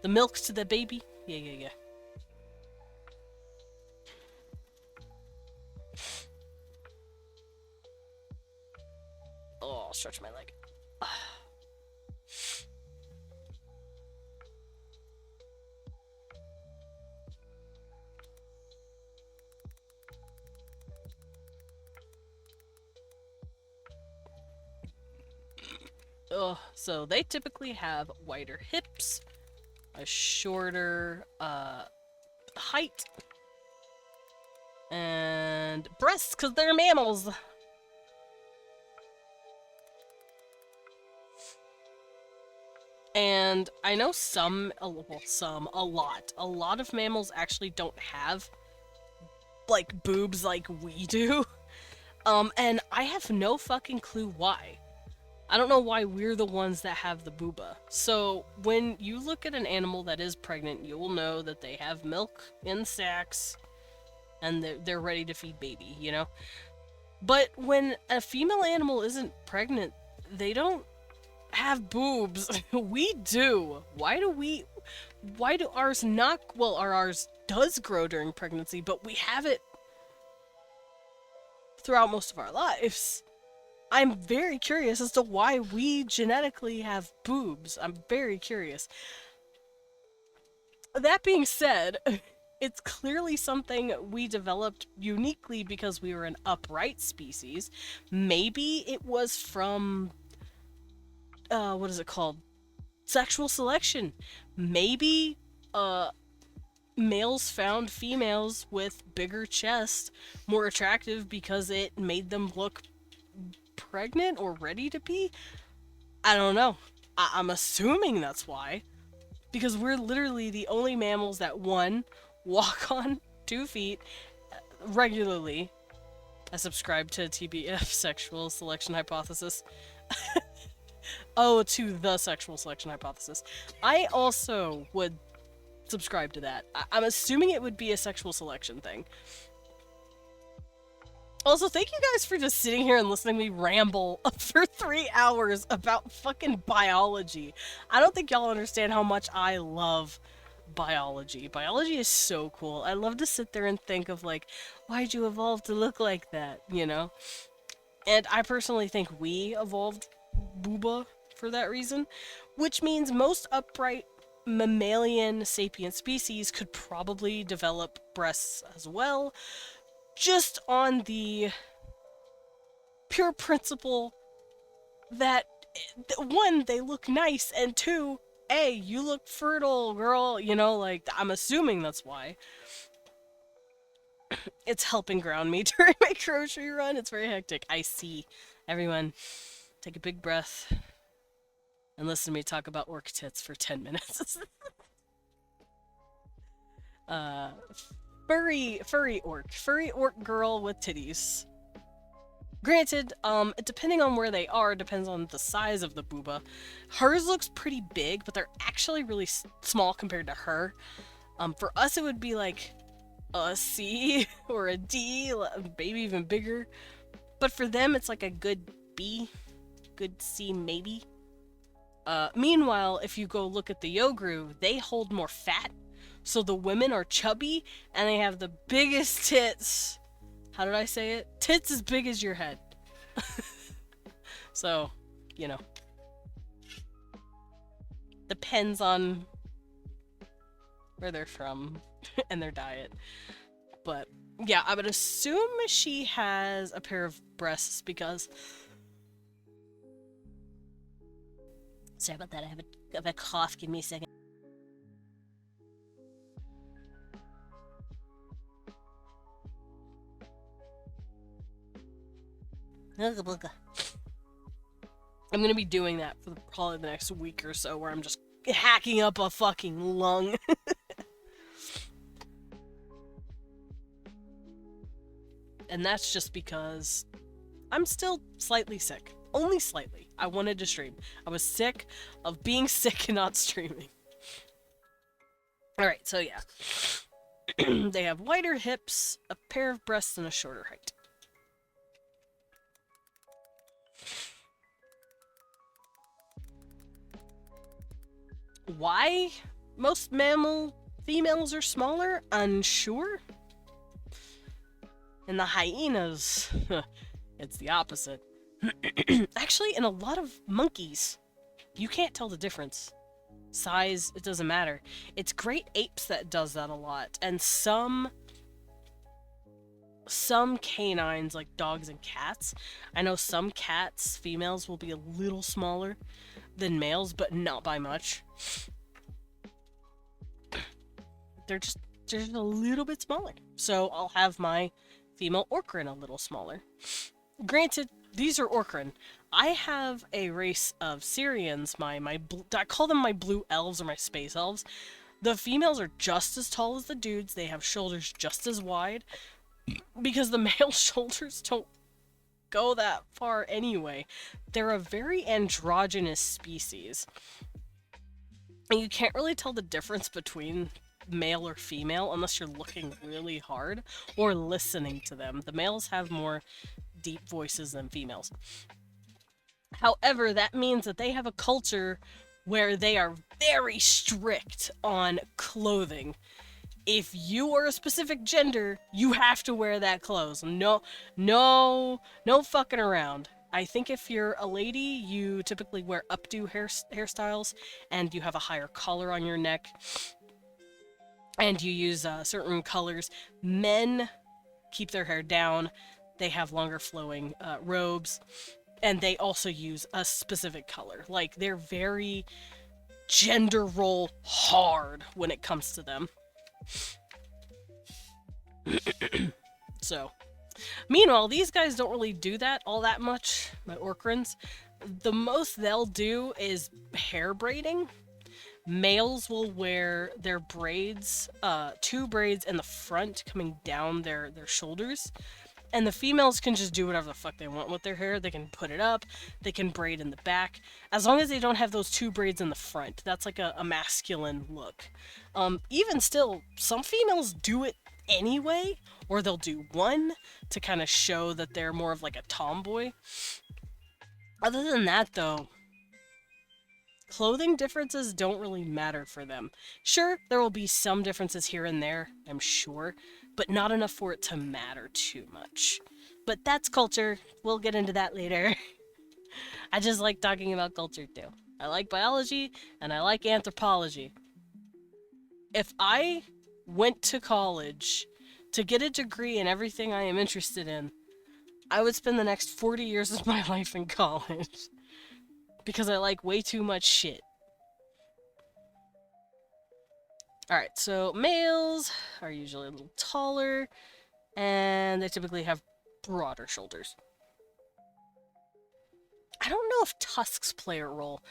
the milk to the baby. Yeah. Oh, I'll stretch my leg. So they typically have wider hips, a shorter height, and breasts because they're mammals. And I know a lot of mammals actually don't have like boobs like we do. And I have no fucking clue why. I don't know why we're the ones that have the booba. So when you look at an animal that is pregnant, you will know that they have milk in sacks and they're ready to feed baby, you know? But when a female animal isn't pregnant, they don't have boobs. We do. Why do ours not? Well, ours does grow during pregnancy, but we have it throughout most of our lives. I'm very curious as to why we genetically have boobs. I'm very curious. That being said, it's clearly something we developed uniquely because we were an upright species. Maybe it was from what is it called? Sexual selection. Maybe males found females with bigger chests more attractive because it made them look pregnant or ready to be. I don't know. I'm assuming that's why. Because we're literally the only mammals that, one, walk on 2 feet regularly. I subscribe to TBF sexual selection hypothesis. To the sexual selection hypothesis. I also would subscribe to that. I'm assuming it would be a sexual selection thing. Also, thank you guys for just sitting here and listening to me ramble for 3 hours about fucking biology. I don't think y'all understand how much I love biology. Biology is so cool. I love to sit there and think of, like, why'd you evolve to look like that, you know? And I personally think we evolved booba for that reason, which means most upright mammalian sapient species could probably develop breasts as well, just on the pure principle that, one, they look nice, and two, hey, you look fertile, girl, you know, like, I'm assuming that's why. It's helping ground me during my grocery run. It's very hectic. I see. Everyone, take a big breath and listen to me talk about orc tits for 10 minutes. Furry orc girl with titties. Granted, depending on where they are, depends on the size of the booba. Hers looks pretty big, but they're actually really small compared to her. For us, it would be like a C or a D, maybe even bigger. But for them, it's like a good B, good C maybe. Meanwhile, if you go look at the Yogru, they hold more fat. So the women are chubby, and they have the biggest tits. How did I say it? Tits as big as your head. So, you know. Depends on where they're from and their diet. But, yeah, I would assume she has a pair of breasts because... Sorry about that, I have a cough. Give me a 2nd. I'm gonna be doing that for probably the next week or so, where I'm just hacking up a fucking lung. And that's just because I'm still slightly sick. Only slightly. I wanted to stream. I was sick of being sick and not streaming. Alright, so yeah. They have wider hips, a pair of breasts, and a shorter height. Why most mammal females are smaller? Unsure. And the hyenas, it's the opposite. Actually, in a lot of monkeys, you can't tell the difference. Size, it doesn't matter. It's great apes that does that a lot, and some canines, like dogs and cats. I know some cats, females, will be a little smaller than males, but not by much. They're just a little bit smaller. So I'll have my female Orkran a little smaller. Granted, these are Orkran. I have a race of Syrians, I call them my blue elves or my space elves. The females are just as tall as the dudes. They have shoulders just as wide, because the male shoulders don't go that far anyway. They're a very androgynous species. And you can't really tell the difference between male or female unless you're looking really hard or listening to them. The males have more deep voices than females. However, that means that they have a culture where they are very strict on clothing. If you are a specific gender, you have to wear that clothes. No fucking around. I think if you're a lady, you typically wear updo hairstyles, and you have a higher collar on your neck, and you use certain colors. Men keep their hair down. They have longer flowing robes, and they also use a specific color. Like, they're very gender role hard when it comes to them. So, meanwhile, these guys don't really do that all that much, my Orkrans. The most they'll do is hair braiding. Males will wear their braids, 2 braids in the front coming down their shoulders. And the females can just do whatever the fuck they want with their hair. They can put it up, they can braid in the back, as long as they don't have those 2 braids in the front. That's like a masculine look. Even still, some females do it anyway, or they'll do 1 to kind of show that they're more of like a tomboy. Other than that, though, clothing differences don't really matter for them. Sure, there will be some differences here and there, I'm sure, but not enough for it to matter too much. But that's culture. We'll get into that later. I just like talking about culture too. I like biology, and I like anthropology. If I went to college to get a degree in everything I am interested in, I would spend the next 40 years of my life in college. Because I like way too much shit. Alright, so males are usually a little taller, and they typically have broader shoulders. I don't know if tusks play a role.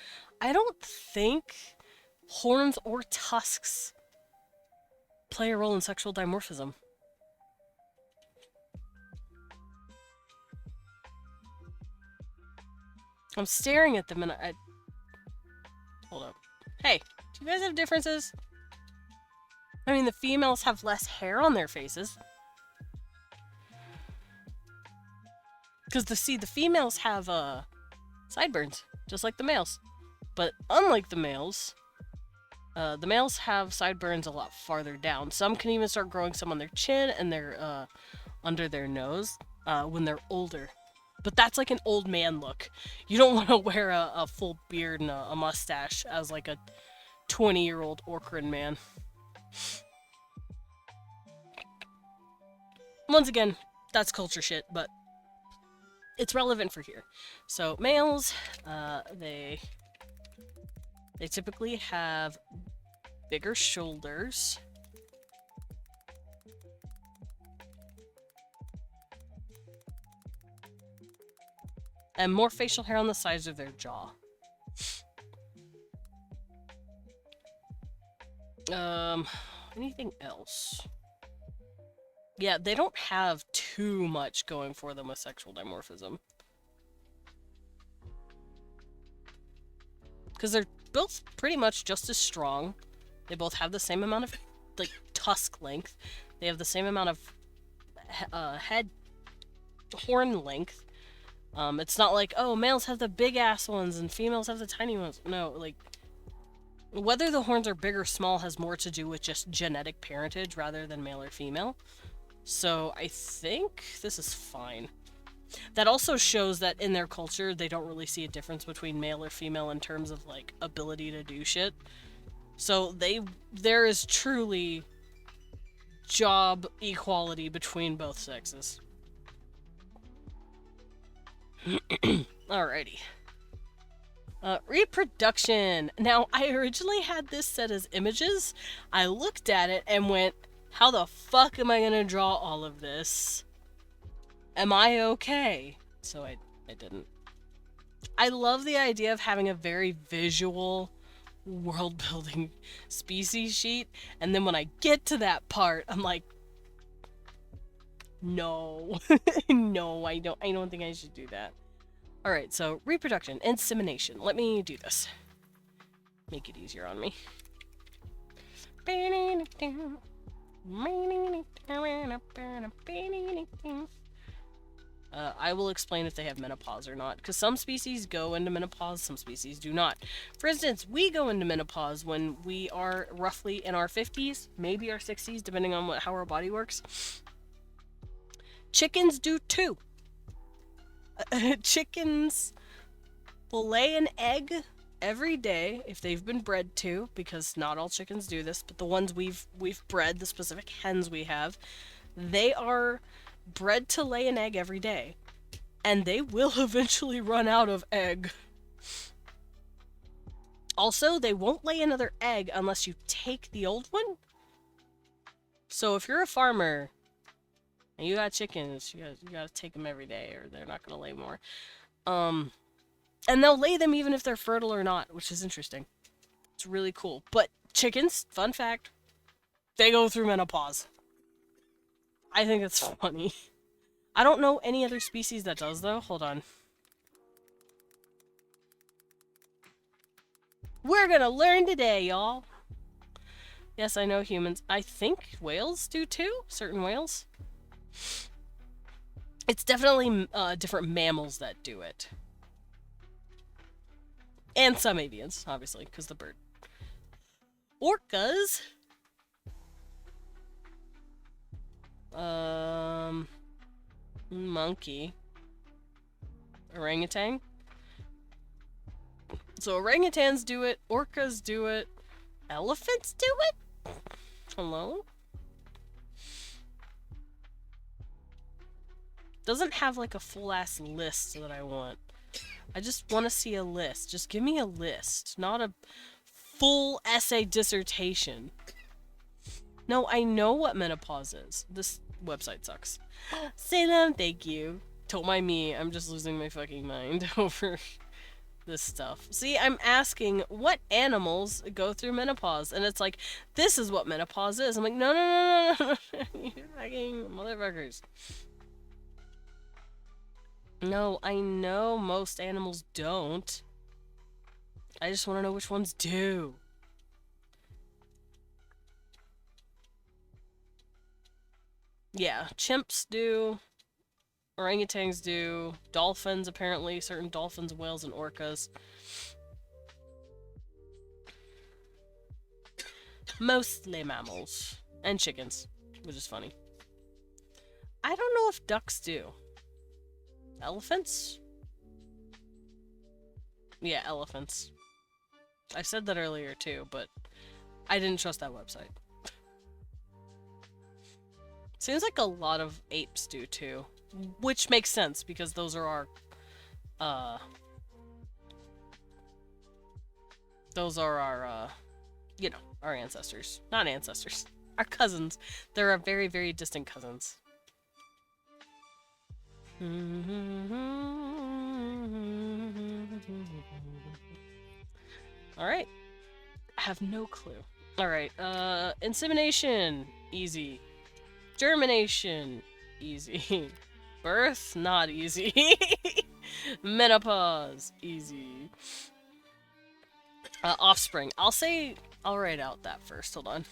I don't think horns or tusks play a role in sexual dimorphism. I'm staring at them and I... Hold up. Hey, do you guys have differences? I mean, the females have less hair on their faces. Because the females have sideburns, just like the males. But unlike the males have sideburns a lot farther down. Some can even start growing some on their chin and their under their nose when they're older. But that's like an old man look. You don't want to wear a full beard and a mustache as like a 20-year-old Orkran man. Once again, that's culture shit, but it's relevant for here. So males, they typically have bigger shoulders. And more facial hair on the sides of their jaw. Anything else? Yeah, they don't have too much going for them with sexual dimorphism. Because they're both pretty much just as strong. They both have the same amount of, like, tusk length. They have the same amount of head horn length. It's not like, oh, males have the big ass ones and females have the tiny ones. No, like, whether the horns are big or small has more to do with just genetic parentage rather than male or female. So I think this is fine. That also shows that in their culture, they don't really see a difference between male or female in terms of, like, ability to do shit. So there is truly job equality between both sexes. Alrighty. Reproduction. Now, I originally had this set as images. I looked at it and went, how the fuck am I gonna draw all of this? Am I okay? So I didn't. I love the idea of having a very visual world building species sheet, and then when I get to that part, I'm like, no. No, I don't think I should do that. Alright, so reproduction, insemination. Let me do this. Make it easier on me. I will explain if they have menopause or not, because some species go into menopause, some species do not. For instance, we go into menopause when we are roughly in our 50s, maybe our 60s, depending on how our body works. Chickens do too. Chickens will lay an egg every day if they've been bred to, because not all chickens do this, but the ones we've bred, the specific hens we have, they are bred to lay an egg every day. And they will eventually run out of egg. Also, they won't lay another egg unless you take the old one. So if you're a farmer and you got chickens, you gotta take them every day or they're not gonna lay more. And they'll lay them even if they're fertile or not, which is interesting. It's really cool. But chickens, fun fact, they go through menopause. I think it's funny. I don't know any other species that does, though. Hold on. We're gonna learn today, y'all. Yes, I know humans. I think whales do too. Certain whales. It's definitely different mammals that do it. And some avians, obviously, because the bird. Orcas. Monkey. Orangutan. So orangutans do it, orcas do it, elephants do it? Hello? Doesn't have like a full-ass list that I want. I just want to see a list. Just give me a list, not a full essay dissertation. No, I know what menopause is. This website sucks. Salem, thank you. Don't mind me, I'm just losing my fucking mind over this stuff. See, I'm asking what animals go through menopause, and it's like, this is what menopause is. I'm like, no, no, no, no, no. You fucking motherfuckers. No, I know most animals don't. I just want to know which ones do. Yeah, chimps do. Orangutans do. Dolphins, apparently. Certain dolphins, whales, and orcas. Mostly mammals. And chickens, which is funny. I don't know if ducks do. Elephants? Yeah, elephants. I said that earlier too, but I didn't trust that website. Seems like a lot of apes do too. Which makes sense, because those are our, you know, our ancestors. Not ancestors. Our cousins. They're our very, very distant cousins. Alright. I have no clue. Alright, insemination. Easy. Germination. Easy. Birth. Not easy. Menopause. Easy. Offspring. I'll write out that first. Hold on.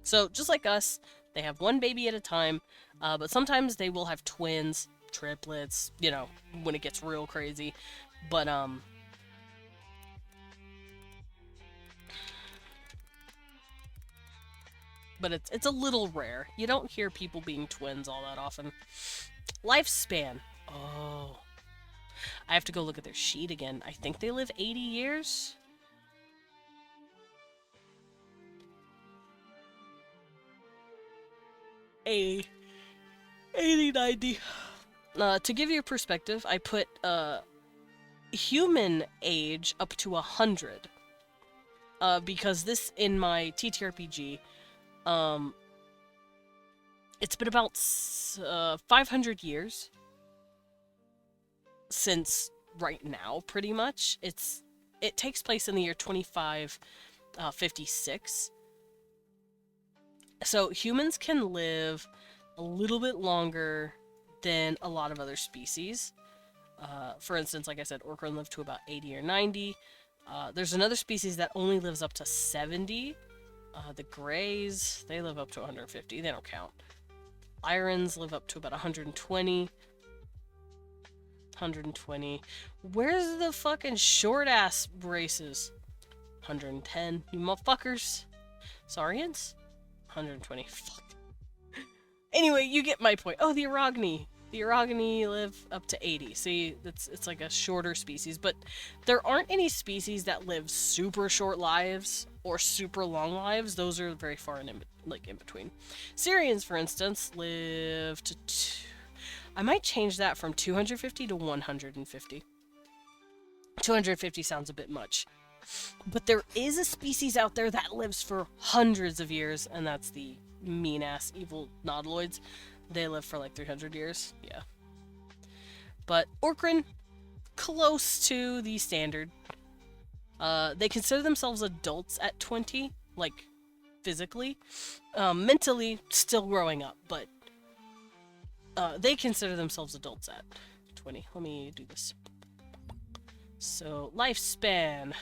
So, just like us, they have one baby at a time, but sometimes they will have twins, triplets, you know, when it gets real crazy. But, it's a little rare. You don't hear people being twins all that often. Lifespan. Oh. I have to go look at their sheet again. I think they live 80 years? A 80, 90. To give you a perspective, I put human age up to 100. Because this, in my TTRPG, it's been about 500 years since right now, pretty much. It takes place in the year 2556. So humans can live a little bit longer than a lot of other species. For instance, like I said, Orkran lived to about 80 or 90. There's another species that only lives up to 70. The Greys, they live up to 150. They don't count. Irons live up to about 120. 120. Where's the fucking short-ass races? 110. You motherfuckers. Saurians? 120. Fuck. Anyway, you get my point. Oh, the Aragni. The Aragni live up to 80. See, it's like a shorter species, but there aren't any species that live super short lives or super long lives. Those are very far in between. Syrians, for instance, live to I might change that from 250 to 150. 250 sounds a bit much. But there is a species out there that lives for hundreds of years, and that's the mean-ass evil nautiloids. They live for like 300 years. Yeah. But Orkran, close to the standard. They consider themselves adults at 20, like, physically. Mentally, still growing up, but they consider themselves adults at 20. Let me do this. So, lifespan.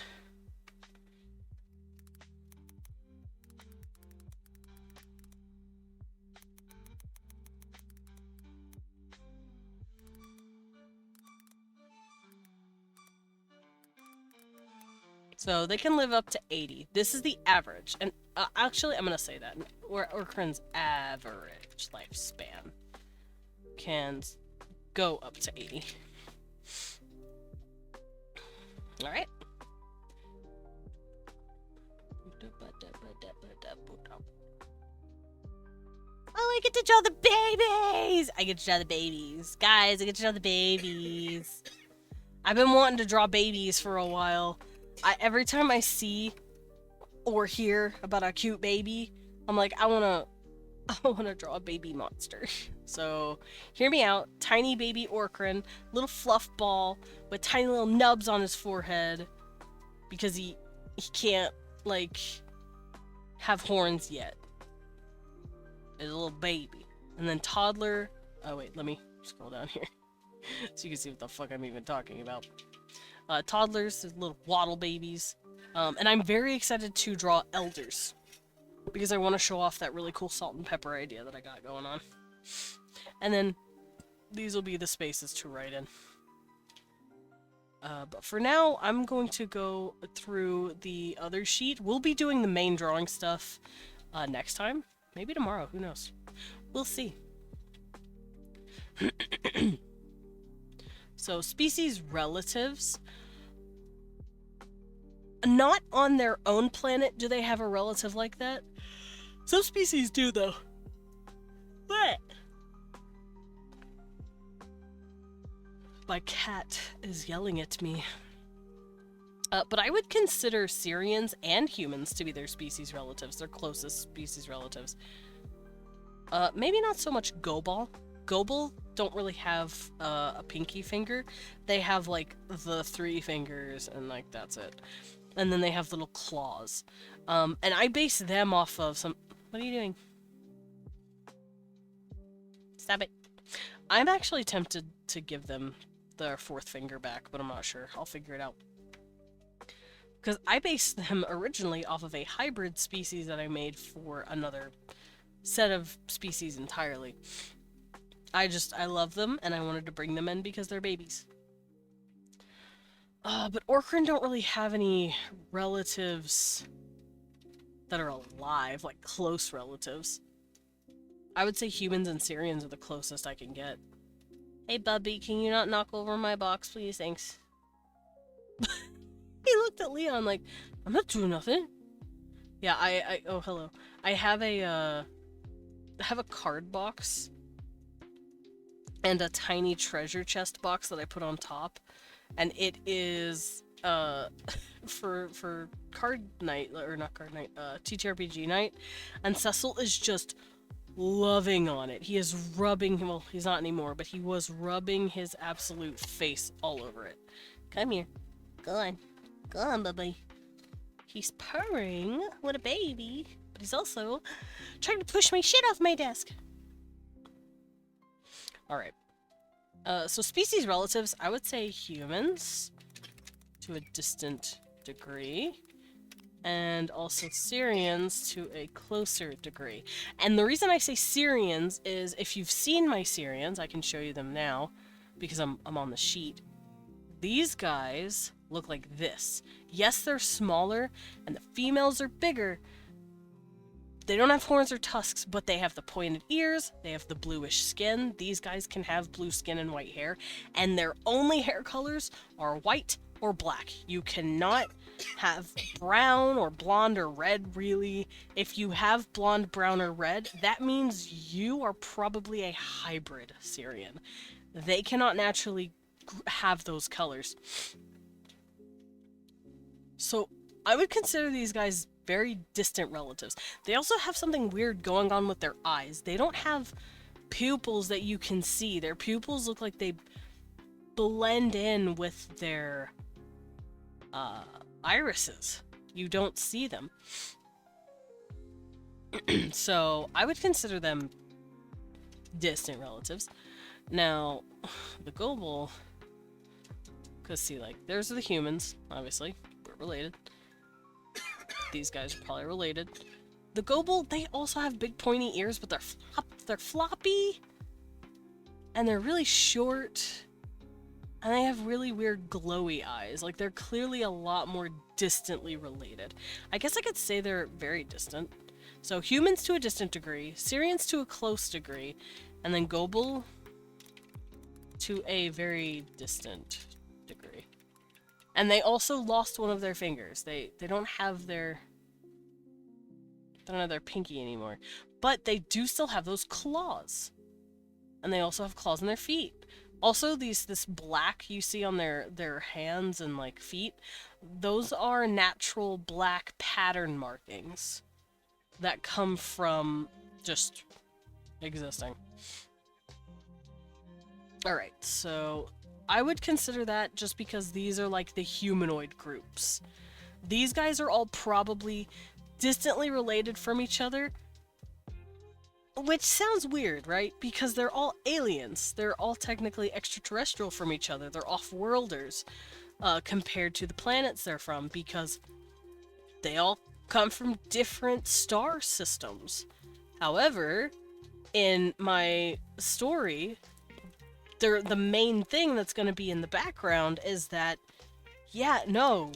So they can live up to 80. This is the average. And actually, I'm going to say that. Orkran's average lifespan can go up to 80. Alright. Oh, I get to draw the babies! I get to draw the babies. Guys, I get to draw the babies. I've been wanting to draw babies for a while. Every time I see or hear about a cute baby, I'm like, I wanna draw a baby monster. So, hear me out. Tiny baby Orkran, little fluff ball with tiny little nubs on his forehead because he can't, like, have horns yet. It's a little baby. And then toddler. Oh, wait, let me scroll down here so you can see what the fuck I'm even talking about. Toddlers, little waddle babies. And I'm very excited to draw elders because I want to show off that really cool salt and pepper idea that I got going on. And then these will be the spaces to write in. But for now, I'm going to go through the other sheet. We'll be doing the main drawing stuff next time. Maybe tomorrow, who knows? We'll see. So, species relatives. Not on their own planet do they have a relative like that. Some species do, though. But my cat is yelling at me. But I would consider Syrians and humans to be their species relatives, their closest species relatives. Maybe not so much Gobal. Gobal don't really have a pinky finger. They have like the 3 fingers and like that's it. And then they have little claws. And I base them off of some... What are you doing? Stop it. I'm actually tempted to give them their 4th finger back, but I'm not sure. I'll figure it out. Because I based them originally off of a hybrid species that I made for another set of species entirely. I love them, and I wanted to bring them in because they're babies. But Orkran don't really have any relatives that are alive, like close relatives. I would say humans and Syrians are the closest I can get. Hey, Bubby, can you not knock over my box, please? Thanks. He looked at Leon like, I'm not doing nothing. Yeah, oh, hello. I have a card box and a tiny treasure chest box that I put on top, and it is for card night, or not card night, TTRPG night, and Cecil is just loving on it. He is rubbing, well, he's not anymore, but he was rubbing his absolute face all over it. Come here. Go on, baby. He's purring. What a baby. But he's also trying to push my shit off my desk. Alright. So species relatives, I would say humans to a distant degree. And also Syrians to a closer degree. And the reason I say Syrians is if you've seen my Syrians, I can show you them now because I'm on the sheet. These guys look like this. Yes, they're smaller and the females are bigger. They don't have horns or tusks, but they have the pointed ears, they have the bluish skin. These guys can have blue skin and white hair, and their only hair colors are white or black. You cannot have brown or blonde or red, really. If you have blonde, brown, or red, that means you are probably a hybrid Syrian. They cannot naturally have those colors. So I would consider these guys very distant relatives. They also have something weird going on with their eyes. They don't have pupils that you can see. Their pupils look like they blend in with their irises. You don't see them. So I would consider them distant relatives. Now, the Gobel, because see, like, there's the humans, obviously. We're related. These guys are probably related. The Gobel, they also have big pointy ears, but they're floppy. And they're really short. And they have really weird glowy eyes. Like, they're clearly a lot more distantly related. I guess I could say they're very distant. So humans to a distant degree, Syrians to a close degree, and then Gobel to a very distant degree. And they also lost one of their fingers. They don't have their pinky anymore. But they do still have those claws. And they also have claws on their feet. Also, this black you see on their hands and like feet, those are natural black pattern markings that come from just existing. Alright, so I would consider that just because these are like the humanoid groups. These guys are all probably distantly related from each other, which sounds weird, right? Because they're all aliens. They're all technically extraterrestrial from each other. They're off-worlders compared to the planets they're from, because they all come from different star systems. However, in my story, the main thing that's going to be in the background is that, yeah, no,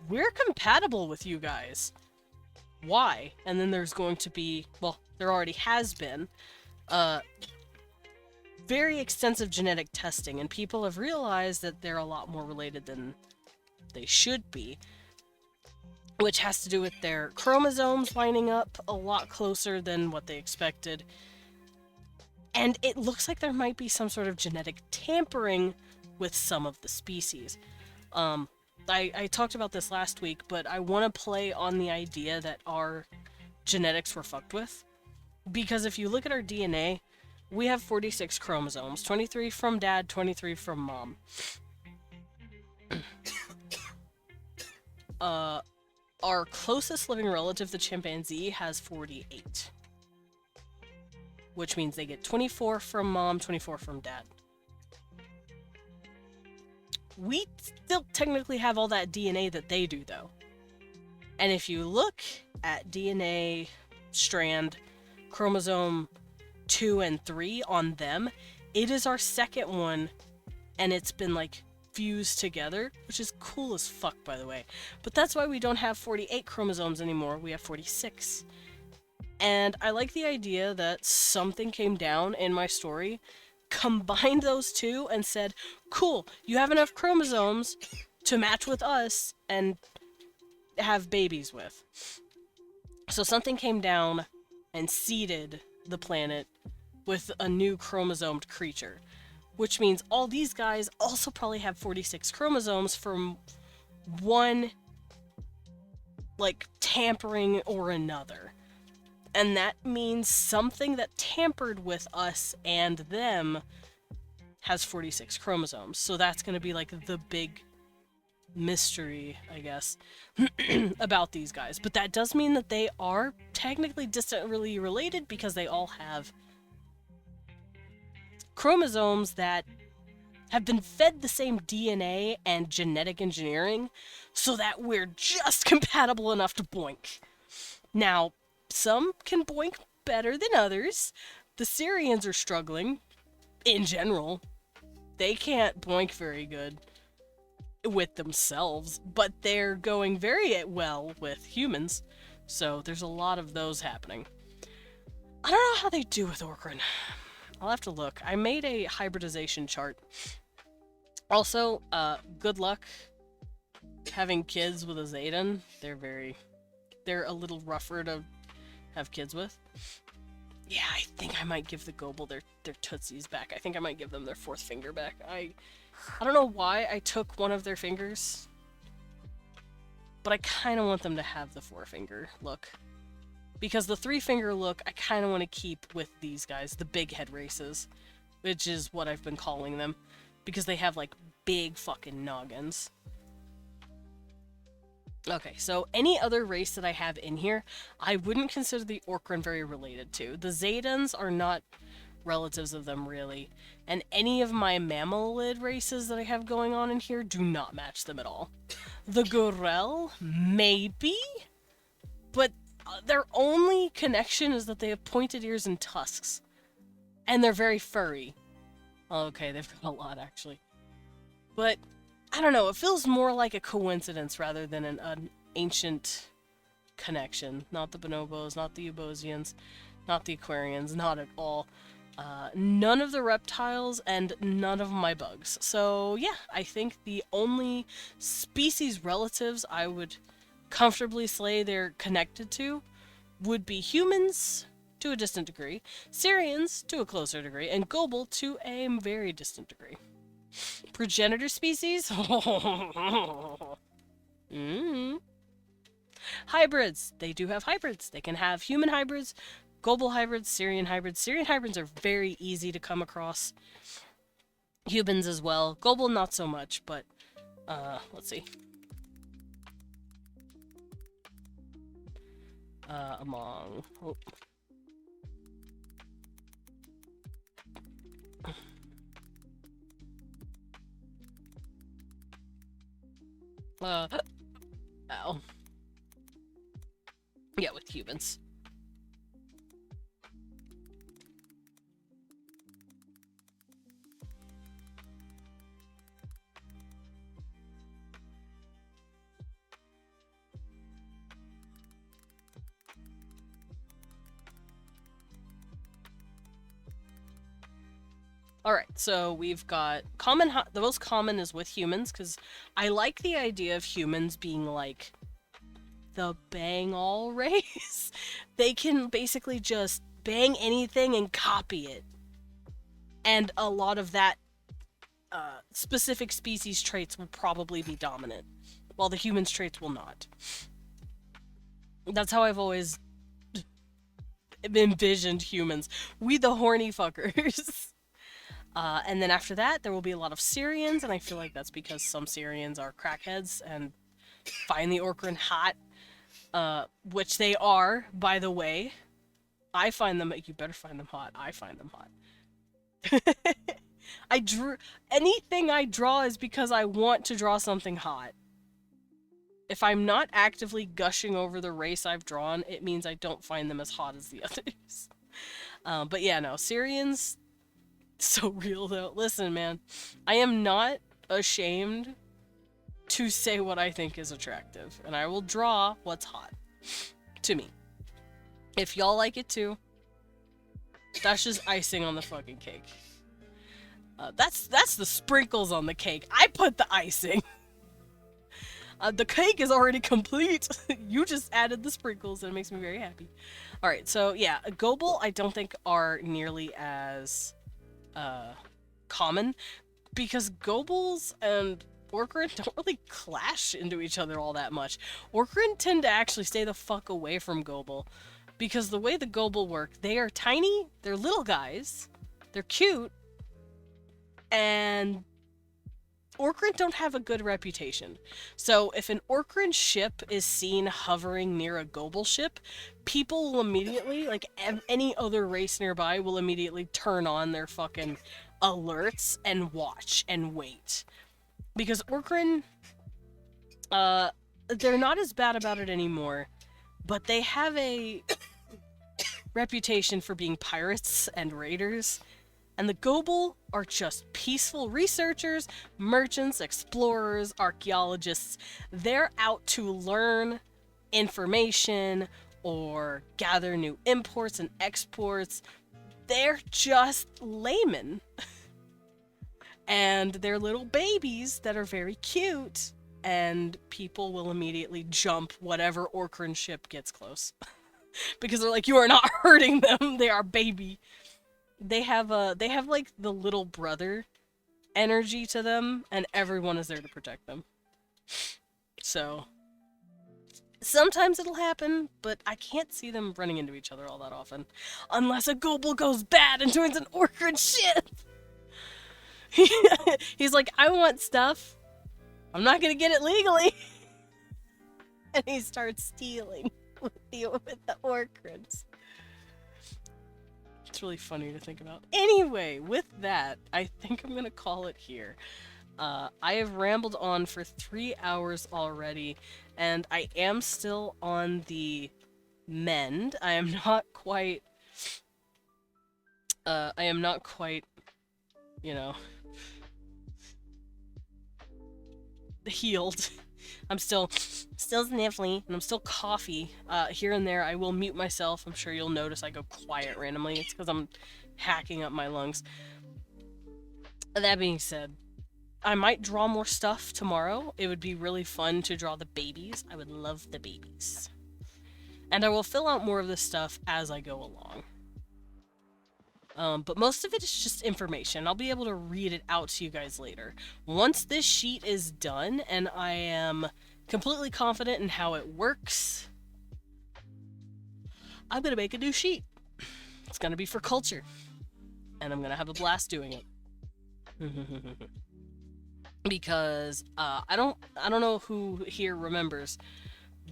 we're compatible with you guys. Why? And then there's going to be, well, there already has been, very extensive genetic testing, and people have realized that they're a lot more related than they should be, which has to do with their chromosomes lining up a lot closer than what they expected. And it looks like there might be some sort of genetic tampering with some of the species. I talked about this last week, but I want to play on the idea that our genetics were fucked with. Because if you look at our DNA, we have 46 chromosomes, 23 from dad, 23 from mom. Our closest living relative, the chimpanzee, has 48. Which means they get 24 from mom, 24 from dad. We still technically have all that DNA that they do, though. And if you look at DNA strand, chromosome 2 and 3 on them, it is our second one, and it's been, like, fused together, which is cool as fuck, by the way. But that's why we don't have 48 chromosomes anymore, we have 46. And I like the idea that something came down in my story, combined those two, and said, cool, you have enough chromosomes to match with us and have babies with. So something came down and seeded the planet with a new chromosomed creature. Which means all these guys also probably have 46 chromosomes from one, like, tampering or another. And that means something that tampered with us and them has 46 chromosomes. So that's going to be, like, the big mystery, I guess, about these guys. But that does mean that they are technically distantly related because they all have chromosomes that have been fed the same DNA and genetic engineering so that we're just compatible enough to boink. Now, some can boink better than others. The Syrians are struggling in general. They can't boink very good with themselves, but they're going very well with humans. So there's a lot of those happening. I don't know how they do with Orkran. I'll have to look. I made a hybridization chart. Also, good luck having kids with a Zayden. They're a little rougher to have kids with. Yeah, I think I might give the Gobel their tootsies back. I think I might give them their fourth finger back. I don't know why I took one of their fingers, but I kind of want them to have the four-finger look. Because the three-finger look, I kind of want to keep with these guys, the big head races, which is what I've been calling them, because they have, like, big fucking noggins. Okay, so any other race that I have in here, I wouldn't consider the Orkran very related to. The Zaydens are not relatives of them, really, and any of my mammalid races that I have going on in here do not match them at all. The Gorel, maybe, but their only connection is that they have pointed ears and tusks. And they're very furry. Okay, they've got a lot, actually. But, I don't know, it feels more like a coincidence rather than an ancient connection. Not the bonobos, not the Ubosians, not the Aquarians, not at all. None of the reptiles, and none of my bugs. So, yeah, I think the only species relatives I would comfortably say they're connected to would be humans to a distant degree, Syrians to a closer degree, and Gobel to a very distant degree. Progenitor species? Hybrids. They do have hybrids. They can have human hybrids, Gobel hybrids, Syrian hybrids. Syrian hybrids are very easy to come across. Humans as well. Gobel not so much, but let's see. Among... Oh. Ow. Yeah, with humans. Alright, so we've got the most common is with humans, because I like the idea of humans being like the bang all race. They can basically just bang anything and copy it. And a lot of that specific species traits will probably be dominant, while the humans' traits will not. That's how I've always envisioned humans. We the horny fuckers. And then after that, there will be a lot of Syrians, and I feel like that's because some Syrians are crackheads and find the Orkran hot, which they are, by the way. I find them. You better find them hot. I find them hot. I drew anything I draw is because I want to draw something hot. If I'm not actively gushing over the race I've drawn, it means I don't find them as hot as the others. But yeah, no, Syrians, so real though. Listen, man, I am not ashamed to say what I think is attractive, and I will draw what's hot to me. If y'all like it too, that's just icing on the fucking cake. That's the sprinkles on the cake. I put the icing. The cake is already complete. You just added the sprinkles, and it makes me very happy. Alright, so yeah, Gobel I don't think are nearly as common, because Gobels and Orkran don't really clash into each other all that much. Orkran tend to actually stay the fuck away from Gobel, because the way the Gobel work, they are tiny, they're little guys, they're cute, and Orkran don't have a good reputation. So if an Orkran ship is seen hovering near a Gobel ship, people will immediately, like any other race nearby, will immediately turn on their fucking alerts and watch and wait. Because Orkran, they're not as bad about it anymore, but they have a reputation for being pirates and raiders. And the Gobel are just peaceful researchers, merchants, explorers, archaeologists. They're out to learn information or gather new imports and exports. They're just laymen. And they're little babies that are very cute. And people will immediately jump whatever Orkran ship gets close. Because they're like, you are not hurting them. They are baby. They have like the little brother energy to them, and everyone is there to protect them. So sometimes it'll happen, but I can't see them running into each other all that often. Unless a Gobel goes bad and joins an Orkran ship. He's like, I want stuff. I'm not gonna get it legally. And he starts stealing with the Orkrans. It's really funny to think about. Anyway, with that, I think I'm gonna call it here. I have rambled on for 3 hours already, and I am still on the mend. I am not quite, you know, healed. I'm still sniffly, and I'm still coughy. Here and there, I will mute myself. I'm sure you'll notice I go quiet randomly. It's because I'm hacking up my lungs. That being said, I might draw more stuff tomorrow. It would be really fun to draw the babies. I would love the babies. And I will fill out more of this stuff as I go along. But most of it is just information. I'll be able to read it out to you guys later. Once this sheet is done and I am completely confident in how it works, I'm going to make a new sheet. It's going to be for culture. And I'm going to have a blast doing it. Because I don't know who here remembers,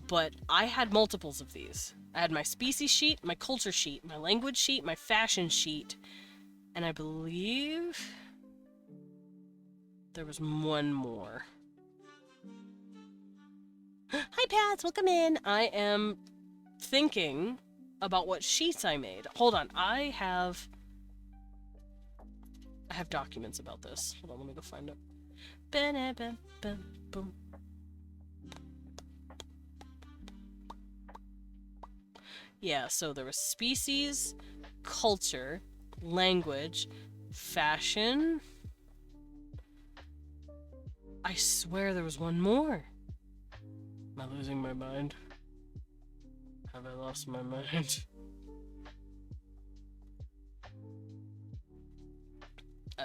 but I had multiples of these. I had my species sheet, my culture sheet, my language sheet, my fashion sheet, and I believe there was one more. Hi Pats, welcome in. I am thinking about what sheets I made. Hold on, I have documents about this. Hold on, let me go find it. Boom. Yeah, so there was species, culture, language, fashion. I swear there was one more. Am I losing my mind? Have I lost my mind?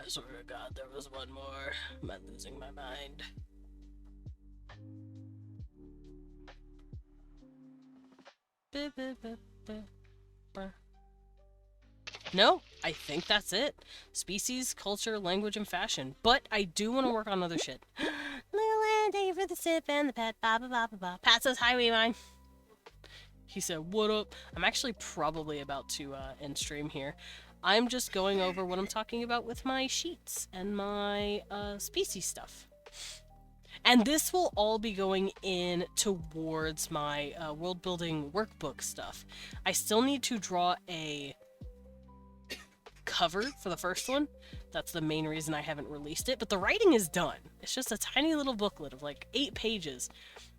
I swear to God, there was one more. Am I losing my mind? No, I think that's it. Species, culture, language, and fashion. But I do want to work on other shit. Lillian, thank you for the sip and the pet. Ba ba ba ba ba. Pat says hi, Weavine. He said, what up? I'm actually probably about to end stream here. I'm just going over what I'm talking about with my sheets and my species stuff. And this will all be going in towards my world building workbook stuff. I still need to draw a cover for the first one. That's the main reason I haven't released it. But the writing is done. It's just a tiny little booklet of like 8 pages.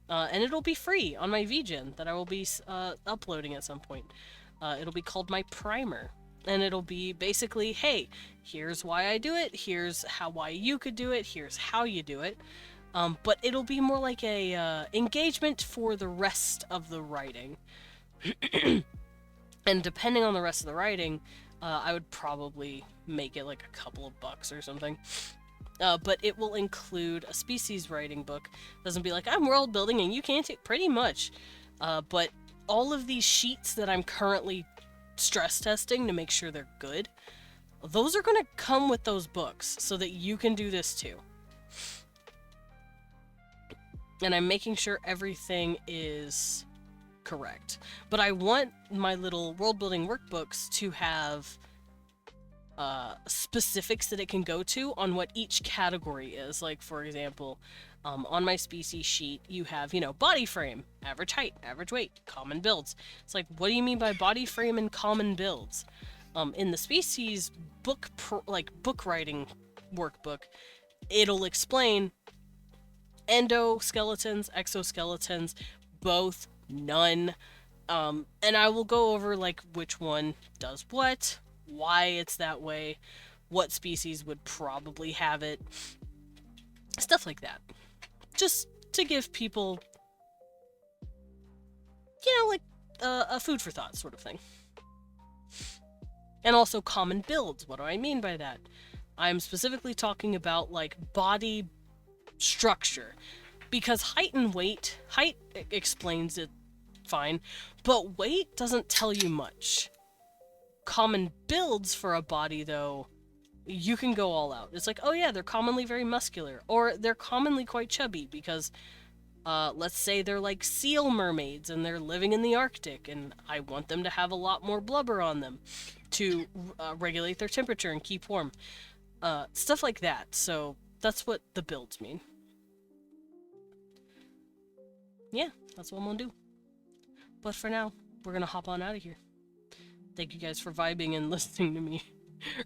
And it'll be free on my VGen that I will be uploading at some point. It'll be called my primer. And it'll be basically, hey, here's why I do it. Here's why you could do it. Here's how you do it. But it'll be more like a engagement for the rest of the writing. And depending on the rest of the writing, I would probably make it like a couple of bucks or something. But it will include a species writing book. Doesn't be like, I'm world building and you can't take pretty much. But all of these sheets that I'm currently stress testing to make sure they're good, those are going to come with those books so that you can do this too. And I'm making sure everything is correct. But I want my little world building workbooks to have specifics that it can go to on what each category is. Like, for example, on my species sheet, you have, body frame, average height, average weight, common builds. It's like, what do you mean by body frame and common builds? In the species book writing workbook, it'll explain endoskeletons, exoskeletons, both, none. And I will go over like which one does what, why it's that way, what species would probably have it, stuff like that. Just to give people, like a food for thought sort of thing. And also common builds. What do I mean by that? I'm specifically talking about like body structure, because height explains it fine, but weight doesn't tell you much. Common builds for a body, though, you can go all out. It's like, oh yeah, they're commonly very muscular, or they're commonly quite chubby because let's say they're like seal mermaids and they're living in the Arctic, and I want them to have a lot more blubber on them to regulate their temperature and keep warm. Stuff like that. So that's what the builds mean. Yeah, that's what I'm gonna do. But for now, we're gonna hop on out of here. Thank you guys for vibing and listening to me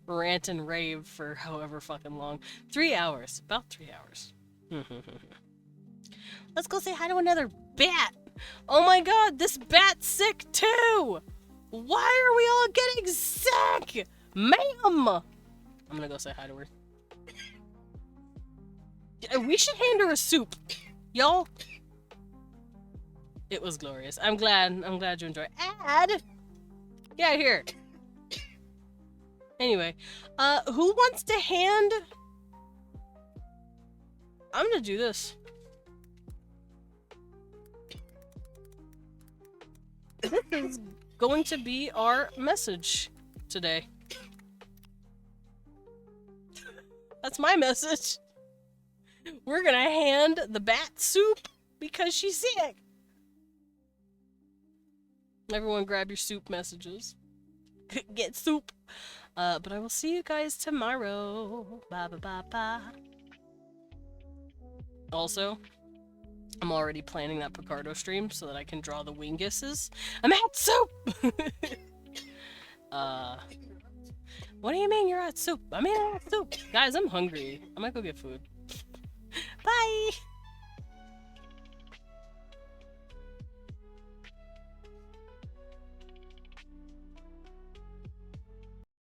rant and rave for however fucking long. 3 hours. About 3 hours. Let's go say hi to another bat. Oh my god, this bat's sick too! Why are we all getting sick? Ma'am! I'm gonna go say hi to her. We should hand her a soup. Y'all. It was glorious. I'm glad you enjoyed. Ad! Yeah, here. Anyway, who wants to hand? I'm gonna do this. This is going to be our message today. That's my message. We're gonna hand the bat soup because she's sick. Everyone grab your soup messages. Get soup. But I will see you guys tomorrow. Bye bye bye bye. Also, I'm already planning that Picardo stream so that I can draw the Winguses. I'm at soup! What do you mean you're at soup? I mean I'm at soup. Guys, I'm hungry. I might go get food.